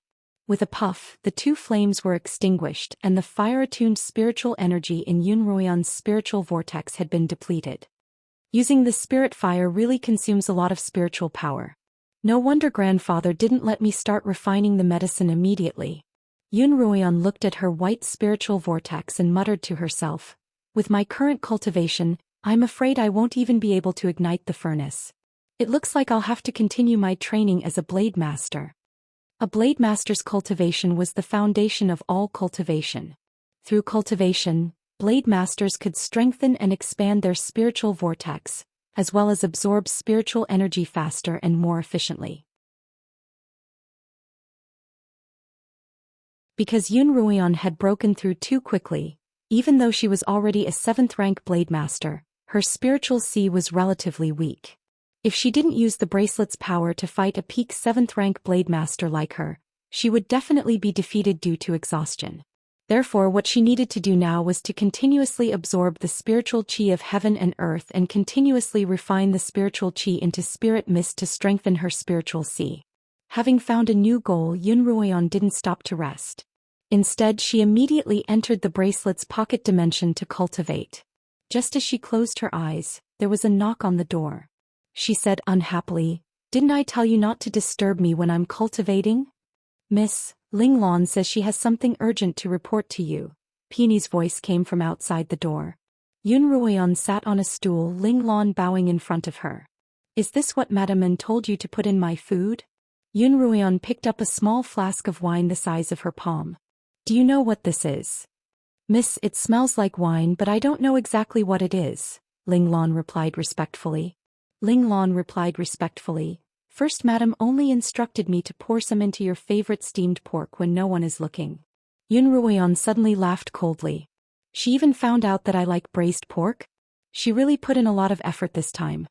With a puff, the 2 flames were extinguished and the fire-attuned spiritual energy in Yun Ruoyan's spiritual vortex had been depleted. Using the spirit fire really consumes a lot of spiritual power. No wonder grandfather didn't let me start refining the medicine immediately. Yun Ruoyan looked at her white spiritual vortex and muttered to herself, with my current cultivation, I'm afraid I won't even be able to ignite the furnace. It looks like I'll have to continue my training as a blade master. A blade master's cultivation was the foundation of all cultivation. Through cultivation, blade masters could strengthen and expand their spiritual vortex, as well as absorb spiritual energy faster and more efficiently. Because Yun Ruoyan had broken through too quickly, even though she was already a 7th-rank blade master, her spiritual C was relatively weak. If she didn't use the bracelet's power to fight a peak 7th-rank blade master like her, she would definitely be defeated due to exhaustion. Therefore, what she needed to do now was to continuously absorb the spiritual qi of heaven and earth and continuously refine the spiritual qi into spirit mist to strengthen her spiritual C. Having found a new goal, Yun Ruoyan didn't stop to rest. Instead, she immediately entered the bracelet's pocket dimension to cultivate. Just as she closed her eyes, there was a knock on the door. She said unhappily, "Didn't I tell you not to disturb me when I'm cultivating?" "Miss, Ling Lan says she has something urgent to report to you." Peony's voice came from outside the door. Yun Ruoyan sat on a stool, Ling Lan bowing in front of her. "Is this what Madame An told you to put in my food?" Yun Ruoyan picked up a small flask of wine the size of her palm. "Do you know what this is?" "Miss, it smells like wine, but I don't know exactly what it is," Ling Lan replied respectfully. "First, Madame only instructed me to pour some into your favorite steamed pork when no one is looking." Yun Ruoyan suddenly laughed coldly. "She even found out that I like braised pork? She really put in a lot of effort this time."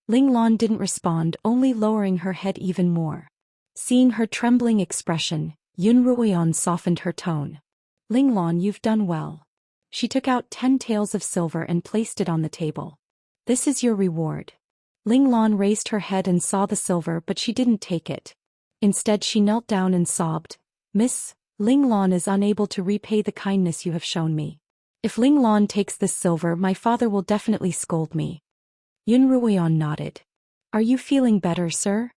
Ling Lan didn't respond, only lowering her head even more. Seeing her trembling expression, Yun Ruoyan softened her tone. "Ling Lan, you've done well." She took out 10 taels of silver and placed it on the table. "This is your reward." Ling Lan raised her head and saw the silver, but she didn't take it. Instead, she knelt down and sobbed, "Miss, Ling Lan is unable to repay the kindness you have shown me. If Ling Lan takes this silver, my father will definitely scold me." Yun Ruoyan nodded. "Are you feeling better, sir?"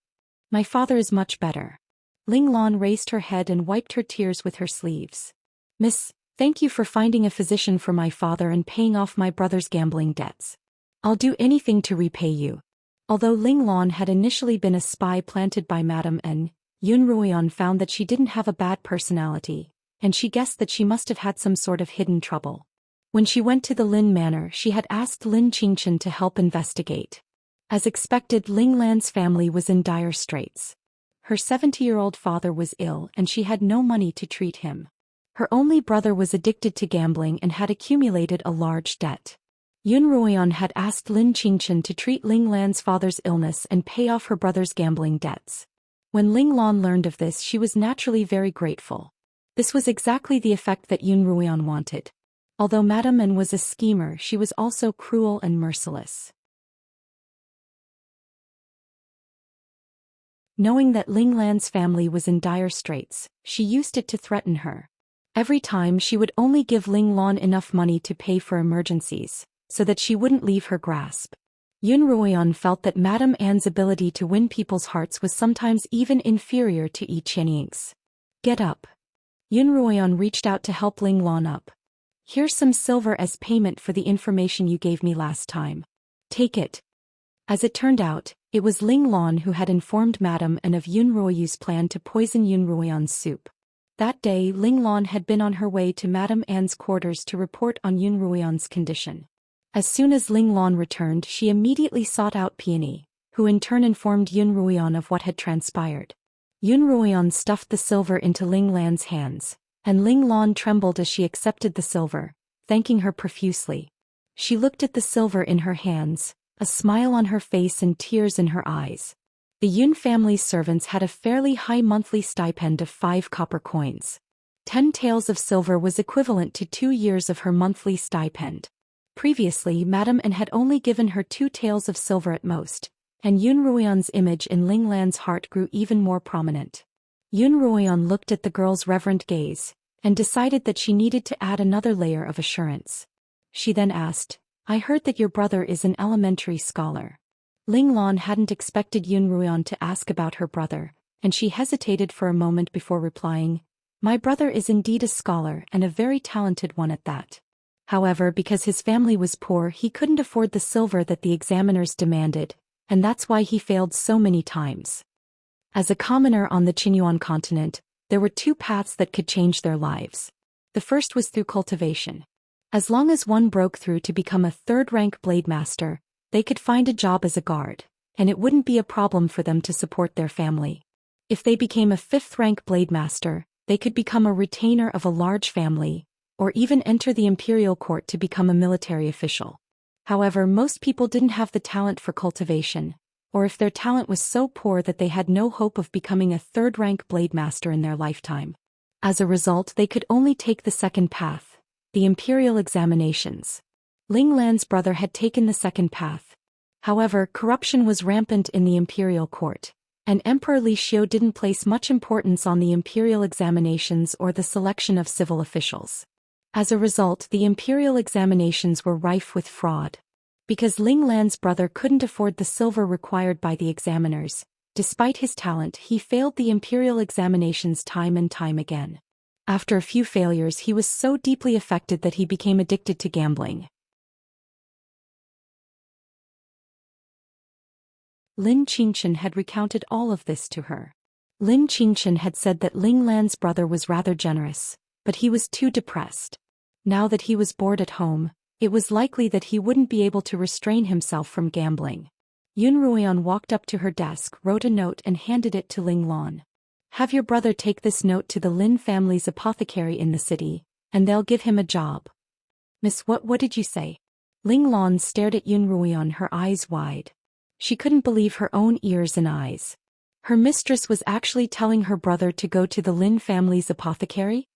"My father is much better." Ling Lan raised her head and wiped her tears with her sleeves. "Miss, thank you for finding a physician for my father and paying off my brother's gambling debts. I'll do anything to repay you." Although Ling Lan had initially been a spy planted by Madame N, Yun Ruoyan found that she didn't have a bad personality, and she guessed that she must have had some sort of hidden trouble. When she went to the Lin Manor, she had asked Lin Qingchen to help investigate. As expected, Ling Lan's family was in dire straits. Her 70-year-old father was ill and she had no money to treat him. Her only brother was addicted to gambling and had accumulated a large debt. Yun Ruoyan had asked Lin Qingchen to treat Ling Lan's father's illness and pay off her brother's gambling debts. When Ling Lan learned of this, she was naturally very grateful. This was exactly the effect that Yun Ruoyan wanted. Although Madame An was a schemer, she was also cruel and merciless. Knowing that Ling Lan's family was in dire straits, she used it to threaten her. Every time, she would only give Ling Lan enough money to pay for emergencies, so that she wouldn't leave her grasp. Yun Ruoyan felt that Madame An's ability to win people's hearts was sometimes even inferior to Xianxia's. "Get up." Yun Ruoyan reached out to help Ling Lan up. "Here's some silver as payment for the information you gave me last time. Take it." As it turned out, it was Ling Lan who had informed Madame An of Yun Ruoyu's plan to poison Yun Ruoyan's soup. That day, Ling Lan had been on her way to Madame An's quarters to report on Yun Ruoyan's condition. As soon as Ling Lan returned, she immediately sought out Peony, who in turn informed Yun Ruoyan of what had transpired. Yun Ruoyan stuffed the silver into Ling Lan's hands, and Ling Lan trembled as she accepted the silver, thanking her profusely. She looked at the silver in her hands, a smile on her face and tears in her eyes. The Yun family's servants had a fairly high monthly stipend of 5 copper coins. 10 taels of silver was equivalent to 2 years of her monthly stipend. Previously, Madame An had only given her 2 taels of silver at most, and Yun Ruoyan's image in Ling Lan's heart grew even more prominent. Yun Ruoyan looked at the girl's reverent gaze, and decided that she needed to add another layer of assurance. She then asked, "I heard that your brother is an elementary scholar." Ling Lan hadn't expected Yun Ruoyan to ask about her brother, and she hesitated for a moment before replying, "My brother is indeed a scholar and a very talented one at that. However, because his family was poor, he couldn't afford the silver that the examiners demanded, and that's why he failed so many times." As a commoner on the Qinyuan continent, there were two paths that could change their lives. The first was through cultivation. As long as one broke through to become a third-rank blade master, they could find a job as a guard, and it wouldn't be a problem for them to support their family. If they became a fifth-rank blade master, they could become a retainer of a large family, or even enter the imperial court to become a military official. However, most people didn't have the talent for cultivation, or if their talent was so poor that they had no hope of becoming a third-rank blade master in their lifetime. As a result, they could only take the second path, the imperial examinations. Ling Lan's brother had taken the second path. However, corruption was rampant in the imperial court, and Emperor Li Xiu didn't place much importance on the imperial examinations or the selection of civil officials. As a result, the imperial examinations were rife with fraud. Because Ling Lan's brother couldn't afford the silver required by the examiners, despite his talent, he failed the imperial examinations time and time again. After a few failures, he was so deeply affected that he became addicted to gambling. Lin Qingshan had recounted all of this to her. Lin Qingshan had said that Ling Lan's brother was rather generous, but he was too depressed. Now that he was bored at home, it was likely that he wouldn't be able to restrain himself from gambling. Yun Ruoyan walked up to her desk, wrote a note and handed it to Ling Lan. Have your brother take this note to the Lin family's apothecary in the city, and they'll give him a job. Miss, what did you say? Ling Lan stared at Yun Ruoyan, her eyes wide. She couldn't believe her own ears and eyes. Her mistress was actually telling her brother to go to the Lin family's apothecary?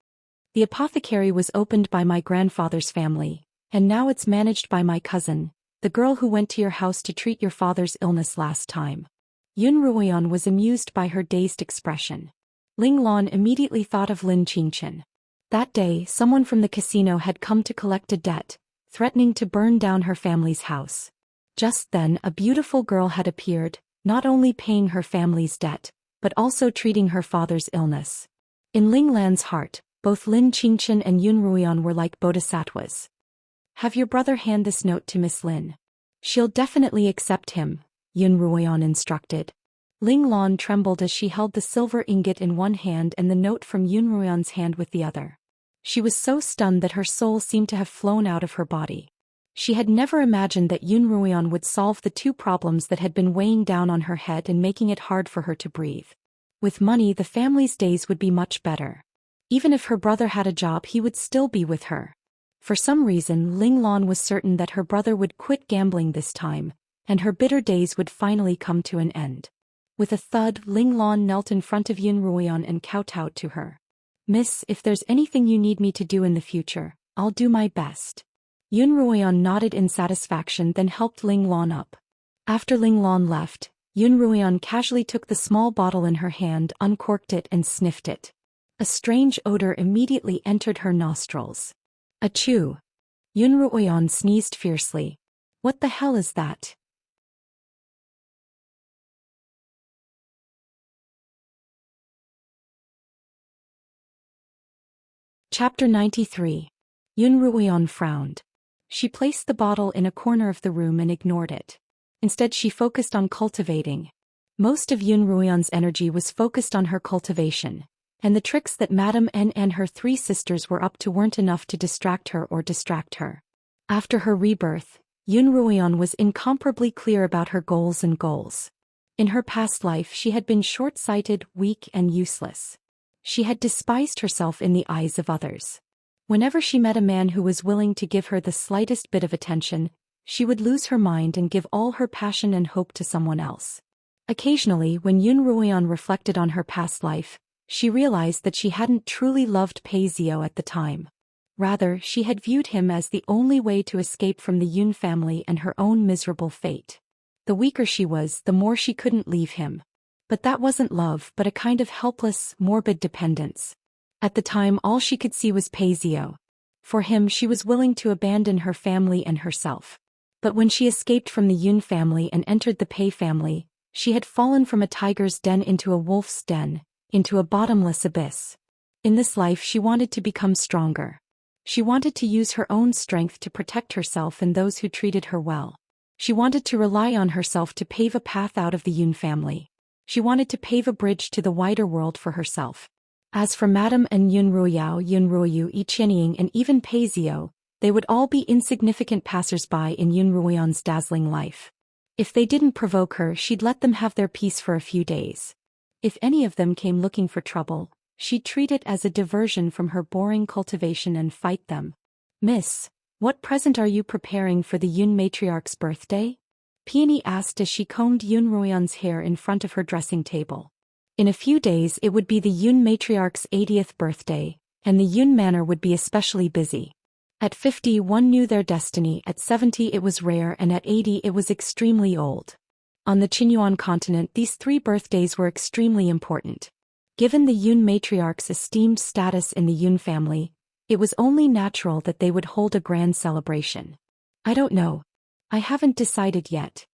The apothecary was opened by my grandfather's family, and now it's managed by my cousin, the girl who went to your house to treat your father's illness last time. Yun Ruoyan was amused by her dazed expression. Ling Lan immediately thought of Lin Qingshan. That day, someone from the casino had come to collect a debt, threatening to burn down her family's house. Just then, a beautiful girl had appeared, not only paying her family's debt, but also treating her father's illness. In Ling Lan's heart, both Lin Qingshan and Yun Ruoyan were like bodhisattvas. Have your brother hand this note to Miss Lin. She'll definitely accept him, Yun Ruoyan instructed. Ling Lan trembled as she held the silver ingot in one hand and the note from Yun Ruoyan's hand with the other. She was so stunned that her soul seemed to have flown out of her body. She had never imagined that Yun Ruoyan would solve the two problems that had been weighing down on her head and making it hard for her to breathe. With money, the family's days would be much better. Even if her brother had a job, he would still be with her. For some reason, Ling Lan was certain that her brother would quit gambling this time, and her bitter days would finally come to an end. With a thud, Ling Lan knelt in front of Yun Ruoyan and kowtowed to her. Miss, if there's anything you need me to do in the future, I'll do my best. Yun Ruoyan nodded in satisfaction, then helped Ling Lan up. After Ling Lan left, Yun Ruoyan casually took the small bottle in her hand, uncorked it and sniffed it. A strange odor immediately entered her nostrils. Achoo! Yun Ruoyan sneezed fiercely. What the hell is that? Chapter 93. Yun Ruoyan frowned. She placed the bottle in a corner of the room and ignored it. Instead, she focused on cultivating. Most of Yun Ruoyan's energy was focused on her cultivation, and the tricks that Madame N and her three sisters were up to weren't enough to distract her. After her rebirth, Yun Ruoyan was incomparably clear about her goals. In her past life, she had been short-sighted, weak, and useless. She had despised herself in the eyes of others. Whenever she met a man who was willing to give her the slightest bit of attention, she would lose her mind and give all her passion and hope to someone else. Occasionally, when Yun Ruoyan reflected on her past life, she realized that she hadn't truly loved Pei Zio at the time. Rather, she had viewed him as the only way to escape from the Yun family and her own miserable fate. The weaker she was, the more she couldn't leave him. But that wasn't love, but a kind of helpless, morbid dependence. At the time, all she could see was Pei Zio. For him, she was willing to abandon her family and herself. But when she escaped from the Yun family and entered the Pei family, she had fallen from a tiger's den into a wolf's den, into a bottomless abyss. In this life, she wanted to become stronger. She wanted to use her own strength to protect herself and those who treated her well. She wanted to rely on herself to pave a path out of the Yun family. She wanted to pave a bridge to the wider world for herself. As for Madame and Yun Ruoyao, Yun Ruoyu, Yi Qianying and even Pei Zio, they would all be insignificant passers-by in Yun Ruoyan's dazzling life. If they didn't provoke her, she'd let them have their peace for a few days. If any of them came looking for trouble, she'd treat it as a diversion from her boring cultivation and fight them. "Miss, what present are you preparing for the Yun matriarch's birthday?" Peony asked as she combed Yun Ruoyan's hair in front of her dressing table. In a few days it would be the Yun matriarch's 80th birthday, and the Yun manor would be especially busy. At 50 one knew their destiny, at 70 it was rare, and at 80 it was extremely old. On the Qinyuan continent these 3 birthdays were extremely important. Given the Yun matriarch's esteemed status in the Yun family, it was only natural that they would hold a grand celebration. "I don't know. I haven't decided yet."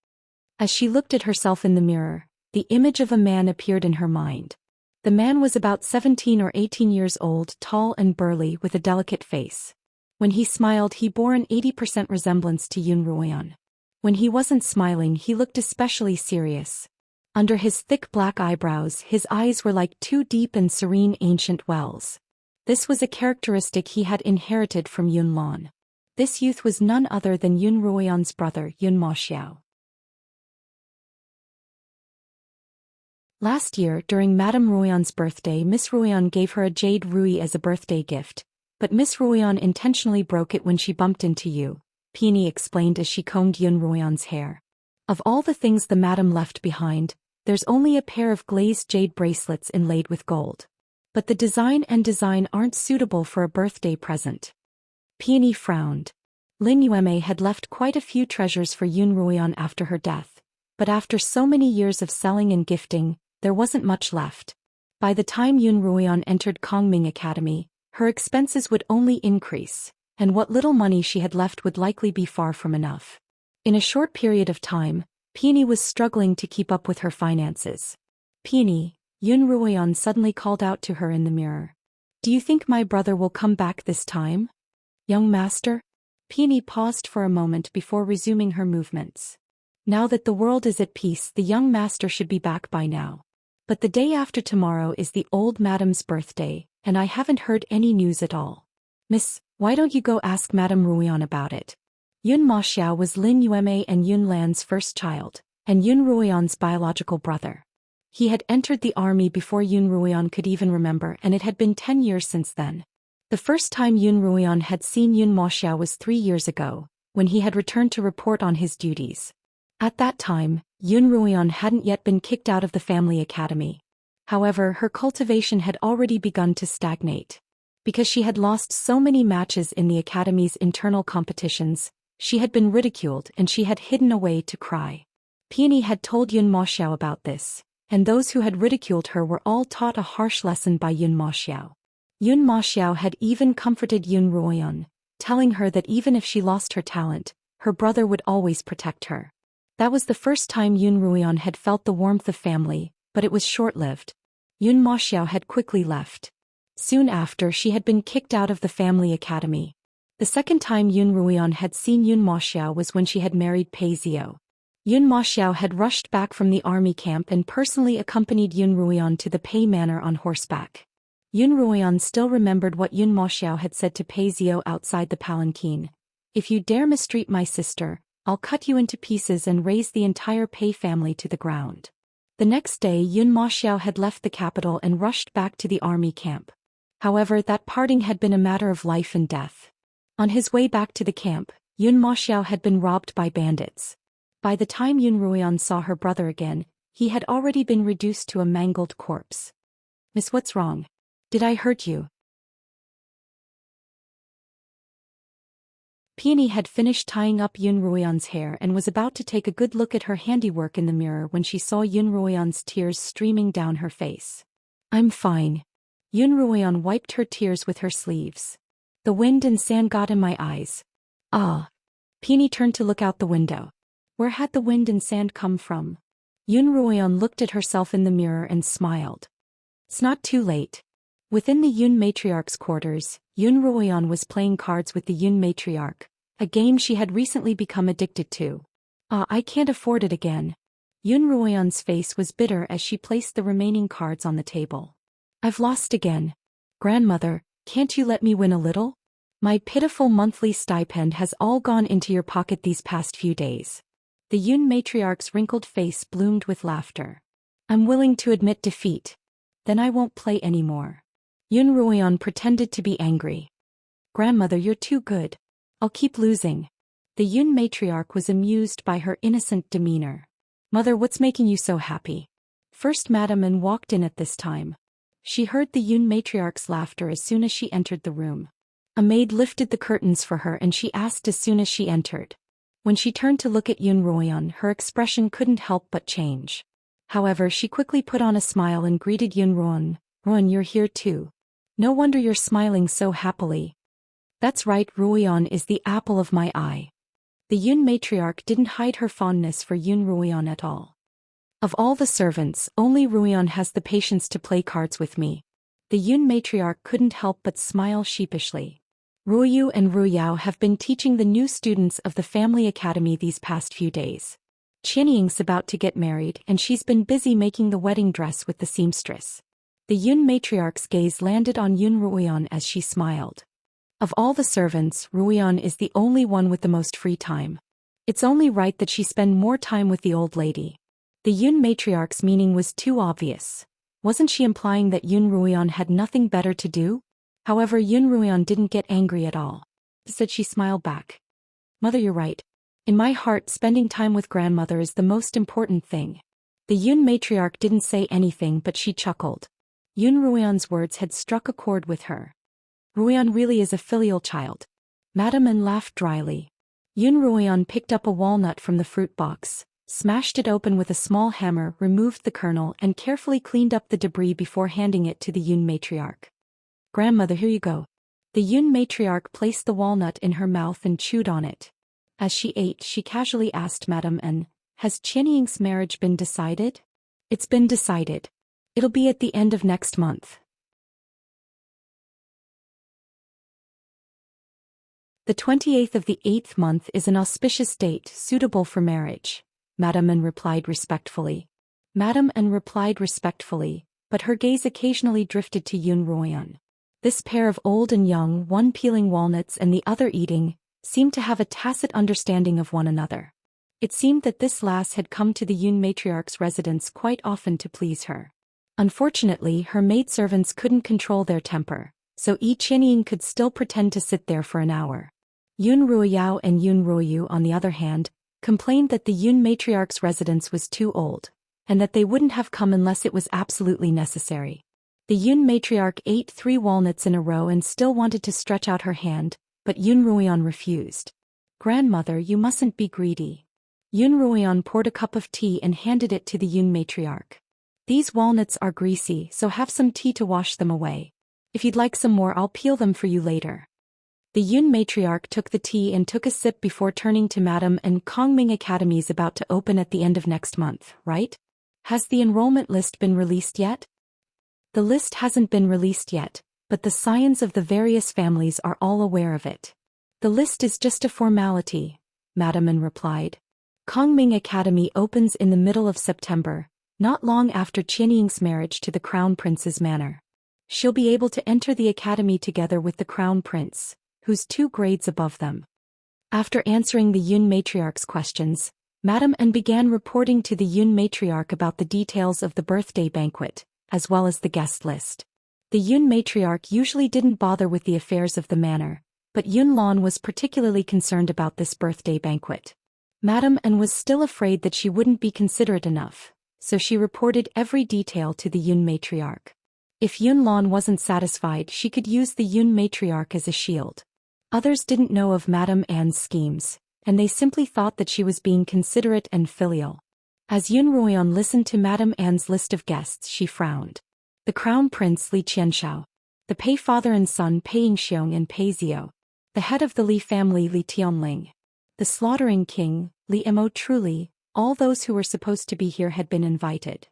As she looked at herself in the mirror, the image of a man appeared in her mind. The man was about 17 or 18 years old, tall and burly with a delicate face. When he smiled he bore an 80% resemblance to Yun Ruoyan. When he wasn't smiling he looked especially serious. Under his thick black eyebrows his eyes were like 2 deep and serene ancient wells. This was a characteristic he had inherited from Yun Lan. This youth was none other than Yun Ruoyan's brother, Yun Maxiao. Last year, during Madame Ruoyan's birthday, Miss Ruoyan gave her a jade rui as a birthday gift, but Miss Ruoyan intentionally broke it when she bumped into you, Peony explained as she combed Yun Ruoyan's hair. "Of all the things the madam left behind, there's only a pair of glazed jade bracelets inlaid with gold. But the design aren't suitable for a birthday present." Peony frowned. Lin Yueme had left quite a few treasures for Yun Ruoyan after her death, but after so many years of selling and gifting, there wasn't much left. By the time Yun Ruoyan entered Kongming Academy, her expenses would only increase, and what little money she had left would likely be far from enough. In a short period of time, Peony was struggling to keep up with her finances. "Peony," Yun Ruoyan suddenly called out to her in the mirror. "Do you think my brother will come back this time?" "Young master?" Peony paused for a moment before resuming her movements. Now that the world is at peace, the young master should be back by now. But the day after tomorrow is the old madam's birthday, and I haven't heard any news at all. "Miss, why don't you go ask Madame Ruoyan about it?" Yun Maxiao was Lin Yueme and Yun Lan's first child, and Yun Ruoyan's biological brother. He had entered the army before Yun Ruoyan could even remember, and it had been 10 years since then. The first time Yun Ruoyan had seen Yun Maxiao was 3 years ago, when he had returned to report on his duties. At that time, Yun Ruoyan hadn't yet been kicked out of the family academy. However, her cultivation had already begun to stagnate. Because she had lost so many matches in the academy's internal competitions, she had been ridiculed and she had hidden away to cry. Peony had told Yun Maxiao about this, and those who had ridiculed her were all taught a harsh lesson by Yun Maxiao. Yun Maxiao had even comforted Yun Ruoyan, telling her that even if she lost her talent, her brother would always protect her. That was the first time Yun Ruoyan had felt the warmth of family, but it was short-lived. Yun Maxiao had quickly left. Soon after, she had been kicked out of the family academy. The second time Yun Ruoyan had seen Yun Maxiao was when she had married Pei Zio. Yun Maxiao had rushed back from the army camp and personally accompanied Yun Ruoyan to the Pei manor on horseback. Yun Ruoyan still remembered what Yun Maxiao had said to Pei Zio outside the palanquin. "If you dare mistreat my sister, I'll cut you into pieces and raze the entire Pei family to the ground." The next day Yun Maxiao had left the capital and rushed back to the army camp. However, that parting had been a matter of life and death. On his way back to the camp, Yun Maxiao had been robbed by bandits. By the time Yun Ruoyan saw her brother again, he had already been reduced to a mangled corpse. "Miss, what's wrong? Did I hurt you?" Peony had finished tying up Yun Ruoyan's hair and was about to take a good look at her handiwork in the mirror when she saw Yun Ruoyan's tears streaming down her face. "I'm fine." Yun Ruoyan wiped her tears with her sleeves. "The wind and sand got in my eyes." "Ah." Peony turned to look out the window. Where had the wind and sand come from? Yun Ruoyan looked at herself in the mirror and smiled. "It's not too late." Within the Yun matriarch's quarters, Yun Ruoyan was playing cards with the Yun matriarch, a game she had recently become addicted to. "I can't afford it again." Yun Ruoyan's face was bitter as she placed the remaining cards on the table. I've lost again. Grandmother, can't you let me win a little? My pitiful monthly stipend has all gone into your pocket these past few days. The Yun matriarch's wrinkled face bloomed with laughter. I'm willing to admit defeat. Then I won't play anymore. Yun Ruoyan pretended to be angry. Grandmother, you're too good. I'll keep losing. The Yun matriarch was amused by her innocent demeanor. Mother, what's making you so happy? First Madame An walked in at this time. She heard the Yun matriarch's laughter as soon as she entered the room. A maid lifted the curtains for her and she asked as soon as she entered. When she turned to look at Yun Ruoyan, her expression couldn't help but change. However, she quickly put on a smile and greeted Yun Ruoyan. Ruoyan, you're here too. No wonder you're smiling so happily. That's right, Ruoyan is the apple of my eye. The Yun matriarch didn't hide her fondness for Yun Ruoyan at all. Of all the servants, only Ruoyan has the patience to play cards with me. The Yun matriarch couldn't help but smile sheepishly. Ruoyu and Ruyao have been teaching the new students of the family academy these past few days. Qianying's about to get married and she's been busy making the wedding dress with the seamstress. The Yun matriarch's gaze landed on Yun Ruoyan as she smiled. Of all the servants, Ruoyan is the only one with the most free time. It's only right that she spend more time with the old lady. The Yun matriarch's meaning was too obvious. Wasn't she implying that Yun Ruoyan had nothing better to do? However, Yun Ruoyan didn't get angry at all. Instead, she smiled back. Mother, you're right. In my heart, spending time with grandmother is the most important thing. The Yun matriarch didn't say anything but she chuckled. Yun Ruoyan's words had struck a chord with her. Ruoyan really is a filial child. Madame An laughed dryly. Yun Ruoyan picked up a walnut from the fruit box, smashed it open with a small hammer, removed the kernel and carefully cleaned up the debris before handing it to the Yun matriarch. Grandmother, here you go. The Yun matriarch placed the walnut in her mouth and chewed on it. As she ate, she casually asked Madame An, has Qianying's marriage been decided? It's been decided. It'll be at the end of next month. The 28th of the 8th month is an auspicious date suitable for marriage, Madame An replied respectfully. Madame An replied respectfully, but her gaze occasionally drifted to Yun Ruoyan. This pair of old and young, one peeling walnuts and the other eating, seemed to have a tacit understanding of one another. It seemed that this lass had come to the Yun matriarch's residence quite often to please her. Unfortunately, her maidservants couldn't control their temper, so Qianying could still pretend to sit there for an hour. Yun Ruoyao and Yun Ruoyu, on the other hand, complained that the Yun matriarch's residence was too old, and that they wouldn't have come unless it was absolutely necessary. The Yun matriarch ate 3 walnuts in a row and still wanted to stretch out her hand, but Yun Ruoyan refused. Grandmother, you mustn't be greedy. Yun Ruoyan poured a cup of tea and handed it to the Yun matriarch. These walnuts are greasy, so have some tea to wash them away. If you'd like some more, I'll peel them for you later. The Yun matriarch took the tea and took a sip before turning to Madame An. Kongming Academy's about to open at the end of next month, right? Has the enrollment list been released yet? The list hasn't been released yet, but the scions of the various families are all aware of it. The list is just a formality, Madame An replied. Kongming Academy opens in the middle of September, not long after Qianying's marriage to the Crown Prince's manor. She'll be able to enter the academy together with the Crown Prince, who's 2 grades above them. After answering the Yun matriarch's questions, Madame An began reporting to the Yun matriarch about the details of the birthday banquet, as well as the guest list. The Yun matriarch usually didn't bother with the affairs of the manor, but Yun Lan was particularly concerned about this birthday banquet. Madame An was still afraid that she wouldn't be considerate enough, so she reported every detail to the Yun matriarch. If Yun Lan wasn't satisfied, she could use the Yun matriarch as a shield. Others didn't know of Madame An's schemes, and they simply thought that she was being considerate and filial. As Yun Ruoyan listened to Madame An's list of guests, she frowned. The Crown Prince Li Qianxiao, the Pei father and son Pei Yingxiong and Pei Zio, the head of the Li family Li Tianling, the slaughtering king, Li Mo. Truly, all those who were supposed to be here had been invited.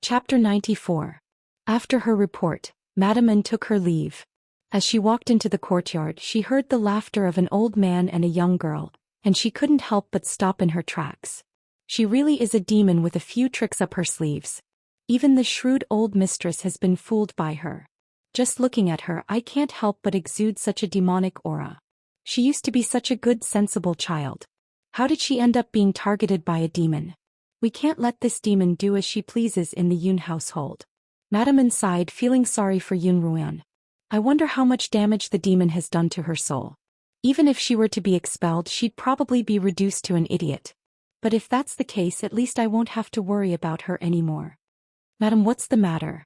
Chapter 94. After her report, Madame An took her leave. As she walked into the courtyard, she heard the laughter of an old man and a young girl, and she couldn't help but stop in her tracks. She really is a demon with a few tricks up her sleeves. Even the shrewd old mistress has been fooled by her. Just looking at her, I can't help but exude such a demonic aura. She used to be such a good, sensible child. How did she end up being targeted by a demon? We can't let this demon do as she pleases in the Yun household. Madame An sighed, feeling sorry for Yun Ruoyan. I wonder how much damage the demon has done to her soul. Even if she were to be expelled, she'd probably be reduced to an idiot. But if that's the case, at least I won't have to worry about her anymore. Madam, what's the matter?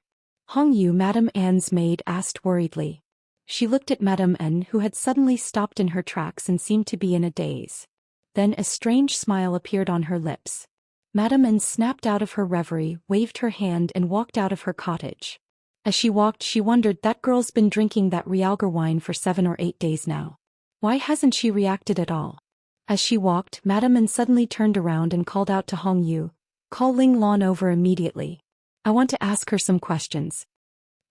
Hong Yu, Madame Anne's maid, asked worriedly. She looked at Madame An, who had suddenly stopped in her tracks and seemed to be in a daze. Then a strange smile appeared on her lips. Madame An snapped out of her reverie, waved her hand and walked out of her cottage. As she walked, she wondered, that girl's been drinking that Realgar wine for 7 or 8 days now. Why hasn't she reacted at all? As she walked, Madame An suddenly turned around and called out to Hong Yu, "Call Ling Lan over immediately. I want to ask her some questions."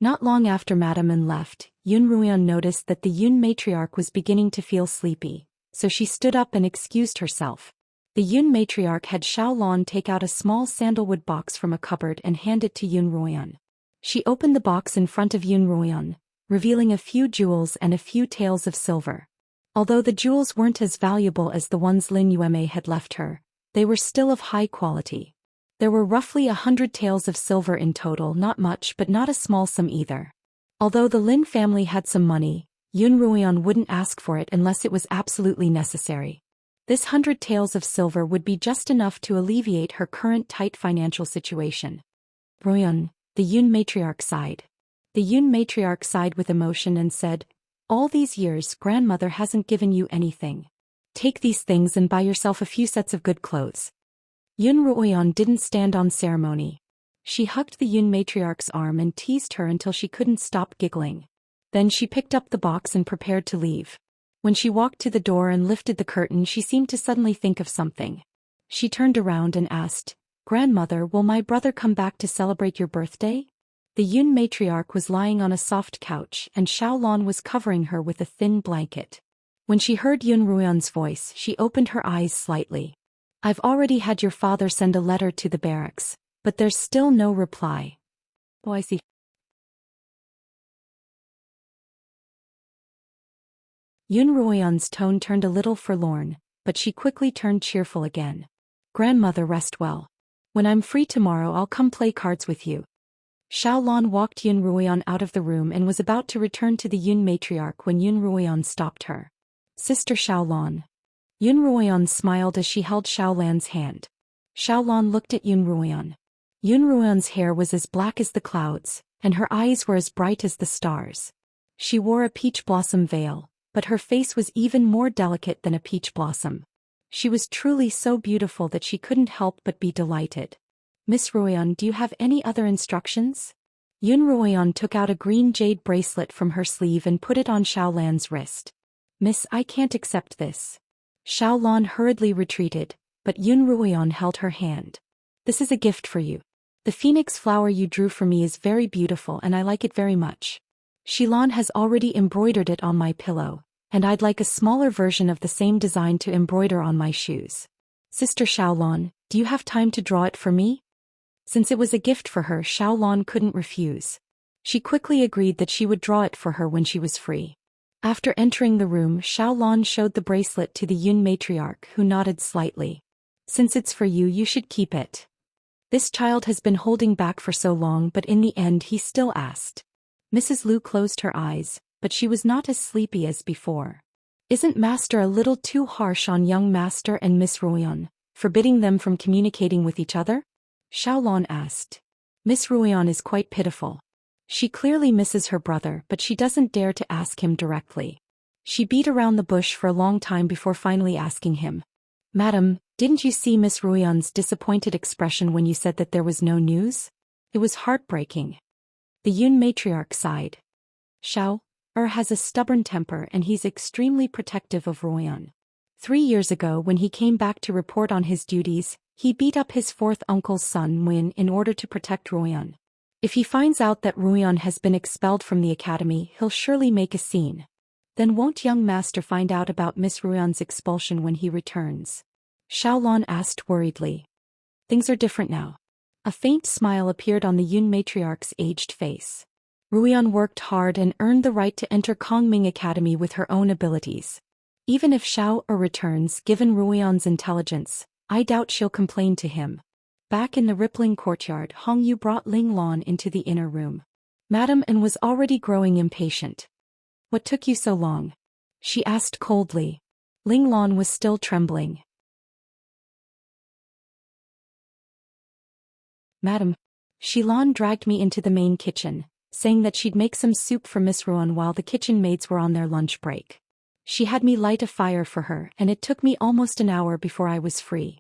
Not long after Madame An left, Yun Ruoyan noticed that the Yun matriarch was beginning to feel sleepy, so she stood up and excused herself. The Yun matriarch had Xiao Lan take out a small sandalwood box from a cupboard and hand it to Yun Ruoyan. She opened the box in front of Yun Ruoyan, revealing a few jewels and a few taels of silver. Although the jewels weren't as valuable as the ones Lin Yueme had left her, they were still of high quality. There were roughly 100 taels of silver in total, not much but not a small sum either. Although the Lin family had some money, Yun Ruoyan wouldn't ask for it unless it was absolutely necessary. This 100 taels of silver would be just enough to alleviate her current tight financial situation. Ruoyan, the Yun matriarch sighed. The Yun matriarch sighed with emotion and said, "All these years, grandmother hasn't given you anything. Take these things and buy yourself a few sets of good clothes." Yun Ruoyan didn't stand on ceremony. She hugged the Yun matriarch's arm and teased her until she couldn't stop giggling. Then she picked up the box and prepared to leave. When she walked to the door and lifted the curtain, she seemed to suddenly think of something. She turned around and asked, "Grandmother, will my brother come back to celebrate your birthday?" The Yun matriarch was lying on a soft couch and Xiao Lan was covering her with a thin blanket. When she heard Yun Ruoyan's voice, she opened her eyes slightly. "I've already had your father send a letter to the barracks, but there's still no reply." "Oh, I see." Yun Ruoyan's tone turned a little forlorn, but she quickly turned cheerful again. "Grandmother, rest well. When I'm free tomorrow, I'll come play cards with you." Xiao Lan walked Yun Ruoyan out of the room and was about to return to the Yun matriarch when Yun Ruoyan stopped her. "Sister Xiao Lan." Yun Ruoyan smiled as she held Xiao Lan's hand. Xiao Lan looked at Yun Ruoyan. Yun Ruoyan's hair was as black as the clouds, and her eyes were as bright as the stars. She wore a peach blossom veil, but her face was even more delicate than a peach blossom. She was truly so beautiful that she couldn't help but be delighted. "Miss Ruoyan, do you have any other instructions?" Yun Ruoyan took out a green jade bracelet from her sleeve and put it on Xiao Lan's wrist. "Miss, I can't accept this." Xiao Lan hurriedly retreated, but Yun Ruoyan held her hand. "This is a gift for you. The phoenix flower you drew for me is very beautiful and I like it very much. Xilan has already embroidered it on my pillow, and I'd like a smaller version of the same design to embroider on my shoes. Sister Xiao Lan, do you have time to draw it for me?" Since it was a gift for her, Xiao Lan couldn't refuse. She quickly agreed that she would draw it for her when she was free. After entering the room, Xiao Lan showed the bracelet to the Yun matriarch, who nodded slightly. "Since it's for you, you should keep it. This child has been holding back for so long, but in the end he still asked." Mrs. Liu closed her eyes, but she was not as sleepy as before. "Isn't Master a little too harsh on young Master and Miss Ruoyan, forbidding them from communicating with each other?" Xiao Lan asked. "Miss Ruoyan is quite pitiful. She clearly misses her brother, but she doesn't dare to ask him directly. She beat around the bush for a long time before finally asking him. Madam, didn't you see Miss Ruoyan's disappointed expression when you said that there was no news? It was heartbreaking." The Yun matriarch sighed. "Xiao has a stubborn temper and he's extremely protective of Ruoyan. 3 years ago when he came back to report on his duties, he beat up his fourth uncle's son Nguyen in order to protect Ruoyan. If he finds out that Ruian has been expelled from the academy, he'll surely make a scene. Then won't young master find out about Miss Ruian's expulsion when he returns? Xiaolon asked worriedly. Things are different now. A faint smile appeared on the Yun matriarch's aged face. Ruian worked hard and earned the right to enter Kongming Academy with her own abilities. Even if Xiao returns, given Ruian's intelligence, I doubt she'll complain to him. Back in the rippling courtyard, Hongyu brought Ling Lan into the inner room. Madam An was already growing impatient. What took you so long? She asked coldly. Ling Lan was still trembling. Madam, Xilan dragged me into the main kitchen, saying that she'd make some soup for Miss Ruan while the kitchen maids were on their lunch break. She had me light a fire for her, and it took me almost an hour before I was free.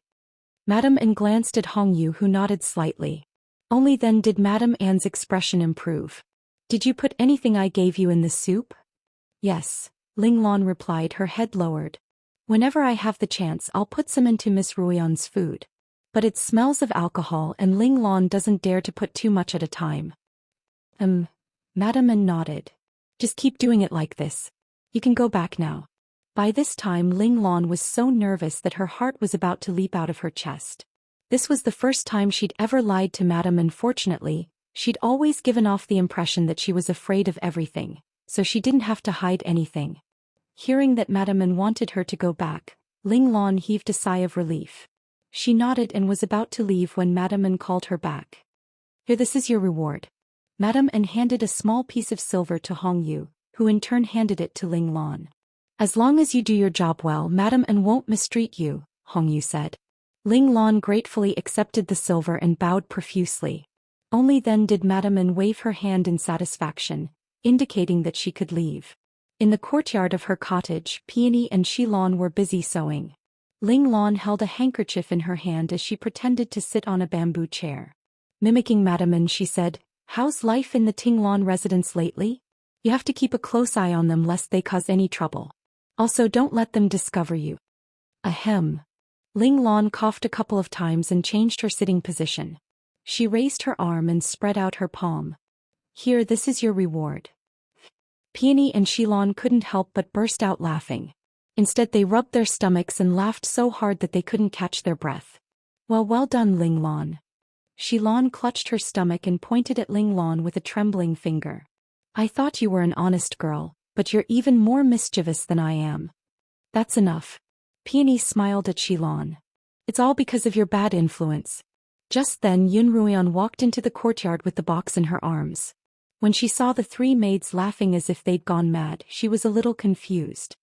Madam An glanced at Hongyu, who nodded slightly. Only then did Madam An's expression improve. Did you put anything I gave you in the soup? Yes, Ling Lan replied, her head lowered. Whenever I have the chance, I'll put some into Miss Ruian's food. But it smells of alcohol, and Ling Lan doesn't dare to put too much at a time. Madam An nodded. Just keep doing it like this. You can go back now. By this time Ling Lan was so nervous that her heart was about to leap out of her chest. This was the first time she'd ever lied to Madam An. Fortunately, she'd always given off the impression that she was afraid of everything, so she didn't have to hide anything. Hearing that Madam An wanted her to go back, Ling Lan heaved a sigh of relief. She nodded and was about to leave when Madam An called her back. Here, this is your reward. Madam An handed a small piece of silver to Hongyu, who in turn handed it to Ling Lan. As long as you do your job well, Madam An won't mistreat you, Hongyu said. Ling Lan gratefully accepted the silver and bowed profusely. Only then did Madam An wave her hand in satisfaction, indicating that she could leave. In the courtyard of her cottage, Peony and Xilan were busy sewing. Ling Lan held a handkerchief in her hand as she pretended to sit on a bamboo chair. Mimicking Madam An, she said, "How's life in the Tinglan residence lately? You have to keep a close eye on them lest they cause any trouble. Also, don't let them discover you." Ahem. Ling Lan coughed a couple of times and changed her sitting position. She raised her arm and spread out her palm. Here, this is your reward. Peony and Xilan couldn't help but burst out laughing. Instead, they rubbed their stomachs and laughed so hard that they couldn't catch their breath. Well done, Ling Lan. Xilan clutched her stomach and pointed at Ling Lan with a trembling finger. I thought you were an honest girl, but you're even more mischievous than I am. That's enough. Peony smiled at Xilan. It's all because of your bad influence. Just then Yun Ruian walked into the courtyard with the box in her arms. When she saw the three maids laughing as if they'd gone mad, she was a little confused.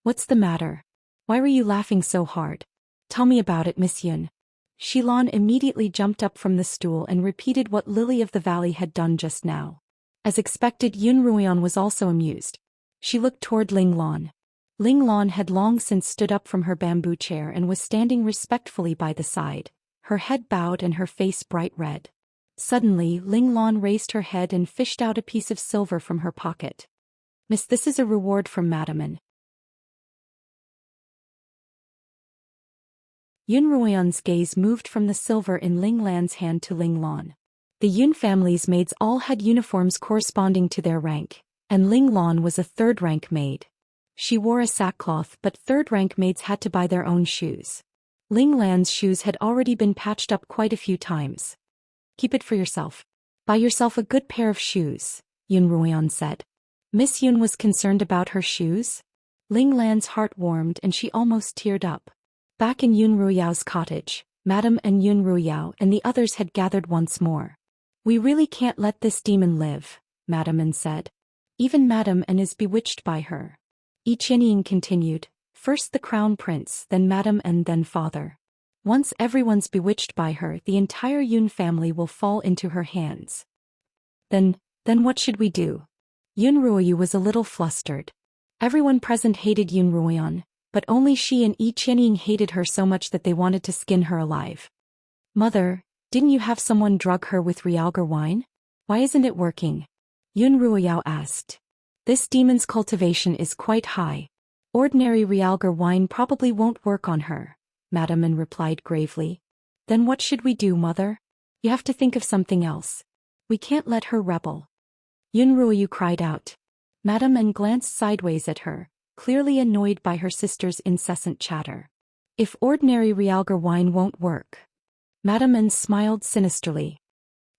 What's the matter? Why were you laughing so hard? Tell me about it, Miss Yun. Xilan immediately jumped up from the stool and repeated what Lily of the Valley had done just now. As expected, Yun Ruian was also amused. She looked toward Ling Lan. Ling Lan had long since stood up from her bamboo chair and was standing respectfully by the side, her head bowed and her face bright red. Suddenly, Ling Lan raised her head and fished out a piece of silver from her pocket. Miss, this is a reward from Madam An. Yun Ruian's gaze moved from the silver in Ling Lan's hand to Ling Lan. The Yun family's maids all had uniforms corresponding to their rank, and Ling Lan was a third-rank maid. She wore a sackcloth, but third-rank maids had to buy their own shoes. Ling Lan's shoes had already been patched up quite a few times. Keep it for yourself. Buy yourself a good pair of shoes, Yun Ruian said. Miss Yun was concerned about her shoes. Ling Lan's heart warmed and she almost teared up. Back in Yun Ruyao's cottage, Madam and Yun Ruyao and the others had gathered once more. We really can't let this demon live, Madam An said. Even Madam An is bewitched by her. Qianying continued, first the crown prince, then Madam An, then father. Once everyone's bewitched by her, the entire Yun family will fall into her hands. Then what should we do? Yun Ruoyu was a little flustered. Everyone present hated Yun Ruoyan, but only she and Qianying hated her so much that they wanted to skin her alive. Mother, didn't you have someone drug her with realgar wine? Why isn't it working? Yun Ruoyao asked. This demon's cultivation is quite high. Ordinary realgar wine probably won't work on her, Madam An replied gravely. Then what should we do, Mother? You have to think of something else. We can't let her rebel. Yunruoyu cried out. Madame N glanced sideways at her, clearly annoyed by her sister's incessant chatter. If ordinary realgar wine won't work. Madame N smiled sinisterly.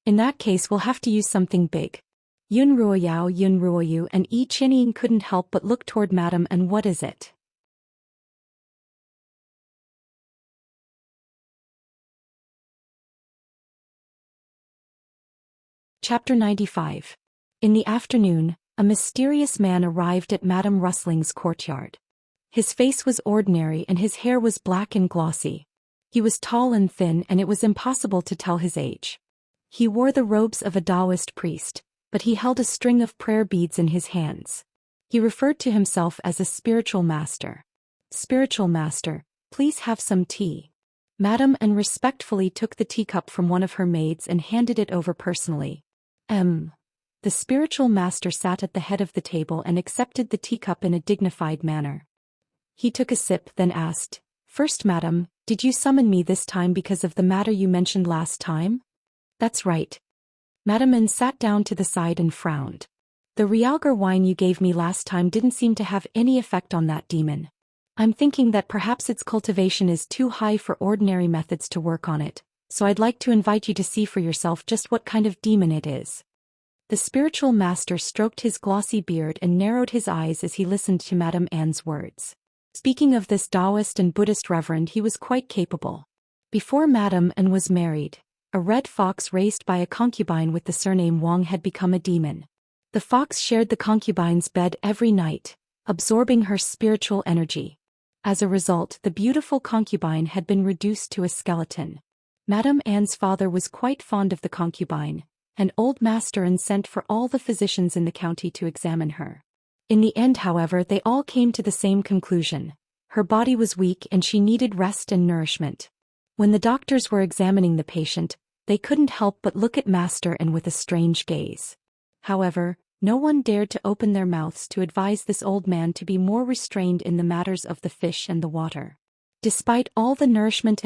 In that case we'll have to use something big. Yunruoyu and Yi Qianying couldn't help but look toward Madame N. What is it? Chapter 95. In the afternoon, a mysterious man arrived at Madame Rustling's courtyard. His face was ordinary and his hair was black and glossy. He was tall and thin and it was impossible to tell his age. He wore the robes of a Daoist priest, but he held a string of prayer beads in his hands. He referred to himself as a spiritual master. Spiritual master, please have some tea. Madame N respectfully took the teacup from one of her maids and handed it over personally. The spiritual master sat at the head of the table and accepted the teacup in a dignified manner. He took a sip, then asked, "First, madam, did you summon me this time because of the matter you mentioned last time?" "That's right." Madame N sat down to the side and frowned. "The realgar wine you gave me last time didn't seem to have any effect on that demon. I'm thinking that perhaps its cultivation is too high for ordinary methods to work on it, so I'd like to invite you to see for yourself just what kind of demon it is." The spiritual master stroked his glossy beard and narrowed his eyes as he listened to Madame Anne's words. Speaking of this Daoist and Buddhist reverend, he was quite capable. Before Madame Anne was married, a red fox raised by a concubine with the surname Wang had become a demon. The fox shared the concubine's bed every night, absorbing her spiritual energy. As a result, the beautiful concubine had been reduced to a skeleton. Madame Anne's father was quite fond of the concubine, and old Master Anne sent for all the physicians in the county to examine her. In the end, however, they all came to the same conclusion. Her body was weak and she needed rest and nourishment. When the doctors were examining the patient, they couldn't help but look at Master Anne with a strange gaze. However, no one dared to open their mouths to advise this old man to be more restrained in the matters of the fish and the water. Despite all the nourishment,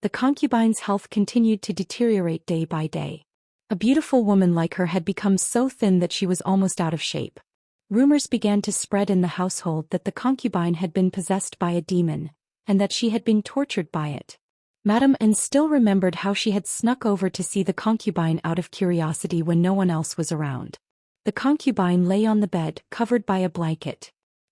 the concubine's health continued to deteriorate day by day. A beautiful woman like her had become so thin that she was almost out of shape. Rumors began to spread in the household that the concubine had been possessed by a demon, and that she had been tortured by it. Madame Anne still remembered how she had snuck over to see the concubine out of curiosity when no one else was around. The concubine lay on the bed, covered by a blanket.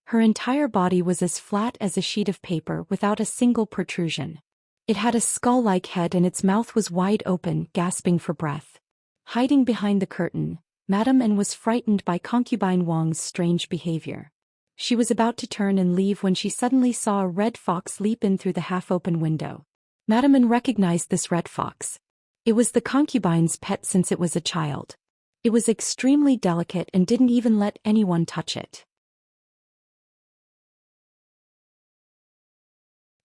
Her entire body was as flat as a sheet of paper without a single protrusion. It had a skull-like head and its mouth was wide open, gasping for breath. Hiding behind the curtain, Madame Anne was frightened by concubine Wang's strange behavior. She was about to turn and leave when she suddenly saw a red fox leap in through the half-open window. Madame Anne recognized this red fox. It was the concubine's pet since it was a child. It was extremely delicate and didn't even let anyone touch it.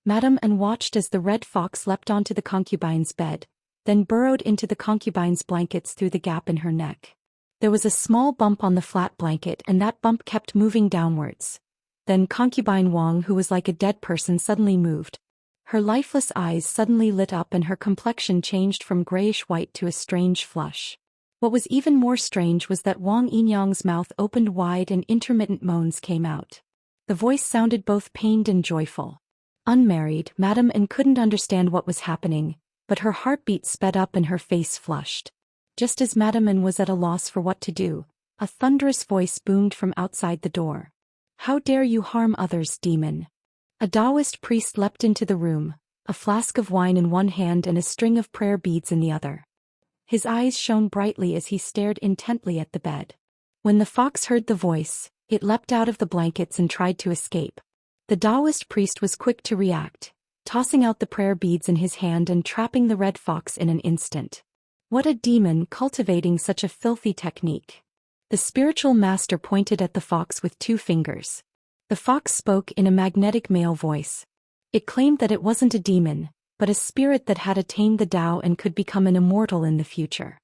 Madame Anne watched as the red fox leapt onto the concubine's bed, then burrowed into the concubine's blankets through the gap in her neck. There was a small bump on the flat blanket and that bump kept moving downwards. Then concubine Wang, who was like a dead person, suddenly moved. Her lifeless eyes suddenly lit up and her complexion changed from grayish-white to a strange flush. What was even more strange was that Wang Yinyang's mouth opened wide and intermittent moans came out. The voice sounded both pained and joyful. Unmarried, Madame Anne couldn't understand what was happening, but her heartbeat sped up and her face flushed. Just as Madame Anne was at a loss for what to do, a thunderous voice boomed from outside the door. "How dare you harm others, demon!" A Daoist priest leapt into the room, a flask of wine in one hand and a string of prayer beads in the other. His eyes shone brightly as he stared intently at the bed. When the fox heard the voice, it leapt out of the blankets and tried to escape. The Daoist priest was quick to react, tossing out the prayer beads in his hand and trapping the red fox in an instant. What a demon cultivating such a filthy technique! The spiritual master pointed at the fox with 2 fingers. The fox spoke in a magnetic male voice. It claimed that it wasn't a demon, but a spirit that had attained the Tao and could become an immortal in the future.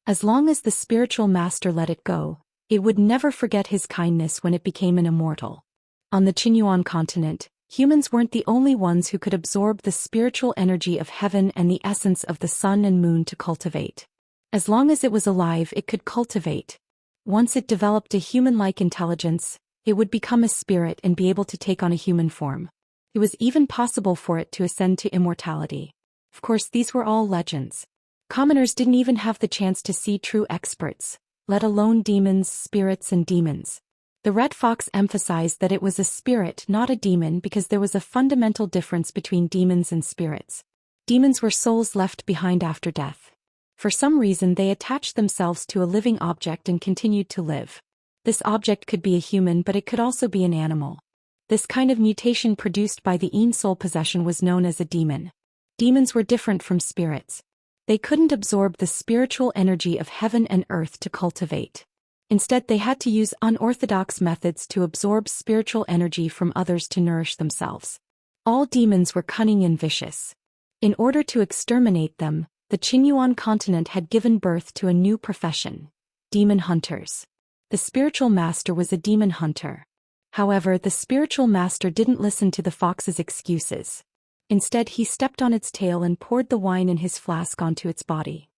As long as the spiritual master let it go, it would never forget his kindness when it became an immortal. On the Qinyuan continent, humans weren't the only ones who could absorb the spiritual energy of heaven and the essence of the sun and moon to cultivate. As long as it was alive, it could cultivate. Once it developed a human-like intelligence, it would become a spirit and be able to take on a human form. It was even possible for it to ascend to immortality. Of course, these were all legends. Commoners didn't even have the chance to see true experts, let alone demons, spirits, and demons. The Red Fox emphasized that it was a spirit, not a demon, because there was a fundamental difference between demons and spirits. Demons were souls left behind after death. For some reason, they attached themselves to a living object and continued to live. This object could be a human, but it could also be an animal. This kind of mutation produced by the Een soul possession was known as a demon. Demons were different from spirits. They couldn't absorb the spiritual energy of heaven and earth to cultivate. Instead, they had to use unorthodox methods to absorb spiritual energy from others to nourish themselves. All demons were cunning and vicious. In order to exterminate them, the Qinyuan continent had given birth to a new profession: demon hunters. The spiritual master was a demon hunter. However, the spiritual master didn't listen to the fox's excuses. Instead, he stepped on its tail and poured the wine in his flask onto its body.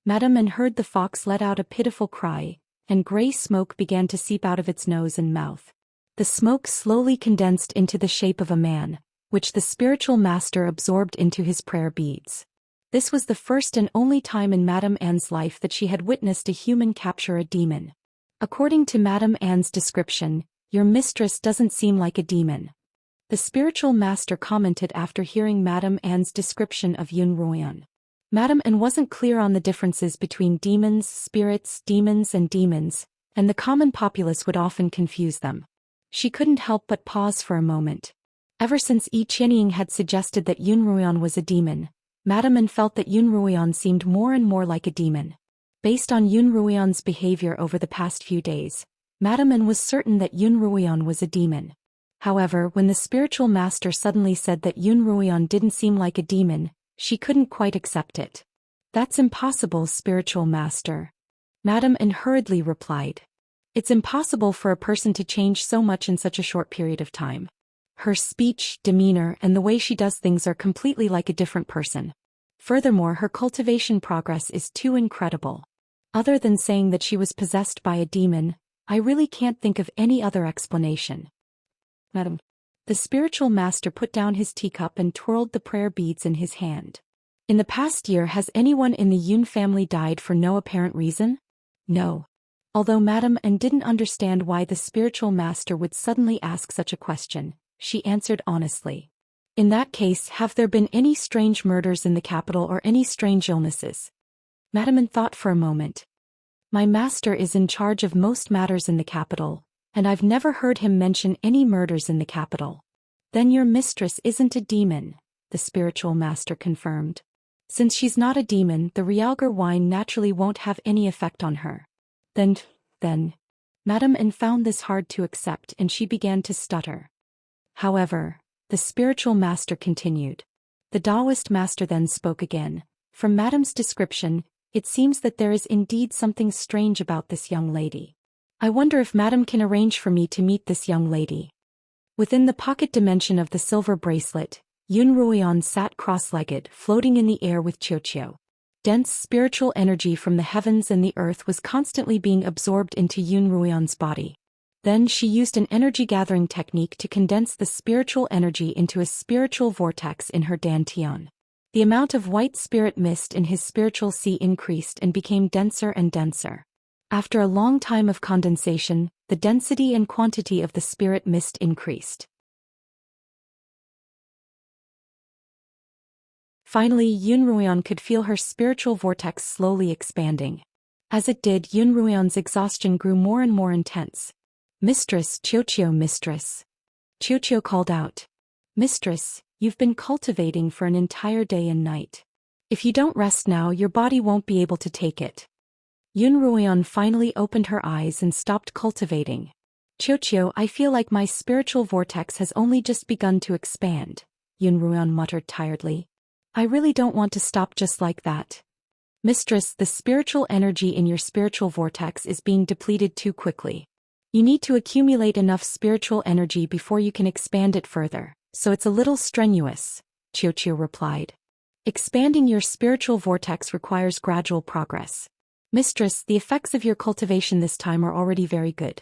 Madame N heard the fox let out a pitiful cry, and gray smoke began to seep out of its nose and mouth. The smoke slowly condensed into the shape of a man, which the spiritual master absorbed into his prayer beads. This was the first and only time in Madame Anne's life that she had witnessed a human capture a demon. According to Madame Anne's description, "Your mistress doesn't seem like a demon," the spiritual master commented after hearing Madame Anne's description of Yun Ruoyan. Madame Anne wasn't clear on the differences between demons, spirits, demons, and the common populace would often confuse them. She couldn't help but pause for a moment. Ever since Yi Qianying had suggested that Yun Ruoyan was a demon, Madame Anne felt that Yun Ruoyan seemed more and more like a demon. Based on Yun Ruoyan's behavior over the past few days, Madame Anne was certain that Yun Ruoyan was a demon. However, when the spiritual master suddenly said that Yun Ruoyan didn't seem like a demon, she couldn't quite accept it. "That's impossible, spiritual master," Madame Anne hurriedly replied. "It's impossible for a person to change so much in such a short period of time. Her speech, demeanor, and the way she does things are completely like a different person. Furthermore, her cultivation progress is too incredible. Other than saying that she was possessed by a demon, I really can't think of any other explanation." "Madam." The spiritual master put down his teacup and twirled the prayer beads in his hand. "In the past year, has anyone in the Yun family died for no apparent reason?" "No." Although Madame Anne didn't understand why the spiritual master would suddenly ask such a question, she answered honestly. "In that case, have there been any strange murders in the capital or any strange illnesses?" Madame Anne thought for a moment. "My master is in charge of most matters in the capital, and I've never heard him mention any murders in the capital." "Then your mistress isn't a demon," the spiritual master confirmed. "Since she's not a demon, the Realgar wine naturally won't have any effect on her." Then, Madame Anne found this hard to accept and she began to stutter. However, the spiritual master continued. The Daoist master then spoke again. "From Madame's description, it seems that there is indeed something strange about this young lady. I wonder if Madame can arrange for me to meet this young lady." Within the pocket dimension of the silver bracelet, Yun Ruoyan sat cross-legged, floating in the air with Qiu. Dense spiritual energy from the heavens and the earth was constantly being absorbed into Yun Ruoyan's body. Then she used an energy-gathering technique to condense the spiritual energy into a spiritual vortex in her dantian. The amount of white spirit mist in his spiritual sea increased and became denser and denser. After a long time of condensation, the density and quantity of the spirit mist increased. Finally, Yun Ruoyan could feel her spiritual vortex slowly expanding. As it did, Yun Ruoyan's exhaustion grew more and more intense. "Mistress, Qiu, mistress." Qiu called out. "Mistress, you've been cultivating for an entire day and night. If you don't rest now, your body won't be able to take it." Yun Ruoyan finally opened her eyes and stopped cultivating. "Qiu, I feel like my spiritual vortex has only just begun to expand," Yun Ruoyan muttered tiredly. "I really don't want to stop just like that." "Mistress, the spiritual energy in your spiritual vortex is being depleted too quickly. You need to accumulate enough spiritual energy before you can expand it further, so it's a little strenuous," Xiu replied. Expanding your spiritual vortex requires gradual progress. Mistress, the effects of your cultivation this time are already very good.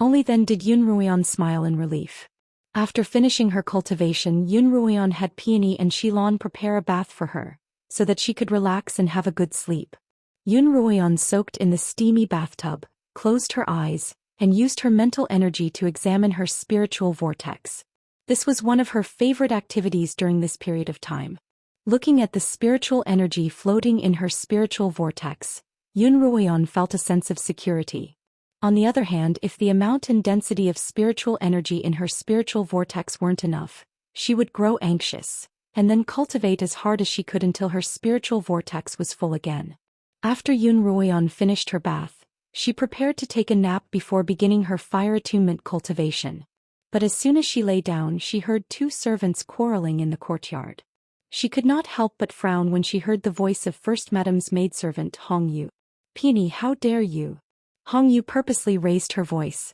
Only then did Yun Ruoyan smile in relief. After finishing her cultivation, Yun Ruoyan had Peony and Xilan prepare a bath for her, so that she could relax and have a good sleep. Yun Ruoyan soaked in the steamy bathtub, closed her eyes, and used her mental energy to examine her spiritual vortex. This was one of her favorite activities during this period of time. Looking at the spiritual energy floating in her spiritual vortex, Yun Ruoyan felt a sense of security. On the other hand, if the amount and density of spiritual energy in her spiritual vortex weren't enough, she would grow anxious, and then cultivate as hard as she could until her spiritual vortex was full again. After Yun Ruoyan finished her bath, she prepared to take a nap before beginning her fire attunement cultivation. But as soon as she lay down, she heard two servants quarreling in the courtyard. She could not help but frown when she heard the voice of First Madame's maidservant Hong Yu. "Peony, how dare you?" Hong Yu purposely raised her voice.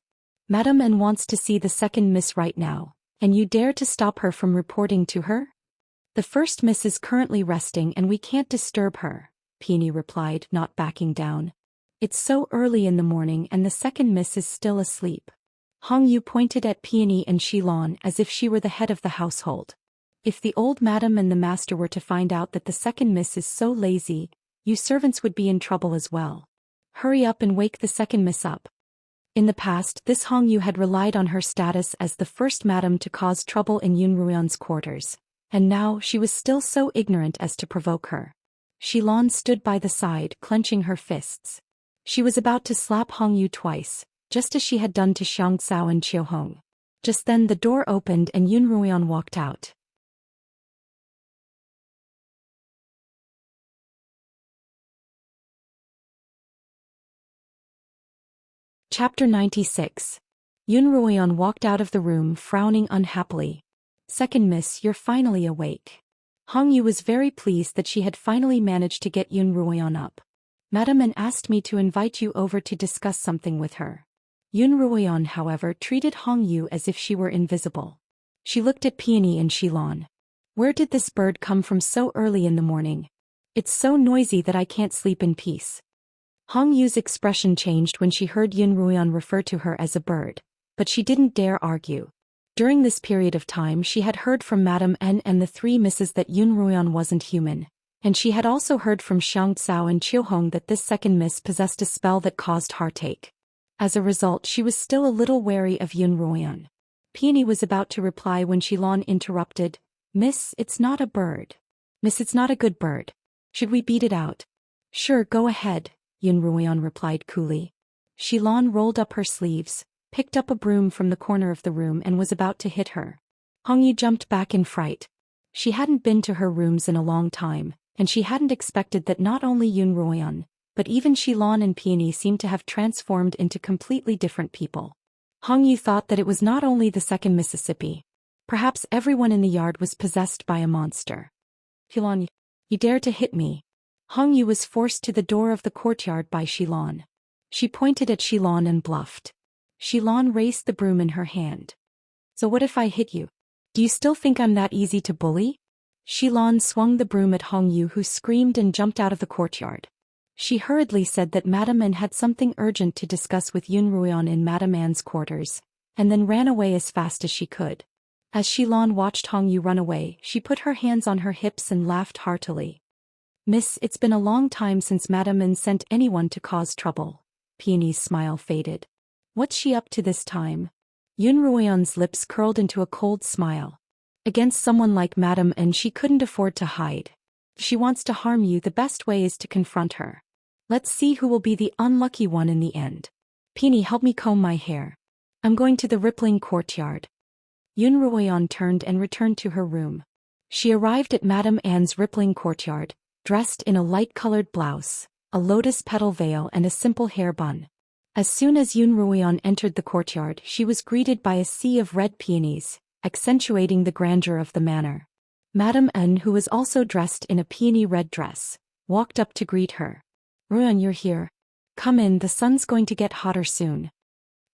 "Madame N wants to see the second miss right now, and you dare to stop her from reporting to her?" "The first miss is currently resting and we can't disturb her," Peony replied, not backing down. "It's so early in the morning and the second miss is still asleep." Hong Yu pointed at Peony and Xilan as if she were the head of the household. "If the old madam and the master were to find out that the second miss is so lazy, you servants would be in trouble as well. Hurry up and wake the second miss up." In the past, this Hong Yu had relied on her status as the first madam to cause trouble in Yun Ruoyan's quarters, and now she was still so ignorant as to provoke her. Xilan stood by the side, clenching her fists. She was about to slap Hong Yu twice, just as she had done to Xianxia and Qiuhong. Just then the door opened and Yun Ruoyan walked out. Chapter 96. Yun Ruoyan walked out of the room frowning unhappily. "Second miss, you're finally awake." Hong Yu was very pleased that she had finally managed to get Yun Ruoyan up. "Madame N asked me to invite you over to discuss something with her." Yun Ruoyan, however, treated Hong Yu as if she were invisible. She looked at Peony and Xilan. "Where did this bird come from so early in the morning? It's so noisy that I can't sleep in peace." Hong Yu's expression changed when she heard Yun Ruoyan refer to her as a bird, but she didn't dare argue. During this period of time she had heard from Madame N and the three misses that Yun Ruoyan wasn't human, and she had also heard from Xianxia and Qiuhong that this second miss possessed a spell that caused heartache. As a result, she was still a little wary of Yun Ruoyan. Peony was about to reply when Xilan interrupted. "Miss, it's not a bird. Miss, it's not a good bird. Should we beat it out?" "Sure, go ahead," Yun Ruoyan replied coolly. Xilan rolled up her sleeves, picked up a broom from the corner of the room and was about to hit her. Hong Yu jumped back in fright. She hadn't been to her rooms in a long time, and she hadn't expected that not only Yun Ruoyan, but even Xilan and Peony seemed to have transformed into completely different people. Hong Yu thought that it was not only the second Mississippi. Perhaps everyone in the yard was possessed by a monster. "Xilan, you dare to hit me?" Hong Yu was forced to the door of the courtyard by Xilan. She pointed at Xilan and bluffed. Xilan raised the broom in her hand. "So what if I hit you? Do you still think I'm that easy to bully?" Xilan swung the broom at Hong Yu, who screamed and jumped out of the courtyard. She hurriedly said that Madame N had something urgent to discuss with Yun Ruoyan in Madame An's quarters, and then ran away as fast as she could. As Xilan watched Hong Yu run away, she put her hands on her hips and laughed heartily. "Miss, it's been a long time since Madame N sent anyone to cause trouble." Peony's smile faded. "What's she up to this time?" Yun Ruoyan's lips curled into a cold smile. "Against someone like Madame N she couldn't afford to hide. If she wants to harm you, the best way is to confront her. Let's see who will be the unlucky one in the end. Peony, help me comb my hair. I'm going to the rippling courtyard." Yun Ruoyan turned and returned to her room. She arrived at Madame Anne's rippling courtyard, dressed in a light-colored blouse, a lotus petal veil and a simple hair bun. As soon as Yun Ruoyan entered the courtyard, she was greeted by a sea of red peonies, accentuating the grandeur of the manor. Madame N, who was also dressed in a peony red dress, walked up to greet her. "Ruoyan, you're here. Come in, the sun's going to get hotter soon."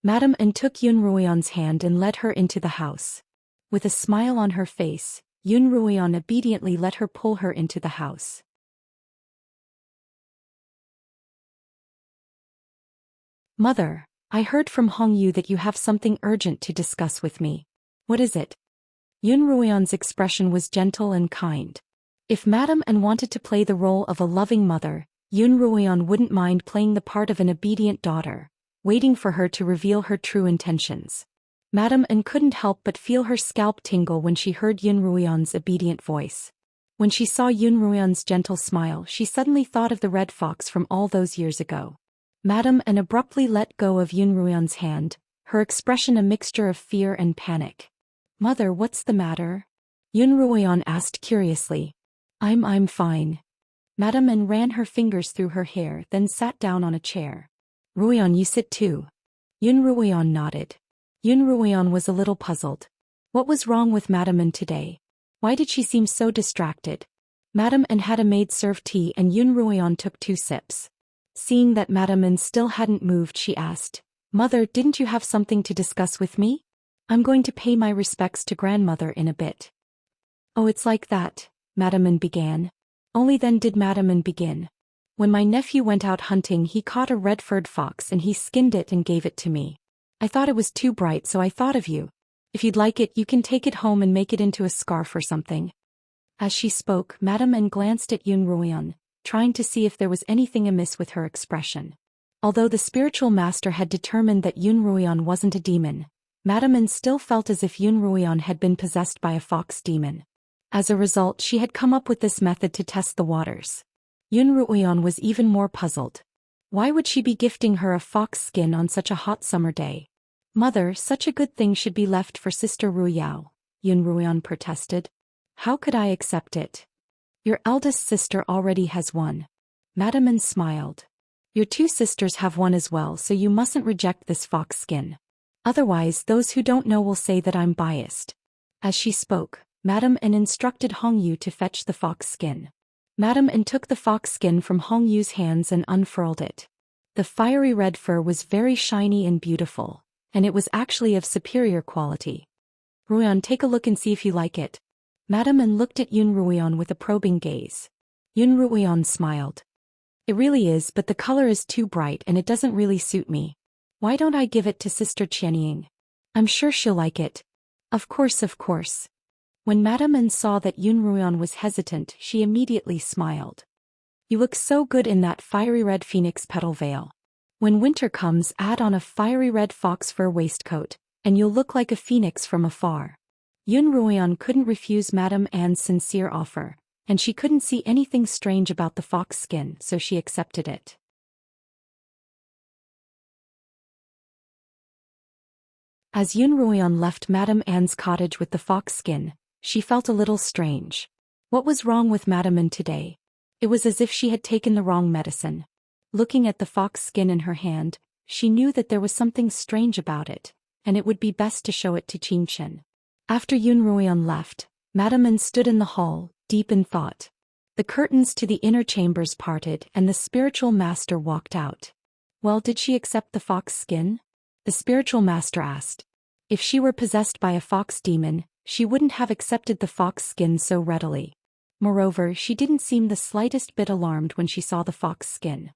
Madame N took Yun Ruoyan's hand and led her into the house. With a smile on her face, Yun Ruoyan obediently let her pull her into the house. Mother, I heard from Hongyu that you have something urgent to discuss with me. What is it? Yun Ruoyan's expression was gentle and kind. If Madame An wanted to play the role of a loving mother, Yun Ruoyan wouldn't mind playing the part of an obedient daughter, waiting for her to reveal her true intentions. Madame An couldn't help but feel her scalp tingle when she heard Yun Ruoyan's obedient voice. When she saw Yun Ruoyan's gentle smile, she suddenly thought of the red fox from all those years ago. Madame An abruptly let go of Yun Ruoyan's hand, her expression a mixture of fear and panic. Mother, what's the matter? Yun Ruoyan asked curiously. I'm fine. Madame An ran her fingers through her hair, then sat down on a chair. Ruoyan, you sit too. Yun Ruoyan nodded. Yun Ruoyan was a little puzzled. What was wrong with Madame An today? Why did she seem so distracted? Madame An had a maid serve tea and Yun Ruoyan took 2 sips. Seeing that Madame An still hadn't moved, she asked, Mother, didn't you have something to discuss with me? I'm going to pay my respects to grandmother in a bit. Oh, it's like that, Madame An began. Only then did Madame An begin. When my nephew went out hunting, he caught a red-furred fox and he skinned it and gave it to me. I thought it was too bright, so I thought of you. If you'd like it, you can take it home and make it into a scarf or something. As she spoke, Madame An glanced at Yun Ruoyan, trying to see if there was anything amiss with her expression. Although the spiritual master had determined that Yun Ruoyan wasn't a demon, Madame An still felt as if Yun Ruoyan had been possessed by a fox demon. As a result, she had come up with this method to test the waters. Yun Ruoyan was even more puzzled. Why would she be gifting her a fox skin on such a hot summer day? Mother, such a good thing should be left for Sister Ruyao, Yun Ruoyan protested. How could I accept it? Your eldest sister already has one. Madame An smiled. Your 2 sisters have one as well, so you mustn't reject this fox skin. Otherwise, those who don't know will say that I'm biased. As she spoke, Madame An instructed Hongyu to fetch the fox skin. Madame An took the fox skin from Hongyu's hands and unfurled it. The fiery red fur was very shiny and beautiful, and it was actually of superior quality. Ruoyan, take a look and see if you like it. Madame An looked at Yun Ruoyan with a probing gaze. Yun Ruoyan smiled. It really is, but the color is too bright and it doesn't really suit me. Why don't I give it to Sister Qianying? I'm sure she'll like it. Of course, of course. When Madame An saw that Yun Ruoyan was hesitant, she immediately smiled. You look so good in that fiery red phoenix petal veil. When winter comes, add on a fiery red fox fur waistcoat, and you'll look like a phoenix from afar. Yun Ruoyan couldn't refuse Madame An's sincere offer, and she couldn't see anything strange about the fox skin, so she accepted it. As Yun Ruoyan left Madame An's cottage with the fox skin, she felt a little strange. What was wrong with Madame An today? It was as if she had taken the wrong medicine. Looking at the fox skin in her hand, she knew that there was something strange about it, and it would be best to show it to Xianxia. After Yun Ruoyan left, Madame An stood in the hall, deep in thought. The curtains to the inner chambers parted and the spiritual master walked out. Well, did she accept the fox skin? The spiritual master asked. If she were possessed by a fox demon, she wouldn't have accepted the fox skin so readily. Moreover, she didn't seem the slightest bit alarmed when she saw the fox skin.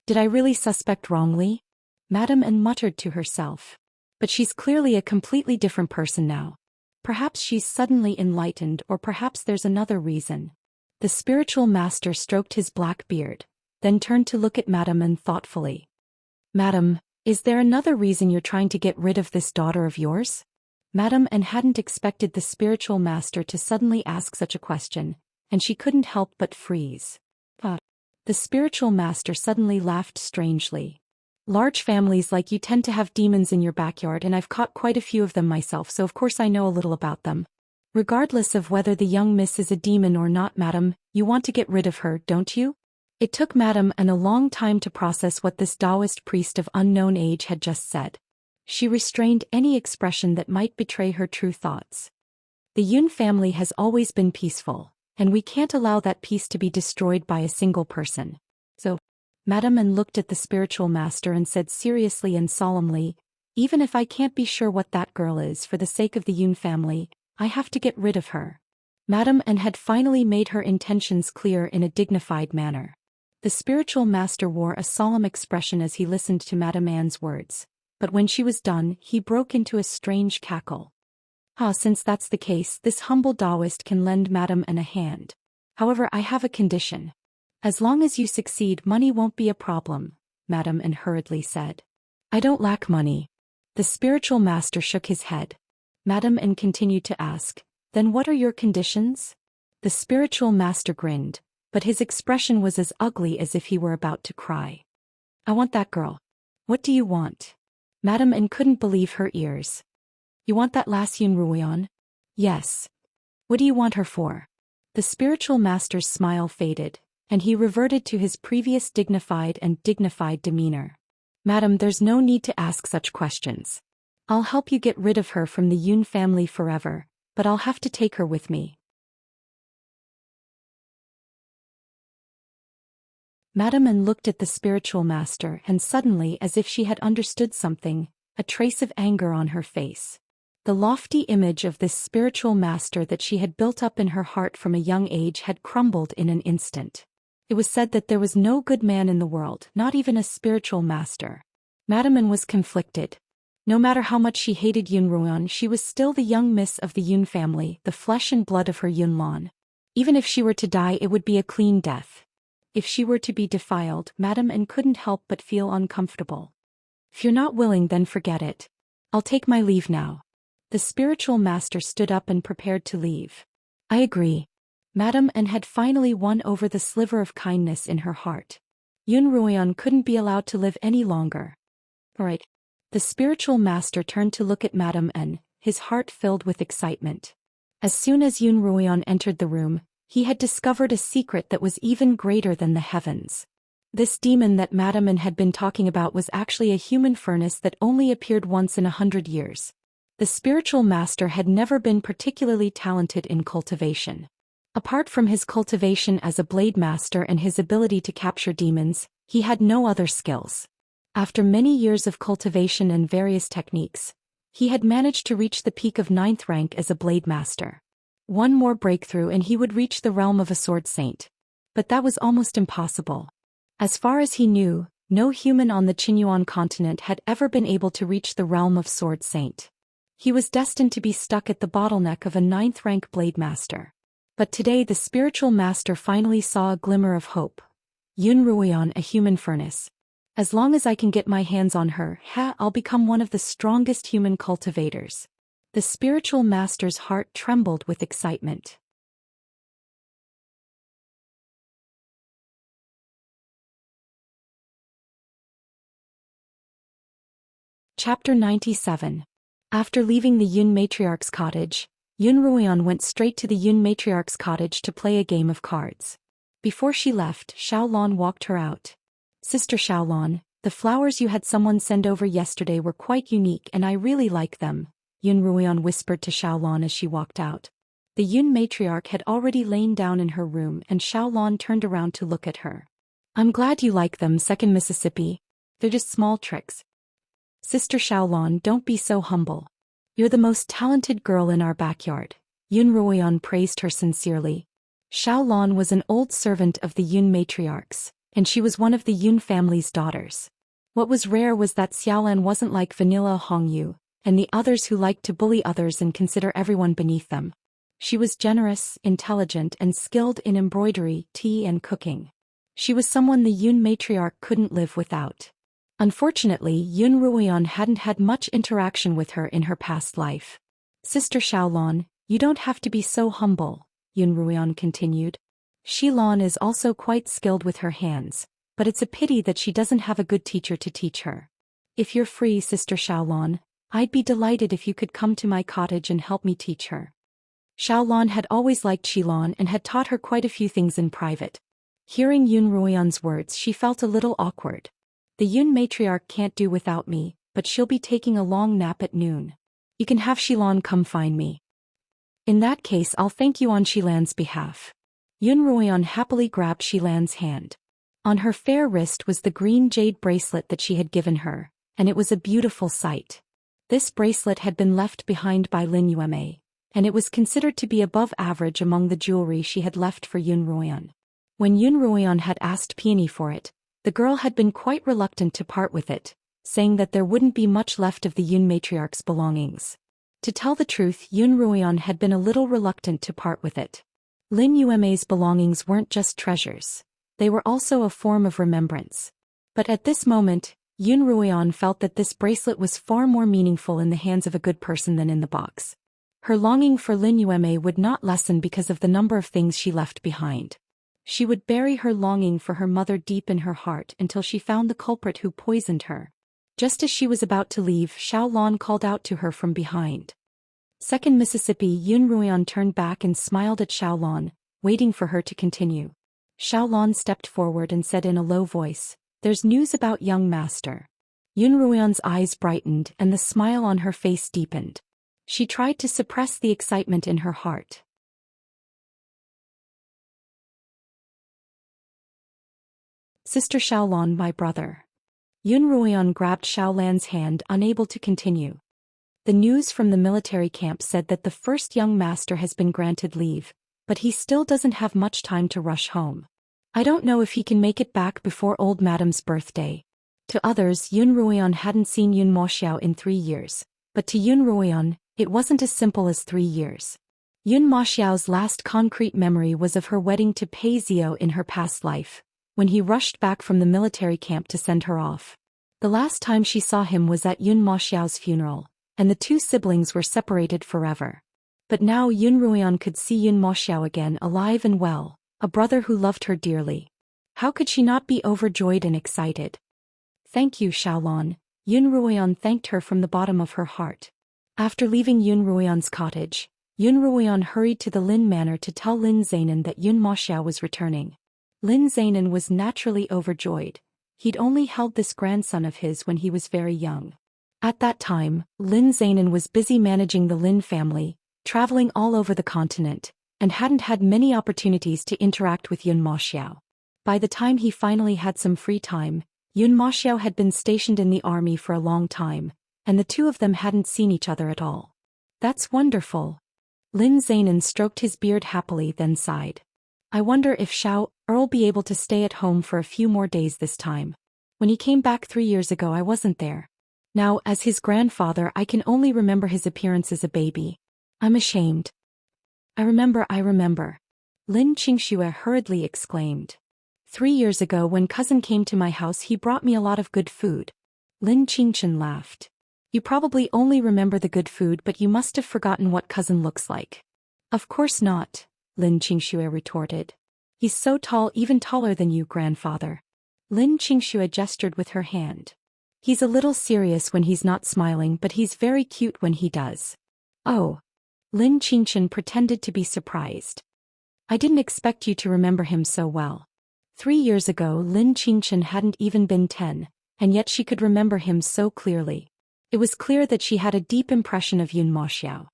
Did I really suspect wrongly? Madame An muttered to herself. But she's clearly a completely different person now. Perhaps she's suddenly enlightened, or perhaps there's another reason. The spiritual master stroked his black beard, then turned to look at Madame An thoughtfully. Madam, is there another reason you're trying to get rid of this daughter of yours? Madame An hadn't expected the spiritual master to suddenly ask such a question, and she couldn't help but freeze. The spiritual master suddenly laughed strangely. Large families like you tend to have demons in your backyard, and I've caught quite a few of them myself, so of course I know a little about them. Regardless of whether the young miss is a demon or not, madam, you want to get rid of her, don't you? It took Madame An a long time to process what this Daoist priest of unknown age had just said. She restrained any expression that might betray her true thoughts. The Yun family has always been peaceful, and we can't allow that peace to be destroyed by a single person. So, Madame An looked at the spiritual master and said seriously and solemnly, even if I can't be sure what that girl is, for the sake of the Yun family, I have to get rid of her. Madame N had finally made her intentions clear in a dignified manner. The spiritual master wore a solemn expression as he listened to Madame Anne's words, but when she was done, he broke into a strange cackle. Since that's the case, this humble Daoist can lend Madame N a hand. However, I have a condition. As long as you succeed, money won't be a problem, Madame N hurriedly said. I don't lack money. The spiritual master shook his head. Madame N continued to ask, then what are your conditions? The spiritual master grinned, but his expression was as ugly as if he were about to cry. I want that girl. What do you want? Madame N couldn't believe her ears. You want that last Yun Ruoyan? Yes. What do you want her for? The spiritual master's smile faded, and he reverted to his previous dignified demeanor. Madam, there's no need to ask such questions. I'll help you get rid of her from the Yun family forever, but I'll have to take her with me. Madame N looked at the spiritual master and suddenly, as if she had understood something, a trace of anger on her face. The lofty image of this spiritual master that she had built up in her heart from a young age had crumbled in an instant. It was said that there was no good man in the world, not even a spiritual master. Madame N was conflicted. No matter how much she hated Yun Ruoyan, she was still the young miss of the Yun family, the flesh and blood of her Yun Lan. Even if she were to die, it would be a clean death. If she were to be defiled, Madame N couldn't help but feel uncomfortable. If you're not willing, then forget it. I'll take my leave now. The spiritual master stood up and prepared to leave. I agree. Madame N had finally won over the sliver of kindness in her heart. Yun Ruoyan couldn't be allowed to live any longer. All right. The spiritual master turned to look at Madame N, his heart filled with excitement. As soon as Yun Ruoyan entered the room, he had discovered a secret that was even greater than the heavens. This demon that Madame N had been talking about was actually a human furnace that only appeared once in 100 years. The spiritual master had never been particularly talented in cultivation. Apart from his cultivation as a blade master and his ability to capture demons, he had no other skills. After many years of cultivation and various techniques, he had managed to reach the peak of 9th rank as a blade master. One more breakthrough and he would reach the realm of a sword saint. But that was almost impossible. As far as he knew, no human on the Qinyuan continent had ever been able to reach the realm of sword saint. He was destined to be stuck at the bottleneck of a 9th rank blade master. But today the spiritual master finally saw a glimmer of hope. Yun Ruoyan, a human furnace. As long as I can get my hands on her, I'll become one of the strongest human cultivators. The spiritual master's heart trembled with excitement. Chapter 97. After leaving the Yun matriarch's cottage, Yun Ruoyan went straight to the Yun matriarch's cottage to play a game of cards. Before she left, Xiaolan walked her out. Sister Xiaolan, the flowers you had someone send over yesterday were quite unique and I really like them, Yun Ruoyan whispered to Xiaolan as she walked out. The Yun matriarch had already lain down in her room and Xiaolan turned around to look at her. I'm glad you like them, Second Mississippi. They're just small tricks. Sister Xiaolan, don't be so humble. You're the most talented girl in our backyard. Yun Ruoyan praised her sincerely. Xiaolan was an old servant of the Yun matriarchs, and she was one of the Yun family's daughters. What was rare was that Xiaolan wasn't like vanilla Hongyu, and the others who liked to bully others and consider everyone beneath them. She was generous, intelligent, and skilled in embroidery, tea, and cooking. She was someone the Yun matriarch couldn't live without. Unfortunately, Yun Ruoyan hadn't had much interaction with her in her past life. Sister Xiaolan, you don't have to be so humble, Yun Ruoyan continued. Xilan is also quite skilled with her hands, but it's a pity that she doesn't have a good teacher to teach her. If you're free, Sister Xiaolan, I'd be delighted if you could come to my cottage and help me teach her. Xiaolan had always liked Xilan and had taught her quite a few things in private. Hearing Yun Ruoyan's words, she felt a little awkward. The Yun matriarch can't do without me, but she'll be taking a long nap at noon. You can have Xilan come find me. In that case, I'll thank you on Xilan's behalf. Yun Ruoyan happily grabbed Xilan's hand. On her fair wrist was the green jade bracelet that she had given her, and it was a beautiful sight. This bracelet had been left behind by Lin Yuemei, and it was considered to be above average among the jewelry she had left for Yun Ruoyan. When Yun Ruoyan had asked Peony for it, the girl had been quite reluctant to part with it, saying that there wouldn't be much left of the Yun matriarch's belongings. To tell the truth, Yun Ruoyan had been a little reluctant to part with it. Lin Yume's belongings weren't just treasures. They were also a form of remembrance. But at this moment, Yun Ruoyan felt that this bracelet was far more meaningful in the hands of a good person than in the box. Her longing for Lin Yume would not lessen because of the number of things she left behind. She would bury her longing for her mother deep in her heart until she found the culprit who poisoned her. Just as she was about to leave, Xiaolon called out to her from behind. Second Mississippi. Yun Ruoyan turned back and smiled at Xiaolon, waiting for her to continue. Xiaolon stepped forward and said in a low voice, "There's news about young master." Yun Ruoyan's eyes brightened and the smile on her face deepened. She tried to suppress the excitement in her heart. "Sister Xiaolon, my brother." Yun Ruoyan grabbed Xiaolan's hand, unable to continue. The news from the military camp said that the first young master has been granted leave, but he still doesn't have much time to rush home. I don't know if he can make it back before old madam's birthday. To others, Yun Ruoyan hadn't seen Yun Moxiao in 3 years, but to Yun Ruoyan, it wasn't as simple as 3 years. Yun Moxiao's last concrete memory was of her wedding to Pei Zio in her past life, when he rushed back from the military camp to send her off. The last time she saw him was at Yun Moxiao's funeral, and the two siblings were separated forever. But now Yun Ruoyan could see Yun Moxiao again, alive and well, a brother who loved her dearly. How could she not be overjoyed and excited? "Thank you, Xiaolon." Yun Ruoyan thanked her from the bottom of her heart. After leaving Yun Ruoyan's cottage, Yun Ruoyan hurried to the Lin Manor to tell Lin Zainan that Yun Moxiao was returning. Lin Zainan was naturally overjoyed. He'd only held this grandson of his when he was very young. At that time, Lin Zainan was busy managing the Lin family, traveling all over the continent, and hadn't had many opportunities to interact with Yun Moxiao. By the time he finally had some free time, Yun Moxiao had been stationed in the army for a long time, and the two of them hadn't seen each other at all. "That's wonderful." Lin Zainan stroked his beard happily, then sighed. "I wonder if Xiao'll be able to stay at home for a few more days this time. When he came back 3 years ago, I wasn't there. Now, as his grandfather, I can only remember his appearance as a baby. I'm ashamed." I remember. Lin Xianxia hurriedly exclaimed. 3 years ago when cousin came to my house, he brought me a lot of good food." Lin Xianxia laughed. "You probably only remember the good food, but you must have forgotten what cousin looks like." "Of course not," Lin Xianxia retorted. "He's so tall, even taller than you, grandfather." Lin Xianxia gestured with her hand. "He's a little serious when he's not smiling, but he's very cute when he does." "Oh." Lin Xianxia pretended to be surprised. "I didn't expect you to remember him so well." 3 years ago Lin Xianxia hadn't even been 10, and yet she could remember him so clearly. It was clear that she had a deep impression of Yun Moxiao.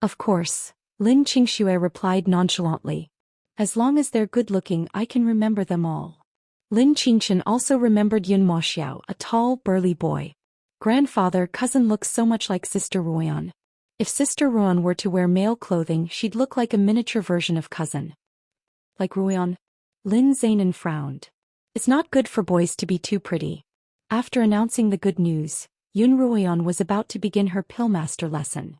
"Of course," Lin Xianxia replied nonchalantly. "As long as they're good-looking, I can remember them all." Lin Xianxia also remembered Yun Moxiao, a tall, burly boy. "Grandfather, cousin looks so much like Sister Ruoyan. If Sister Ruoyan were to wear male clothing, she'd look like a miniature version of cousin." "Like Ruoyan?" Lin Zainan frowned. "It's not good for boys to be too pretty." After announcing the good news, Yun Ruoyan was about to begin her Pillmaster lesson.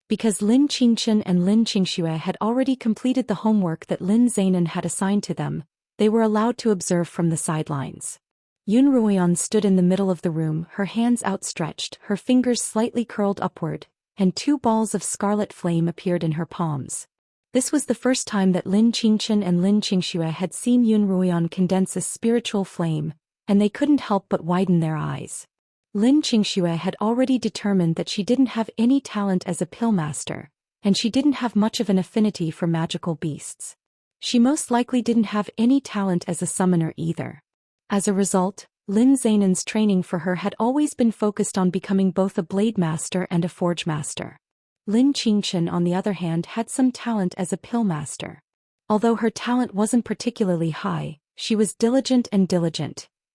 Because Lin Xianxia and Lin Xianxia had already completed the homework that Lin Zainan had assigned to them, they were allowed to observe from the sidelines. Yun Ruoyan stood in the middle of the room, her hands outstretched, her fingers slightly curled upward, and 2 balls of scarlet flame appeared in her palms. This was the first time that Lin Xianxia and Lin Xianxia had seen Yun Ruoyan condense a spiritual flame, and they couldn't help but widen their eyes. Lin Xianxia had already determined that she didn't have any talent as a Pillmaster, and she didn't have much of an affinity for magical beasts. She most likely didn't have any talent as a summoner either. As a result, Lin Zainan's training for her had always been focused on becoming both a blade master and a forge master. Lin Xianxia, on the other hand, had some talent as a Pillmaster. Although her talent wasn't particularly high, she was diligent,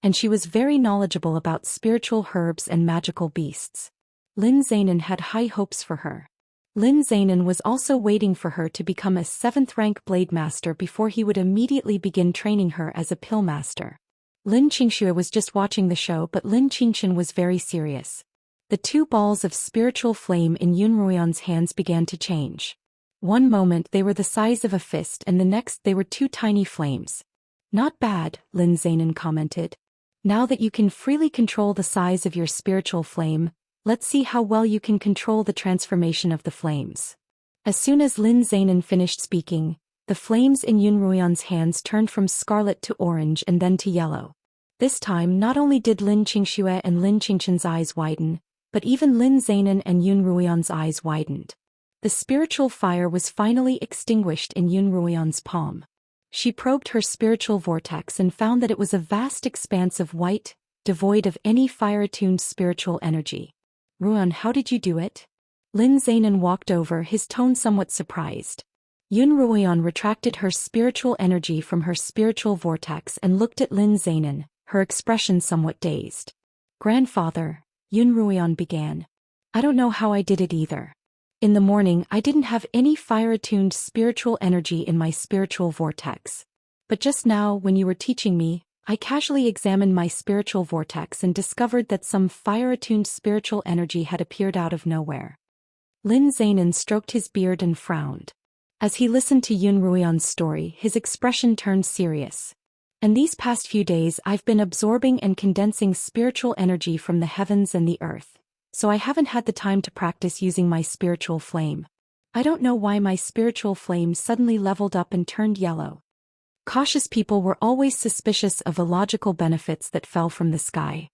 and she was very knowledgeable about spiritual herbs and magical beasts. Lin Zainan had high hopes for her. Lin Zainan was also waiting for her to become a 7th-rank blade master before he would immediately begin training her as a pill master. Lin Xianxia was just watching the show, but Lin Xingshan was very serious. The 2 balls of spiritual flame in Yun Ruoyan's hands began to change. One moment they were the size of a fist and the next they were 2 tiny flames. Not bad, Lin Zainan commented. Now that you can freely control the size of your spiritual flame, let's see how well you can control the transformation of the flames. As soon as Lin Zainan finished speaking, the flames in Yun Ruoyan's hands turned from scarlet to orange and then to yellow. This time not only did Lin Xingshan and Lin Qingshan's eyes widen, but even Lin Zainan and Yun Ruoyan's eyes widened. The spiritual fire was finally extinguished in Yun Ruoyan's palm. She probed her spiritual vortex and found that it was a vast expanse of white, devoid of any fire-attuned spiritual energy. Ruoyan, how did you do it? Lin Zainan walked over, his tone somewhat surprised. Yun Ruoyan retracted her spiritual energy from her spiritual vortex and looked at Lin Zainan, her expression somewhat dazed. Grandfather, Yun Ruoyan began. I don't know how I did it either. In the morning I didn't have any fire-attuned spiritual energy in my spiritual vortex. But just now when you were teaching me, I casually examined my spiritual vortex and discovered that some fire-attuned spiritual energy had appeared out of nowhere. Lin Zainan stroked his beard and frowned. As he listened to Yun Ruoyan's story, his expression turned serious. And these past few days I've been absorbing and condensing spiritual energy from the heavens and the earth, so I haven't had the time to practice using my spiritual flame. I don't know why my spiritual flame suddenly leveled up and turned yellow. Cautious people were always suspicious of illogical benefits that fell from the sky.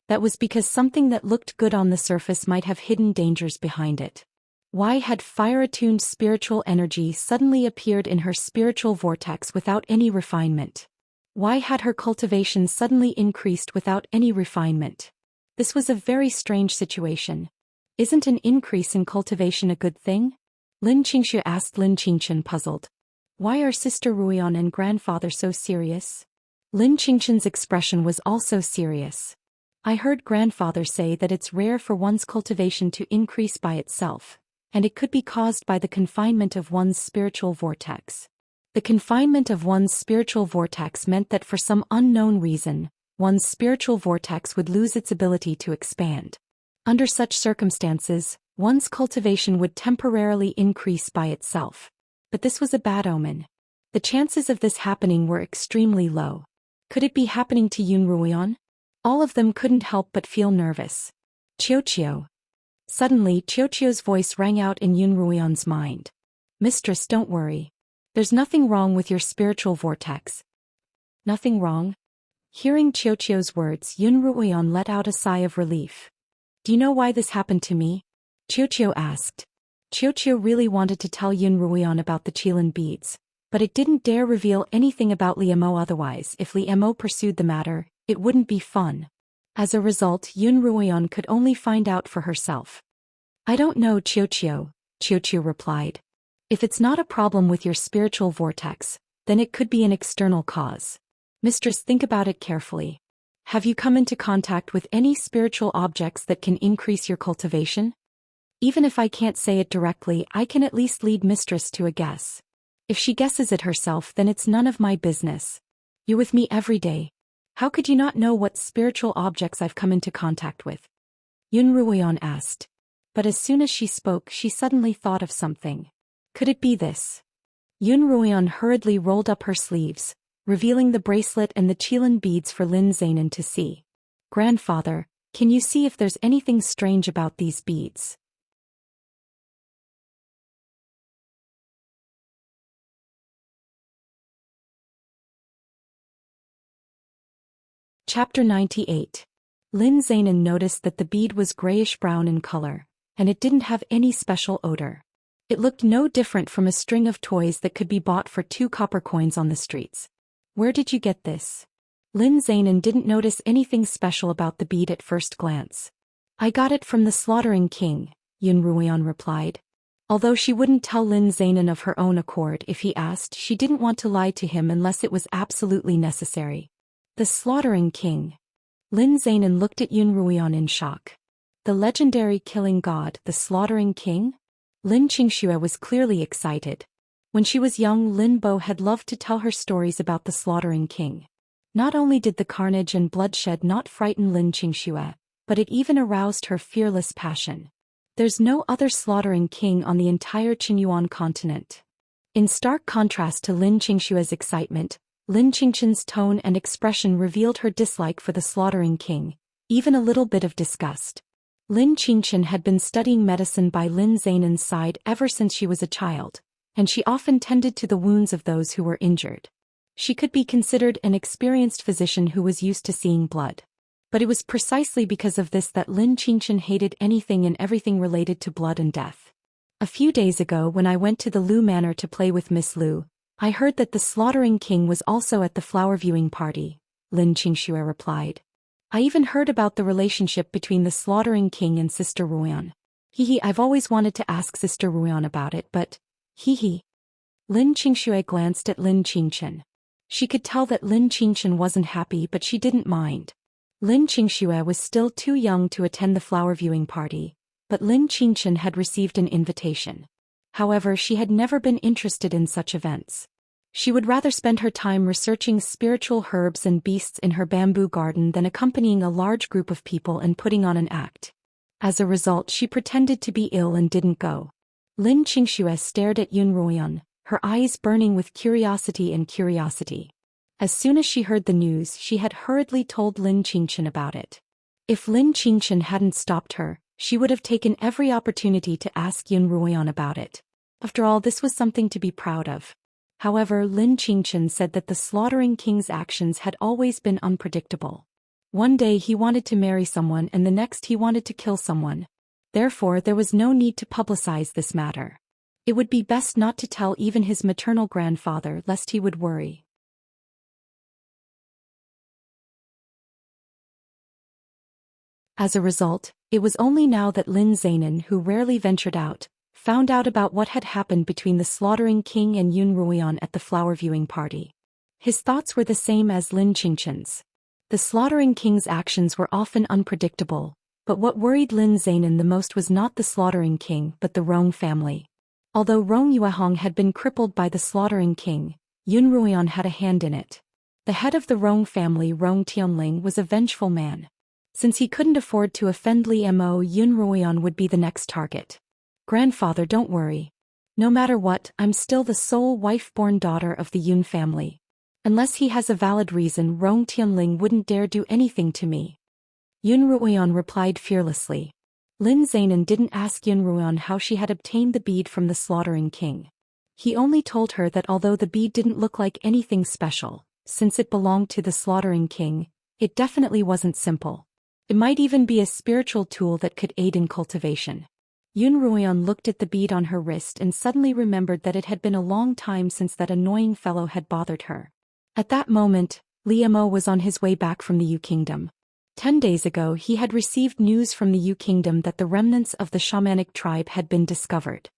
That was because something that looked good on the surface might have hidden dangers behind it. Why had fire-attuned spiritual energy suddenly appeared in her spiritual vortex without any refinement? Why had her cultivation suddenly increased without any refinement? This was a very strange situation. Isn't an increase in cultivation a good thing? Lin Qingshan asked Lin Qingshan, puzzled. Why are Sister Ruoyan and grandfather so serious? Lin Qingshan's expression was also serious. I heard grandfather say that it's rare for one's cultivation to increase by itself, and it could be caused by the confinement of one's spiritual vortex. The confinement of one's spiritual vortex meant that for some unknown reason, one's spiritual vortex would lose its ability to expand. Under such circumstances, one's cultivation would temporarily increase by itself. But this was a bad omen. The chances of this happening were extremely low. Could it be happening to Yun Ruoyan? All of them couldn't help but feel nervous. Qiu. Suddenly Qiu's voice rang out in Yun Ruoyan's mind. Mistress, don't worry. There's nothing wrong with your spiritual vortex. Nothing wrong? Hearing Qiu's words, Yun Ruoyan let out a sigh of relief. Do you know why this happened to me? Qiu asked. Qiu really wanted to tell Yun Ruoyan about the Qilin beads, but it didn't dare reveal anything about Li Mo, otherwise if Li Mo pursued the matter, it wouldn't be fun. As a result, Yun Ruoyan could only find out for herself. I don't know, Qiu replied. If it's not a problem with your spiritual vortex, then it could be an external cause. Mistress, think about it carefully. Have you come into contact with any spiritual objects that can increase your cultivation? Even if I can't say it directly, I can at least lead Mistress to a guess. If she guesses it herself, then it's none of my business. You're with me every day. How could you not know what spiritual objects I've come into contact with? Yun Ruoyan asked. But as soon as she spoke, she suddenly thought of something. Could it be this? Yun Ruoyan hurriedly rolled up her sleeves, revealing the bracelet and the Qilin beads for Lin Zainan to see. Grandfather, can you see if there's anything strange about these beads? Chapter 98. Lin Zainan noticed that the bead was grayish-brown in color, and it didn't have any special odor. It looked no different from a string of toys that could be bought for 2 copper coins on the streets. Where did you get this? Lin Zainan didn't notice anything special about the bead at first glance. I got it from the Slaughtering King, Yun Ruoyan replied. Although she wouldn't tell Lin Zainan of her own accord if he asked, she didn't want to lie to him unless it was absolutely necessary. The Slaughtering King. Lin Zainan looked at Yun Ruoyan in shock. The legendary killing god, the Slaughtering King? Lin Xianxia was clearly excited. When she was young, Lin Bo had loved to tell her stories about the Slaughtering King. Not only did the carnage and bloodshed not frighten Lin Xianxia, but it even aroused her fearless passion. There's no other Slaughtering King on the entire Qinyuan continent. In stark contrast to Lin Xianxia's excitement, Lin Qingqian's tone and expression revealed her dislike for the Slaughtering King, even a little bit of disgust. Lin Qingqian had been studying medicine by Lin Zainan's side ever since she was a child, and she often tended to the wounds of those who were injured. She could be considered an experienced physician who was used to seeing blood. But it was precisely because of this that Lin Qingqian hated anything and everything related to blood and death. A few days ago, when I went to the Lu Manor to play with Miss Lu, I heard that the Slaughtering King was also at the flower viewing party, Lin Xianxia replied. I even heard about the relationship between the Slaughtering King and Sister Ruoyan. I've always wanted to ask Sister Ruoyan about it, but, Lin Xianxia glanced at Lin Qingqian. She could tell that Lin Qingqian wasn't happy, but she didn't mind. Lin Xianxia was still too young to attend the flower viewing party, but Lin Qingqian had received an invitation. However, she had never been interested in such events. She would rather spend her time researching spiritual herbs and beasts in her bamboo garden than accompanying a large group of people and putting on an act. As a result, she pretended to be ill and didn't go. Lin Xianxia stared at Yun Ruoyan, her eyes burning with curiosity. As soon as she heard the news, she had hurriedly told Lin Qingqian about it. If Lin Qingqian hadn't stopped her, she would have taken every opportunity to ask Yun Ruoyan about it. After all, this was something to be proud of. However, Lin Qingqian said that the Slaughtering King's actions had always been unpredictable. One day he wanted to marry someone and the next he wanted to kill someone. Therefore, there was no need to publicize this matter. It would be best not to tell even his maternal grandfather lest he would worry. As a result, it was only now that Lin Zainan, who rarely ventured out, found out about what had happened between the Slaughtering King and Yun Ruoyan at the flower viewing party. His thoughts were the same as Lin Qingqian's. The Slaughtering King's actions were often unpredictable, but what worried Lin Zainan the most was not the Slaughtering King but the Rong family. Although Rong Yuehong had been crippled by the Slaughtering King, Yun Ruoyan had a hand in it. The head of the Rong family, Rong Tianling, was a vengeful man. Since he couldn't afford to offend Li Mo, Yun Ruoyan would be the next target. Grandfather, don't worry. No matter what, I'm still the sole wife-born daughter of the Yun family. Unless he has a valid reason, Rong Tianling wouldn't dare do anything to me. Yun Ruoyan replied fearlessly. Lin Zainan didn't ask Yun Ruoyan how she had obtained the bead from the Slaughtering King. He only told her that although the bead didn't look like anything special, since it belonged to the Slaughtering King, it definitely wasn't simple. It might even be a spiritual tool that could aid in cultivation. Yun Ruoyan looked at the bead on her wrist and suddenly remembered that it had been a long time since that annoying fellow had bothered her. At that moment, Li Mo was on his way back from the Yu Kingdom. 10 days ago he had received news from the Yu Kingdom that the remnants of the shamanic tribe had been discovered.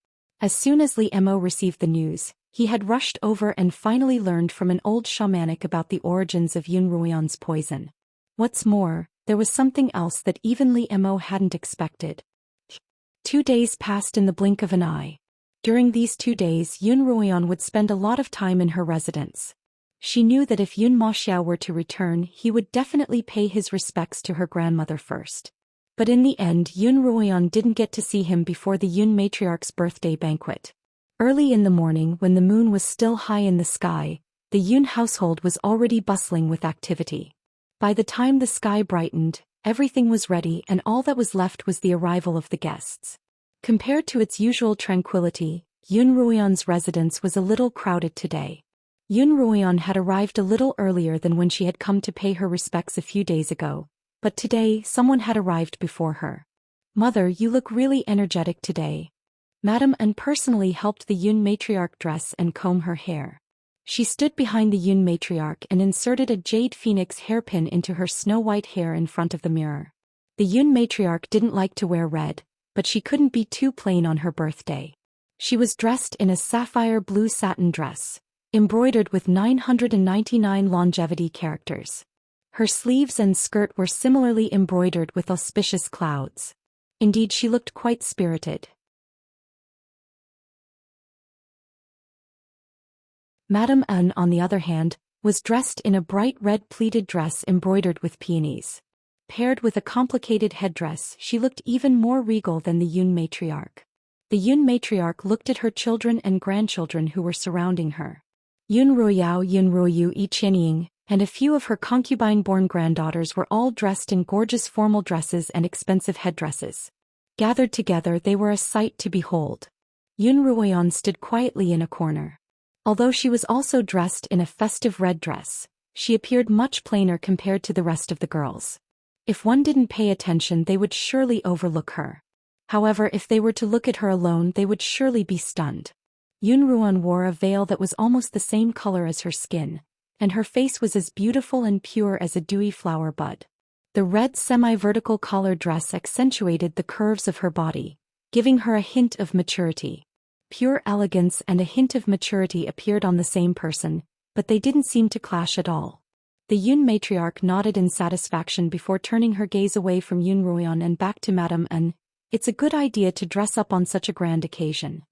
As soon as Li Mo received the news, he had rushed over and finally learned from an old shamanic about the origins of Yun Ruoyan's poison. What's more, there was something else that even Li Mo hadn't expected. 2 days passed in the blink of an eye. During these 2 days, Yun Ruoyan would spend a lot of time in her residence. She knew that if Yun Maxiao were to return, he would definitely pay his respects to her grandmother first. But in the end, Yun Ruoyan didn't get to see him before the Yun matriarch's birthday banquet. Early in the morning, when the moon was still high in the sky, the Yun household was already bustling with activity. By the time the sky brightened, everything was ready and all that was left was the arrival of the guests. Compared to its usual tranquility, Yun Ruoyan's residence was a little crowded today. Yun Ruoyan had arrived a little earlier than when she had come to pay her respects a few days ago, but today someone had arrived before her. "Mother, you look really energetic today." Madame An personally helped the Yun matriarch dress and comb her hair. She stood behind the Yun matriarch and inserted a jade phoenix hairpin into her snow-white hair in front of the mirror. The Yun matriarch didn't like to wear red, but she couldn't be too plain on her birthday. She was dressed in a sapphire blue satin dress, embroidered with 999 longevity characters. Her sleeves and skirt were similarly embroidered with auspicious clouds. Indeed, she looked quite spirited. Madame N, on the other hand, was dressed in a bright red pleated dress embroidered with peonies. Paired with a complicated headdress, she looked even more regal than the Yun matriarch. The Yun matriarch looked at her children and grandchildren who were surrounding her. Yun Ruoyao, Yun Ruoyu, Yi Qianying, and a few of her concubine-born granddaughters were all dressed in gorgeous formal dresses and expensive headdresses. Gathered together, they were a sight to behold. Yun Ruoyan stood quietly in a corner. Although she was also dressed in a festive red dress, she appeared much plainer compared to the rest of the girls. If one didn't pay attention, they would surely overlook her. However, if they were to look at her alone, they would surely be stunned. Yun Ruoyan wore a veil that was almost the same color as her skin, and her face was as beautiful and pure as a dewy flower bud. The red semi-vertical collar dress accentuated the curves of her body, giving her a hint of maturity. Pure elegance and a hint of maturity appeared on the same person, but they didn't seem to clash at all. The Yun matriarch nodded in satisfaction before turning her gaze away from Yun Ruoyan and back to Madame N. It's a good idea to dress up on such a grand occasion.